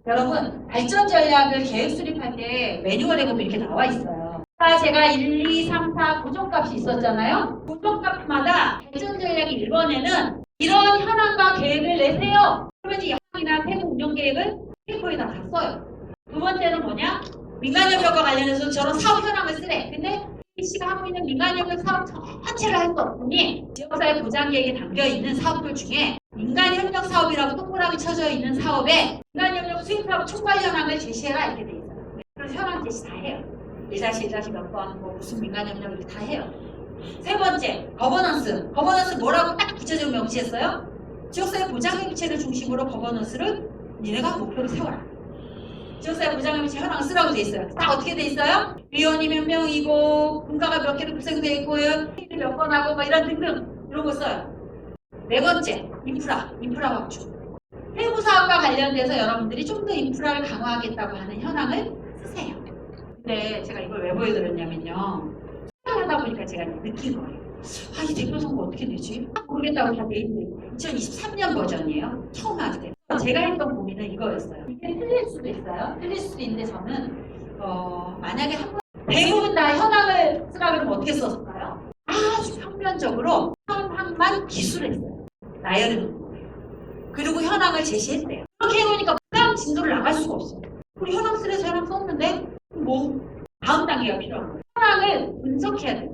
Speaker 2: 여러분, 발전 전략을 계획 수립할 때 매뉴얼에 보면 이렇게 나와 있어요. 제가 1, 2, 3, 4 고정값이 있었잖아요. 고정값마다 발전 전략이 1번에는 이런 현황과 계획을 내세요. 그러면 이제 현황이나 세부 운영 계획을 페이퍼에다 다 써요. 두 번째는 뭐냐? 민간협력과 관련해서 저런 사업 현황을 쓰래. 근데 씨가 하고 있는 민간협력 사업 전체를 할 수 없으니 지역사회 보장 계획에 담겨 있는 사업들 중에 민간협력 사업이라고 동그라미 쳐져 있는 사업에 민간협력 수행사업 총괄 현황을 제시해라 이렇게 돼 있어요. 그래서 현황 제시 다 해요. 1-1-1- 몇 번, 뭐 무슨 민간협력 이렇게 다 해요. 세 번째, 거버넌스. 거버넌스 뭐라고 딱 구체적으로 명시했어요? 지역사회 보장 협의체를 중심으로 거버넌스를 니네가 목표로 세워라. 지역사회 보장협의체 현황을 쓰라고 돼 있어요. 딱 어떻게 돼 있어요? 위원이 몇 명이고 분과가 몇 개로 구성되어 있고요. 회의를 몇 번 하고 막 이런 등등 이런 거 써요. 네 번째, 인프라 확충. 세부 사업과 관련돼서 여러분들이 좀 더 인프라를 강화하겠다고 하는 현황을 쓰세요. 근데 제가 이걸 왜 보여드렸냐면요. 하다 보니까 제가 느낀 거예요. 이 대표 선거 어떻게 되지? 모르겠다고 다 돼 있는데 2023년 버전이에요. 처음 하게 돼. 제가 했던 고민은 이거였어요. 이게 틀릴 수도 있어요. 틀릴 수도 있는데 저는 만약에 대부분 다 현황을 쓰라 그러면 어떻게 썼을까요? 아주 평면적으로 현황만 기술했어요. 나열해 놓은 거예요. 그리고 현황을 제시했대요. 그렇게 해놓으니까 다음 진도를 나갈 수가 없어요. 우리 현황 쓰래서 현황 썼는데 뭐 다음 단계가 필요한 거예요. 현황을 분석해야 돼요.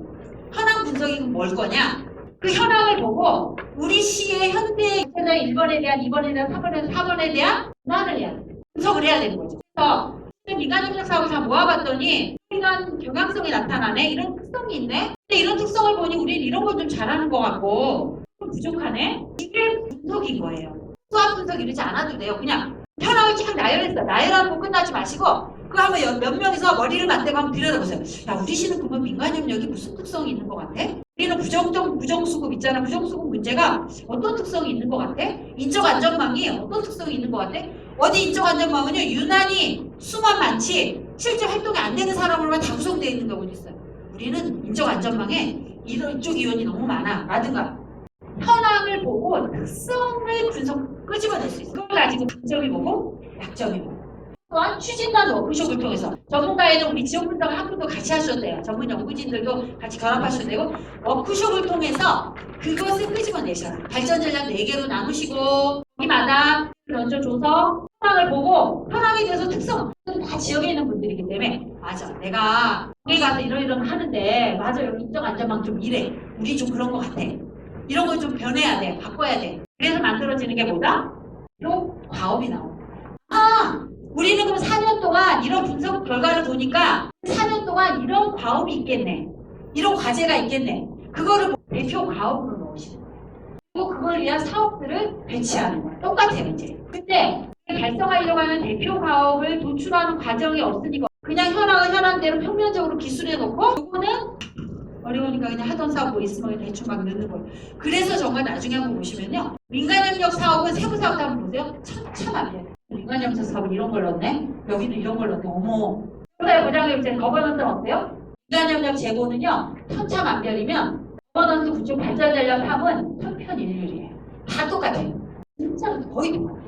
Speaker 2: 현황 분석이 뭘 거냐? 그 현황을 보고 우리 시의 현대 1번에 대한, 2번에 대한, 3번에 대한 분할을 해야 돼요. 분석을 해야 되는 거죠. 그래서 민간협력 사업을 다 모아봤더니 이런 경향성이 나타나네? 이런 특성이 있네? 근데 이런 특성을 보니 우리는 이런 걸 좀 잘하는 것 같고 좀 부족하네? 이게 분석인 거예요. 수학 분석 이러지 않아도 돼요. 그냥 현황을 쫙 나열했어. 나열하고 끝나지 마시고 그거 한번 몇 명이서 머리를 맞대고 한번 들여다보세요. 야, 우리 시는 그러면 민간협력이 무슨 특성이 있는 것 같아? 우리는 부정수급 있잖아. 부정수급 문제가 어떤 특성이 있는 것 같아? 인적안전망이 어떤 특성이 있는 것 같아? 어디 인적안전망은요, 유난히 수만 많지 실제 활동이 안 되는 사람으로만 다 구성되어 있는 경우도 있어요. 우리는 인적안전망에 이쪽 이원이 너무 많아. 라든가 현황을 보고 특성을 끄집어낼 수 있어요. 그걸 가지고 강점이 뭐고 약점이 뭐고. 또한 추진단 워크숍을 통해서 전문가에는 우리 지역 분석을 한 분도 같이 하셔도 돼요. 전문 연구진들도 같이 결합하셔도 되고 워크숍을 통해서 그것을 끄집어내셔라. 발전 전략 4개로 나누시고 거기마다 얹어줘서 현황을 보고 현황에 대해서 특성 다 지역에 있는 분들이기 때문에 맞아 내가 거기 가서 이런 하는데 맞아 여기 인적 안전망 좀 이래 우리 좀 그런 것 같아. 이런 걸 좀 변해야 돼. 바꿔야 돼. 그래서 만들어지는 게 뭐다? 또 과업이 나오고 우리는 그럼 4년 동안 이런 분석 결과를 보니까 4년 동안 이런 과업이 있겠네. 이런 과제가 있겠네. 그거를 대표 과업으로 넣으시는 거예요. 그리고 그걸 위한 사업들을 배치하는 거예요. 똑같아요, 이제. 근데 달성하려고 하는 대표 과업을 도출하는 과정이 없으니까 그냥 현황은 현황대로 평면적으로 기술해 놓고 그거는 어려우니까 그냥 하던 사업 뭐 있으면 대충 막 넣는 거예요. 그래서 정말 나중에 한번 보시면요. 민간협력 사업은 세부 사업도 한번 보세요. 천차만별. 민간협력 사업은 이런 걸 넣네. 여기도 이런 걸 넣네. 어머. 지역사회 보장협의체 거버넌스는 어때요? 민간협력 제고는요. 천차만별이면 거버넌스 구축 발전 전략 3은 천편일률이에요. 다 똑같아요. 진짜로 거의 똑같아요.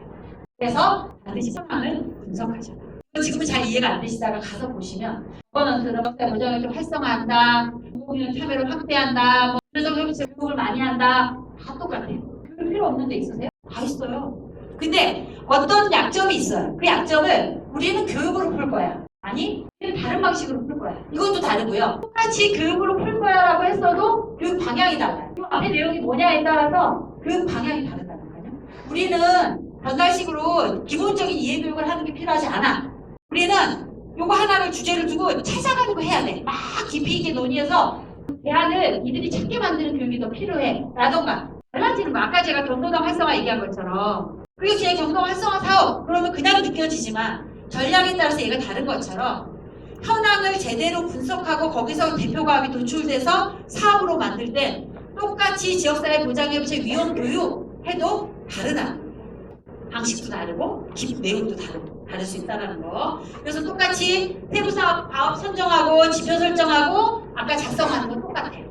Speaker 2: 그래서 반드시 상황을 분석하셔라. 지금은 잘 이해가 안 되시다가 가서 보시면 거버넌스는 지역사회 보장을 좀 활성화한다. 공공인의 참여를 확대한다. 협의체 교육을 많이 한다. 다 똑같아요. 교육 필요 없는 데 있으세요? 다 있어요. 근데 어떤 약점이 있어요. 그 약점을 우리는 교육으로 풀 거야. 아니, 우리는 다른 방식으로 풀 거야. 이것도 다르고요. 똑같이 교육으로 풀 거야라고 했어도 교육 방향이 달라요. 그 앞에 내용이 뭐냐에 따라서 교육 방향이 다르다는 거예요. 우리는 전달식으로 기본적인 이해교육을 하는 게 필요하지 않아. 우리는 요거 하나를 주제를 두고 찾아가는 거 해야 돼. 막 깊이 있게 논의해서 대안을 이들이 찾게 만드는 교육이 더 필요해. 라던가 달라지는 거. 아까 제가 경로당 활성화 얘기한 것처럼 그게 그냥 경로당 활성화 사업 그러면 그냥 느껴지지만 전략에 따라서 얘가 다른 것처럼 현황을 제대로 분석하고 거기서 대표 과업이 도출돼서 사업으로 만들 때 똑같이 지역사회 보장협의체 위원 교육 해도 다르다. 방식도 다르고 내용도 다르고
Speaker 1: 다를 수 있다는 거. 그래서 똑같이 세부사업 과업 선정하고 지표 설정하고 아까 작성하는 건 똑같아요.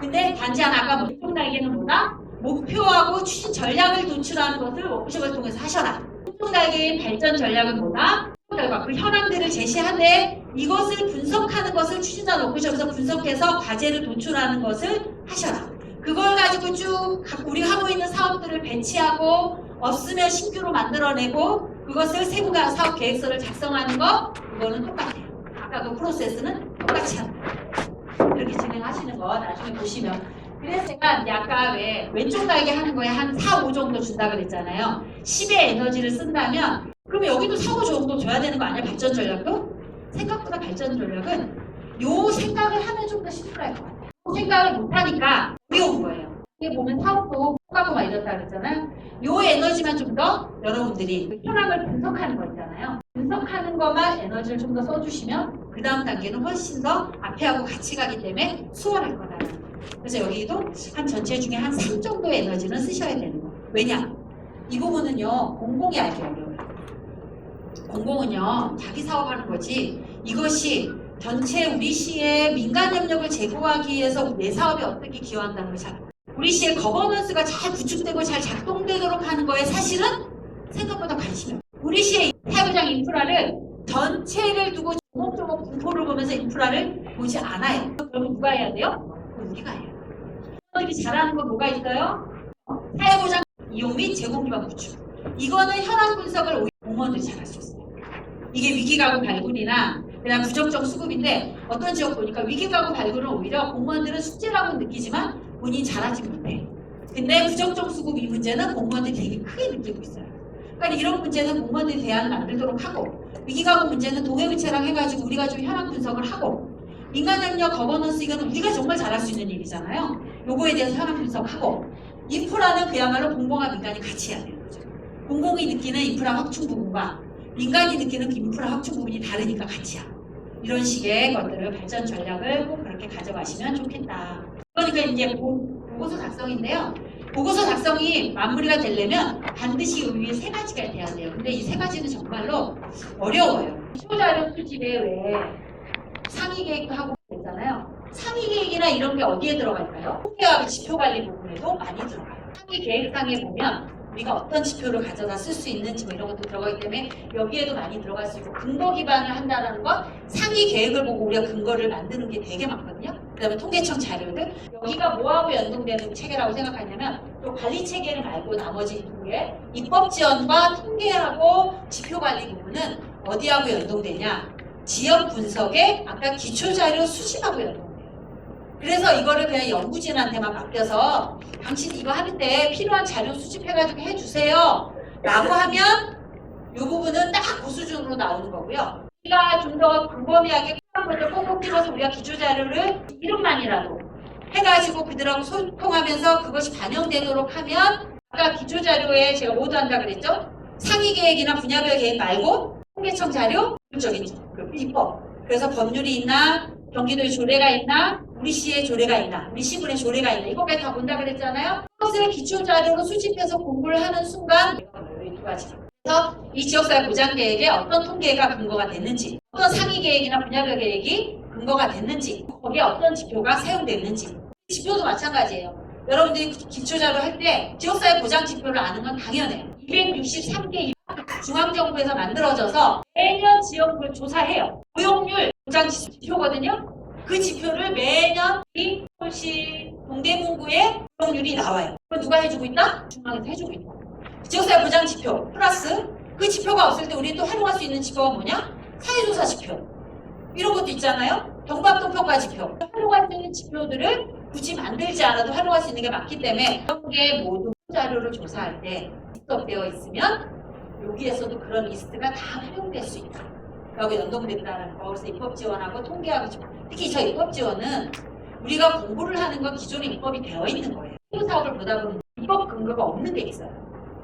Speaker 1: 근데 단지 하나 아까 왼쪽 날개는 뭐다? 목표하고 추진 전략을 도출하는 것을 워크숍을 통해서 하셔라. 왼쪽 날개의 발전 전략은 뭐다? 결과 그 현황들을 제시하되 이것을 분석하는 것을 추진자 워크숍에서 분석해서 과제를 도출하는 것을 하셔라. 그걸 가지고 쭉 우리가 하고 있는 사업들을 배치하고 없으면 신규로 만들어내고 그것을 세부가 사업 계획서를 작성하는 거 그거는 똑같아요. 아까 그 프로세스는 똑같이 합니다. 이렇게 진행하시는 거 나중에 보시면 그래서 제가 이제 아까 왜 왼쪽 날개 하는 거에 한 4, 5 정도 준다 그랬잖아요. 10의 에너지를 쓴다면 그럼 여기도 4, 5 정도 줘야 되는 거 아니야? 발전 전략도? 생각보다 발전 전략은 요 생각을 하면 좀 더 심플할 것 같아요. 생각을 못하니까 어려운 거예요. 이게 보면 사업도 똑같고 막 이렇다 그랬잖아요. 요 에너지만 좀 더 여러분들이 현황을 분석하는 거 있잖아요. 분석하는 것만 에너지를 좀 더 써주시면 그 다음 단계는 훨씬 더 앞에하고 같이 가기 때문에 수월할 거다. 그래서 여기도 한 전체 중에 한 3 정도의 에너지는 쓰셔야 되는 거. 왜냐? 이 부분은요. 공공이 알기 어려워요. 공공은요. 자기 사업하는 거지 이것이 전체 우리 시의 민간 협력을 제고하기 위해서 내 사업이 어떻게 기여한다는 걸 잘 우리 시의 거버넌스가 잘 구축되고 잘 작동되도록 하는 거에 사실은 생각보다 관심이 없어요. 우리 시의 사회부장 인프라를 전체를 두고 조목조목 분포를 보면서 인프라를 보지 않아요. 그러면 누가 해야 돼요? 우리가 해요. 사람들이 잘하는 건 뭐가 있어요? 사회보장 이용 및 제공기반 구축. 이거는 현황 분석을 오히려 공무원들이 잘할 수 있어요. 이게 위기가구 발굴이나 그냥 부정적 수급인데 어떤 지역 보니까 위기가구 발굴은 오히려 공무원들은 숙제라고 느끼지만 본인이 잘하지 못해. 근데 부정적 수급 이 문제는 공무원들이 되게 크게 느끼고 있어요. 그러니까 이런 문제는 공무원들이 대안을 만들도록 하고 위기가구 문제는 동해부채랑 해가지고 우리가 좀 현황 분석을 하고 민간협력 거버넌스 이거는 우리가 정말 잘할 수 있는 일이잖아요. 요거에 대해서 현황 분석하고 인프라는 그야말로 공공과 민간이 같이 해야 되는 거죠. 공공이 느끼는 인프라 확충 부분과 민간이 느끼는 인프라 확충 부분이 다르니까 같이 하고 이런 식의 것들을 발전 전략을 꼭 그렇게 가져가시면 좋겠다. 그러니까 이제 보고서 작성인데요. 보고서 작성이 마무리가 되려면 반드시 이 위에 3가지가 돼야 돼요. 근데 이 3가지는 정말로 어려워요. 시효자료 수집에 왜 상위 계획도 하고 있잖아요. 상위 계획이나 이런 게 어디에 들어갈까요? 통계와 지표 관리 부분에도 많이 들어가요. 상위 계획상에 보면 우리가 어떤 지표를 가져다 쓸 수 있는지 뭐 이런 것도 들어가기 때문에 여기에도 많이 들어갈 수 있고 근거 기반을 한다는 건 상위 계획을 보고 우리가 근거를 만드는 게 되게 많거든요. 그 다음에 통계청 자료들 여기가 뭐하고 연동되는 체계라고 생각하냐면 또 관리 체계를 말고 나머지 2개 입법 지원과 통계하고 지표 관리 부분은 어디하고 연동되냐 지역 분석에 아까 기초자료 수집하고 연동돼요. 그래서 이거를 그냥 연구진한테만 맡겨서 당신 이거 할 때 필요한 자료 수집해가지고 해주세요 라고 하면 이 부분은 딱 그 수준으로 나오는 거고요. 우리가 좀 더 광범위하게 필요한 것들 꼭꼭 집어서 우리가 기초자료를 이름만이라도 해가지고 그들하고 소통하면서 그것이 반영되도록 하면 아까 기초자료에 제가 모두 한다 그랬죠? 상위 계획이나 분야별 계획 말고 통계청 자료, 적인 그 입법. 그래서 법률이 있나, 경기도에 조례가 있나, 우리 시에 조례가 있나, 우리 시군에 조례가 있나 이거까지 다 본다 그랬잖아요. 그것을 기초 자료로 수집해서 공부를 하는 순간 이 2가지. 그래서 이 지역사회 보장 계획에 어떤 통계가 근거가 됐는지, 어떤 상위 계획이나 분야별 계획이 근거가 됐는지, 거기에 어떤 지표가 사용됐는지. 지표도 마찬가지예요. 여러분들이 기초 자료 할 때 지역사회 보장 지표를 아는 건 당연해요. 263개 중앙정부에서 만들어져서 매년 지역을 조사해요. 고용률 보장 지표거든요. 그 지표를 매년 이 서울시 동대문구에 고용률이 나와요. 그럼 누가 해주고 있다? 중앙에서 해주고 있다. 지역사회 보장 지표 플러스 그 지표가 없을 때 우리 또 활용할 수 있는 지표가 뭐냐? 사회조사 지표. 이런 것도 있잖아요. 경부합동평가 지표. 활용할 수 있는 지표들을 굳이 만들지 않아도 활용할 수 있는 게 많기 때문에 이런 게 모두 자료를 조사할 때 입력되어 있으면 여기에서도 그런 리스트가 다 활용될 수 있다. 여기 연동된다는 거. 그래서 입법 지원하고 통계하고 특히 저 입법 지원은 우리가 공부를 하는 건 기존에 입법이 되어 있는 거예요. 사업을 보다 보면 입법 근거가 없는 게 있어요.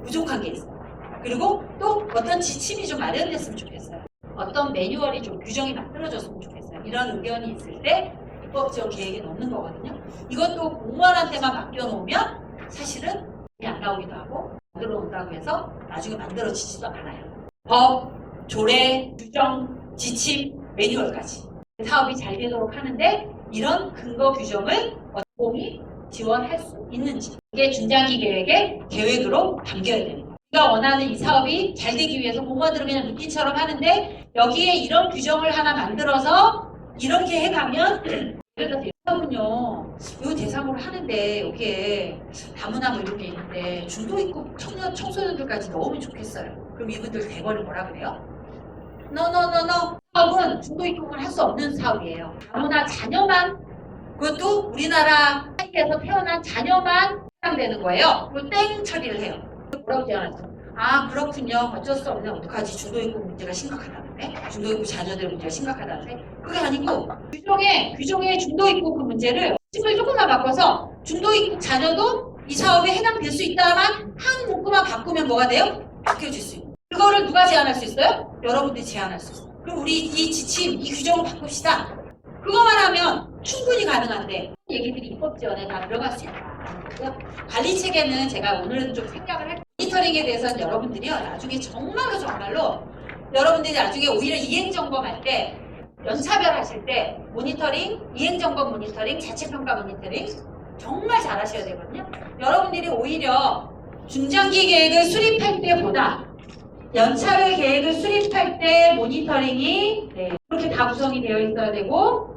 Speaker 1: 부족한 게 있어요. 그리고 또 어떤 지침이 좀 마련됐으면 좋겠어요. 어떤 매뉴얼이 좀 규정이 만들어졌으면 좋겠어요. 이런 의견이 있을 때 입법 지원 계획에 넣는 거거든요. 이것도 공무원한테만 맡겨놓으면 사실은 안 나오기도 하고 만들어 놓는다고 해서 나중에 만들어지지도 않아요. 법, 조례, 규정, 지침, 매뉴얼까지 사업이 잘 되도록 하는데 이런 근거 규정을 공이 지원할 수 있는지 이게 중장기 계획의 계획으로 담겨야 되는 거예요. 우리가 원하는 이 사업이 잘 되기 위해서 공무원들은 그냥 루틴처럼 하는데 여기에 이런 규정을 하나 만들어서 이렇게 해가면 예를 들어서 사업은요 이 대상으로 하는데 여기에 다문화 뭐 이런 게 있는데 중도 있고 청소년들까지 넣으면 좋겠어요. 그럼 이분들 대거를 뭐라 그래요? No. 사업은 중도 입국을 할 수 없는 사업이에요. 다문화 자녀만 그것도 우리나라 사회에서 태어난 자녀만 해당되는 거예요. 그걸 땡 처리를 해요. 뭐라고 제안했어? 아 그렇군요. 어쩔 수 없네. 어떡하지? 중도 입국 문제가 심각하다는데? 중도 입국 자녀들 문제가 심각하다는데? 그게 아니고 규정의 중도 입국 그 문제를 식을 조금만 바꿔서 중도 입국 자녀도 이 사업에 해당될 수 있다만 한 문구만 바꾸면 뭐가 돼요? 바뀌어질 수 있고 그거를 누가 제안할 수 있어요? 여러분들이 제안할 수 있어요. 그럼 우리 이 지침, 이 규정을 바꿉시다. 그거만 하면 충분히 가능한데 얘기들이 입법 지원에 다 들어갈 수 있다. 관리 체계는 제가 오늘은 좀 생략을 할 모니터링에 대해서는 여러분들이요 나중에 정말로 여러분들이 나중에 오히려 이행 점검할 때 연차별 하실 때 모니터링, 이행 점검 모니터링, 자체 평가 모니터링 정말 잘 하셔야 되거든요. 여러분들이 오히려 중장기 계획을 수립할 때보다 연차별 계획을 수립할 때 모니터링이 이렇게 다 구성이 되어 있어야 되고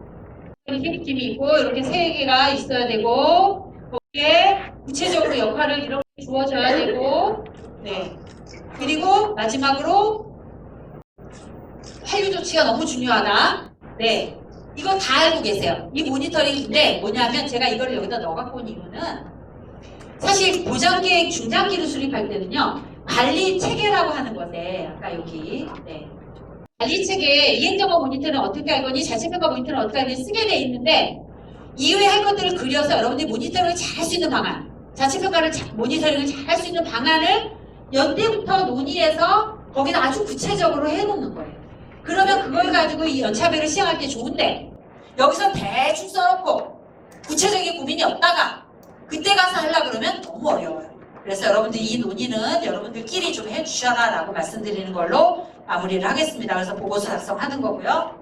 Speaker 1: 이렇게 팀이 있고 이렇게 세 개가 있어야 되고 거기에 구체적으로 역할을 이렇게 주어져야 되고 그리고 마지막으로 환류 조치가 너무 중요하다. 이거 다 알고 계세요. 이 모니터링인데 뭐냐면 제가 이걸 여기다 넣어갖고 온 이유는 사실 보장계획 중장기를 수립할 때는요 관리 체계라고 하는 건데 아까 여기 관리 체계 이행점검 모니터는 어떻게 할 거니 자체평가 모니터는 어떻게 할 거니 쓰게 돼 있는데 이외에 할 것들을 그려서 여러분들이 모니터링을 잘 할 수 있는 방안 자체평가를 모니터링을 잘 할 수 있는 방안을 연대부터 논의해서 거기다 아주 구체적으로 해놓는 거예요. 그러면 그걸 가지고 이 연차별을 시행할 때 좋은데 여기서 대충 써놓고 구체적인 고민이 없다가 그때 가서 하려고 그러면 너무 어려워요. 그래서 여러분들 이 논의는 여러분들끼리 좀 해주셔라 라고 말씀드리는 걸로 마무리를 하겠습니다. 그래서 보고서 작성하는 거고요.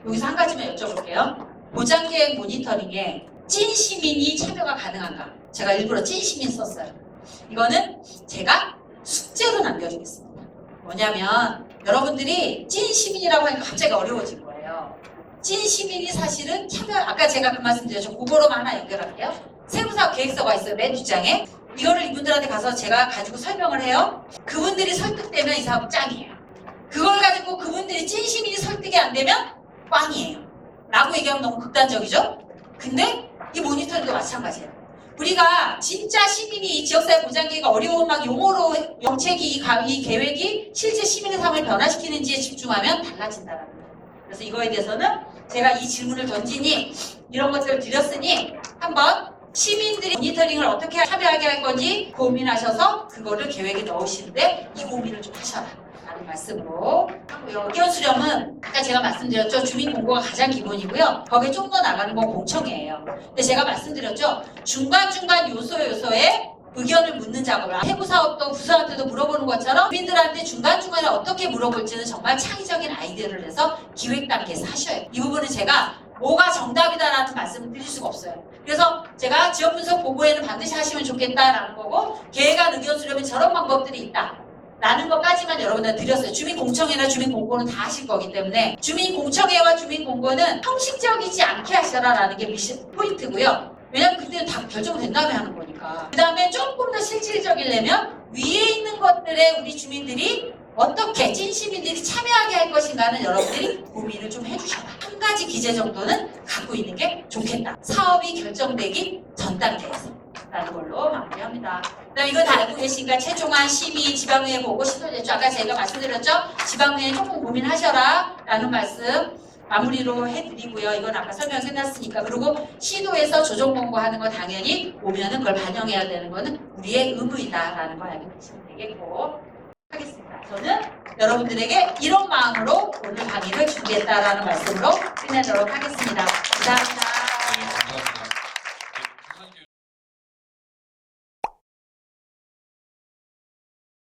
Speaker 1: 여기서 한 가지만 여쭤볼게요. 보장계획 모니터링에 찐 시민이 참여가 가능한가? 제가 일부러 찐 시민 썼어요. 이거는 제가 숙제로 남겨주겠습니다. 뭐냐면 여러분들이 찐 시민이라고 하니까 갑자기 어려워질 거예요. 찐 시민이 사실은 참여, 아까 제가 그 말씀 드렸죠. 그거로만 하나 연결할게요. 세부사업 계획서가 있어요. 맨 뒷장에. 이거를 이분들한테 가서 제가 가지고 설명을 해요. 그분들이 설득되면 이 사업 짱이에요. 그걸 가지고 그분들이 찐 시민이 설득이 안 되면 꽝이에요. 라고 얘기하면 너무 극단적이죠? 근데 이 모니터링도 마찬가지예요. 우리가 진짜 시민이 이 지역사회 보장계획가 어려운 막 용어로 정책이 이 계획이 실제 시민의 삶을 변화시키는지에 집중하면 달라진다는 거예요. 그래서 이거에 대해서는 제가 이 질문을 던지니 이런 것들을 드렸으니 한번 시민들이 모니터링을 어떻게 참여하게 할 건지 고민하셔서 그거를 계획에 넣으시는데 이 고민을 좀 하셔라 라는 말씀으로 하고요. 의견 수렴은 아까 제가 말씀드렸죠. 주민 공고가 가장 기본이고요. 거기에 좀 더 나가는 건 공청회예요. 근데 제가 말씀드렸죠. 중간중간 요소에 의견을 묻는 작업을 세부사업도 부서한테도 물어보는 것처럼 주민들한테 중간중간에 어떻게 물어볼지는 정말 창의적인 아이디어를 내서 기획 단계에서 하셔야 돼요. 이 부분은 제가 뭐가 정답이다라는 말씀을 드릴 수가 없어요. 그래서 제가 지역분석 보고에는 반드시 하시면 좋겠다라는 거고 계획안 의견 수렴에 저런 방법들이 있다. 라는 것까지만 여러분들 드렸어요. 주민공청회나 주민공고는 다 하실 거기 때문에 주민공청회와 주민공고는 형식적이지 않게 하셔라라는 게 포인트고요. 왜냐면 그때는 다 결정된 다음에 하는 거니까. 그 다음에 조금 더 실질적이려면 위에 있는 것들에 우리 주민들이 어떻게 찐 시민들이 참여하게 할 것인가는 여러분들이 고민을 좀 해주셔라. 한 가지 기재 정도는 갖고 있는 게 좋겠다. 사업이 결정되기 전 단계에서 라는 걸로 마무리합니다. 그다음 이거 다 알고 계신가? 최종안 심의 지방의회 보고 시도됐죠. 아까 제가 말씀드렸죠. 지방의회 조금 고민하셔라 라는 말씀 마무리로 해드리고요. 이건 아까 설명 끝났으니까. 그리고 시도에서 조정 공고하는 거 당연히 오면은 그걸 반영해야 되는 거는 우리의 의무이다라는 걸 알고 계시면 되겠고 하겠습니다. 저는 여러분들에게 이런 마음으로 오늘 강의를 준비했다라는 말씀으로 끝내도록 하겠습니다. 감사합니다.